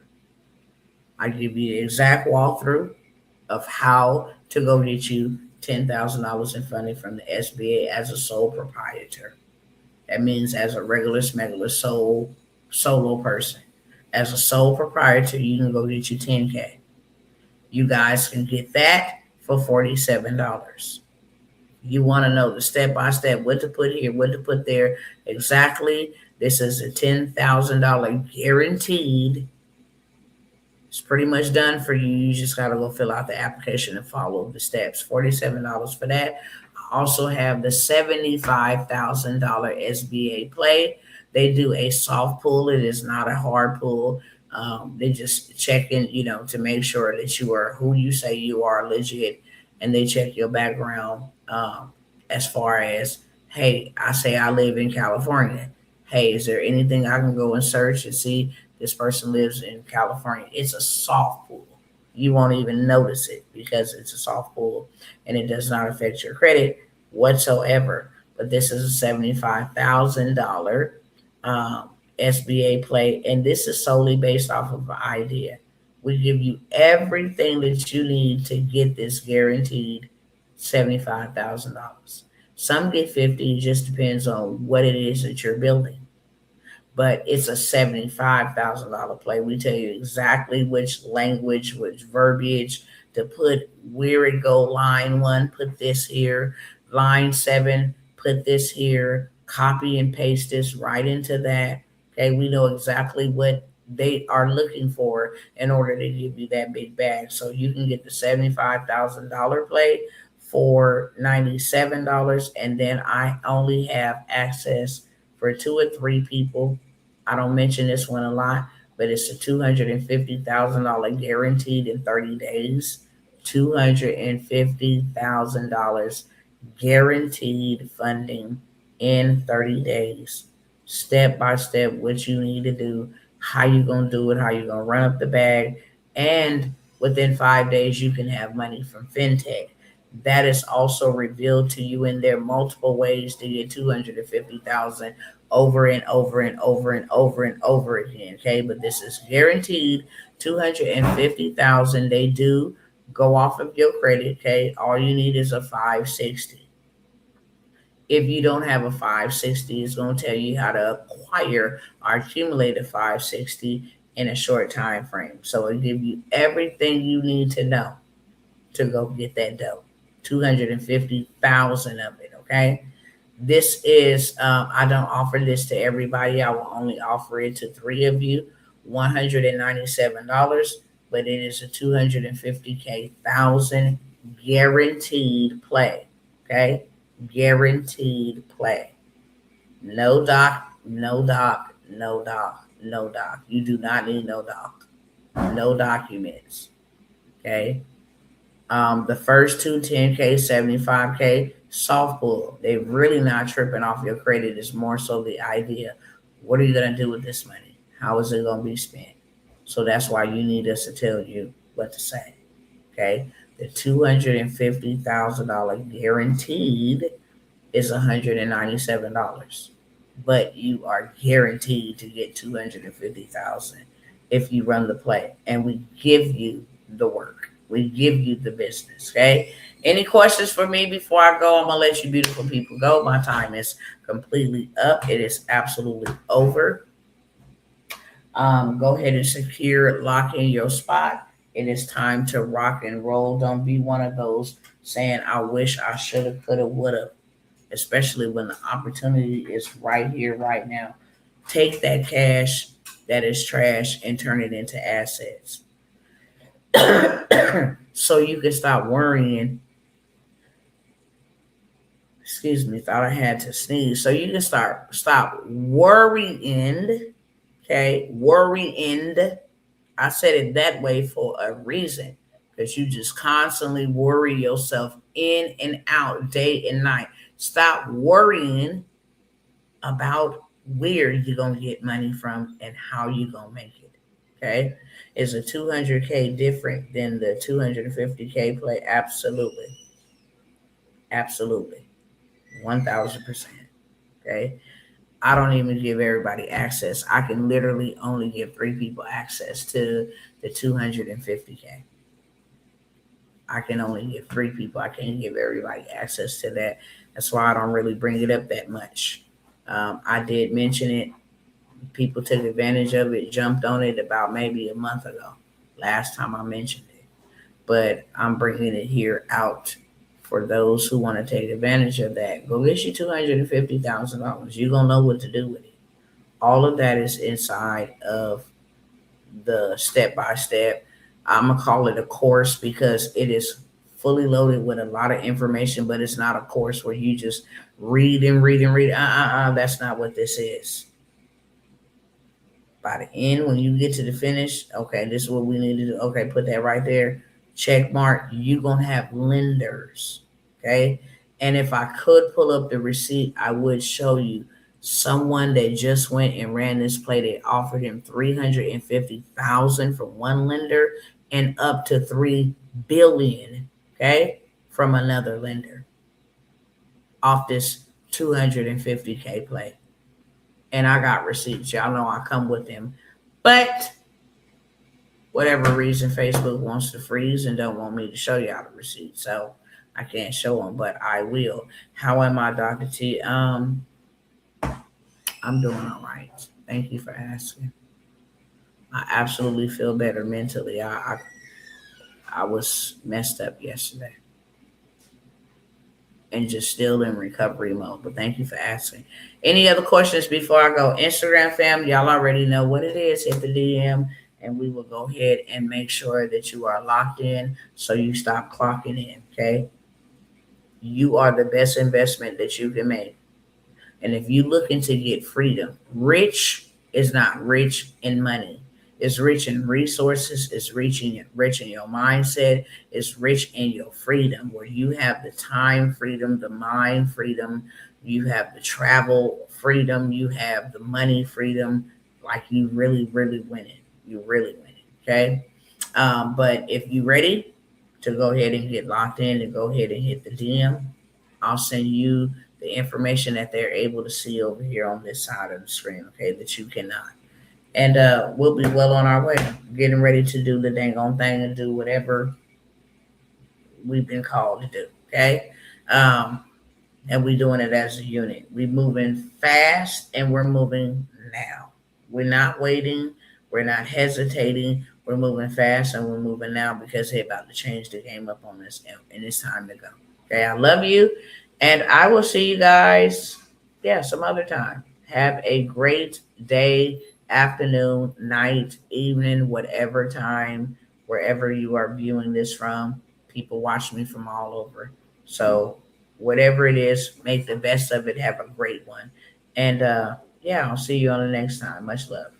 I give you the exact walkthrough of how to go get you $10,000 in funding from the SBA as a sole proprietor. That means as a regular smuggler solo person. As a sole proprietor, you can go get you 10K. You guys can get that for $47. You want to know the step by step, what to put here, what to put there. Exactly. This is a $10,000 guaranteed. It's pretty much done for you. You just got to go fill out the application and follow the steps. $47 for that. I also have the $75,000 SBA play. They do a soft pull. It is not a hard pull. They just check in, to make sure that you are who you say you are, legit, and they check your background as far as, hey, I say I live in California. Hey, is there anything I can go and search and see this person lives in California? It's a soft pull. You won't even notice it because it's a soft pull and it does not affect your credit whatsoever. But this is a $75,000 SBA play, and this is solely based off of an idea. We give you everything that you need to get this guaranteed $75,000. Some get 50, it just depends on what it is that you're building. But it's a $75,000 play. We tell you exactly which language, which verbiage to put, where it go. Line 1, put this here. Line 7, put this here. Copy and paste this right into that. Okay, we know exactly what they are looking for in order to give you that big bag. So you can get the $75,000 play for $97, and then I only have access for 2 or 3 people. I don't mention this one a lot, but it's a $250,000 guaranteed in 30 days. $250,000 guaranteed funding in 30 days. Step by step, what you need to do, how you going to do it, how you going to run up the bag, and within 5 days, you can have money from FinTech. That is also revealed to you in there multiple ways to get 250,000 over and over and over and over and over again. Okay, but this is guaranteed 250,000. They do go off of your credit. Okay, all you need is a 560. If you don't have a 560, it's going to tell you how to acquire or accumulate a 560 in a short time frame. So it'll give you everything you need to know to go get that dough. 250,000 of it. Okay. This is, I don't offer this to everybody. I will only offer it to 3 of you, $197, but it is a 250,000 guaranteed play. Okay. Guaranteed play. No doc, no doc, no doc, no doc. You do not need no doc. No documents. Okay. The first 2 10K, 75K, soft pull. They're really not tripping off your credit. It's more so the idea. What are you going to do with this money? How is it going to be spent? So that's why you need us to tell you what to say. Okay. The $250,000 guaranteed is $197, but you are guaranteed to get 250,000 if you run the play, and we give you the work. We give you the business. Okay. Any questions for me before I go? I'm gonna let you beautiful people go. My time is completely up. It is absolutely over. Go ahead and secure, lock in your spot. It is time to rock and roll. Don't be one of those saying, I wish I should have, could have, would have, especially when the opportunity is right here, right now. Take that cash that is trash and turn it into assets. So you can stop worrying. Excuse me, thought I had to sneeze. So you can stop worrying. Okay, worrying. I said it that way for a reason, because you just constantly worry yourself in and out day and night. Stop worrying about where you're going to get money from and how you're going to make it. Okay. Is a 200K different than the 250K play? Absolutely. Absolutely. 1000%. Okay. I don't even give everybody access. I can literally only give 3 people access to the 250K. I can only give 3 people. I can't give everybody access to that. That's why I don't really bring it up that much. I did mention it. People took advantage of it, jumped on it about maybe a month ago. Last time I mentioned it, but I'm bringing it here out for those who want to take advantage of that. Go get you $250,000. You're gonna know what to do with it. All of that is inside of the step by step. I'm gonna call it a course because it is fully loaded with a lot of information, but it's not a course where you just read and read and read. That's not what this is. By the end, when you get to the finish, okay, this is what we need to do. Okay, put that right there. Check mark. You're gonna have lenders. Okay. And if I could pull up the receipt, I would show you someone that just went and ran this play. They offered him 350,000 from one lender and up to 3 billion, okay, from another lender off this 250K play. And I got receipts. Y'all know I come with them. But whatever reason, Facebook wants to freeze and don't want me to show y'all the receipts. So I can't show them, but I will. How am I, Dr. T? I'm doing all right. Thank you for asking. I absolutely feel better mentally. I was messed up yesterday and just still in recovery mode. But thank you for asking. Any other questions before I go? Instagram fam, y'all already know what it is. Hit the DM and we will go ahead and make sure that you are locked in so you stop clocking in. Okay. You are the best investment that you can make. And if you're looking to get freedom, rich is not rich in money. It's rich in resources. It's rich in your mindset. It's rich in your freedom, where you have the time freedom, the mind freedom, you have the travel freedom, you have the money freedom. Like you really, really win it. You really win it. Okay. But if you're ready to go ahead and get locked in and go ahead and hit the DM, I'll send you the information that they're able to see over here on this side of the screen, okay, that you cannot. And we'll be well on our way, getting ready to do the dang on thing and do whatever we've been called to do, okay? And we're doing it as a unit. We're moving fast and we're moving now. We're not waiting. We're not hesitating. We're moving fast and we're moving now because they're about to change the game up on us and it's time to go. Okay, I love you. And I will see you guys, some other time. Have a great day, afternoon, night, evening, whatever time, wherever you are viewing this from. People watch me from all over. So whatever it is, make the best of it. Have a great one. And I'll see you on the next time. Much love.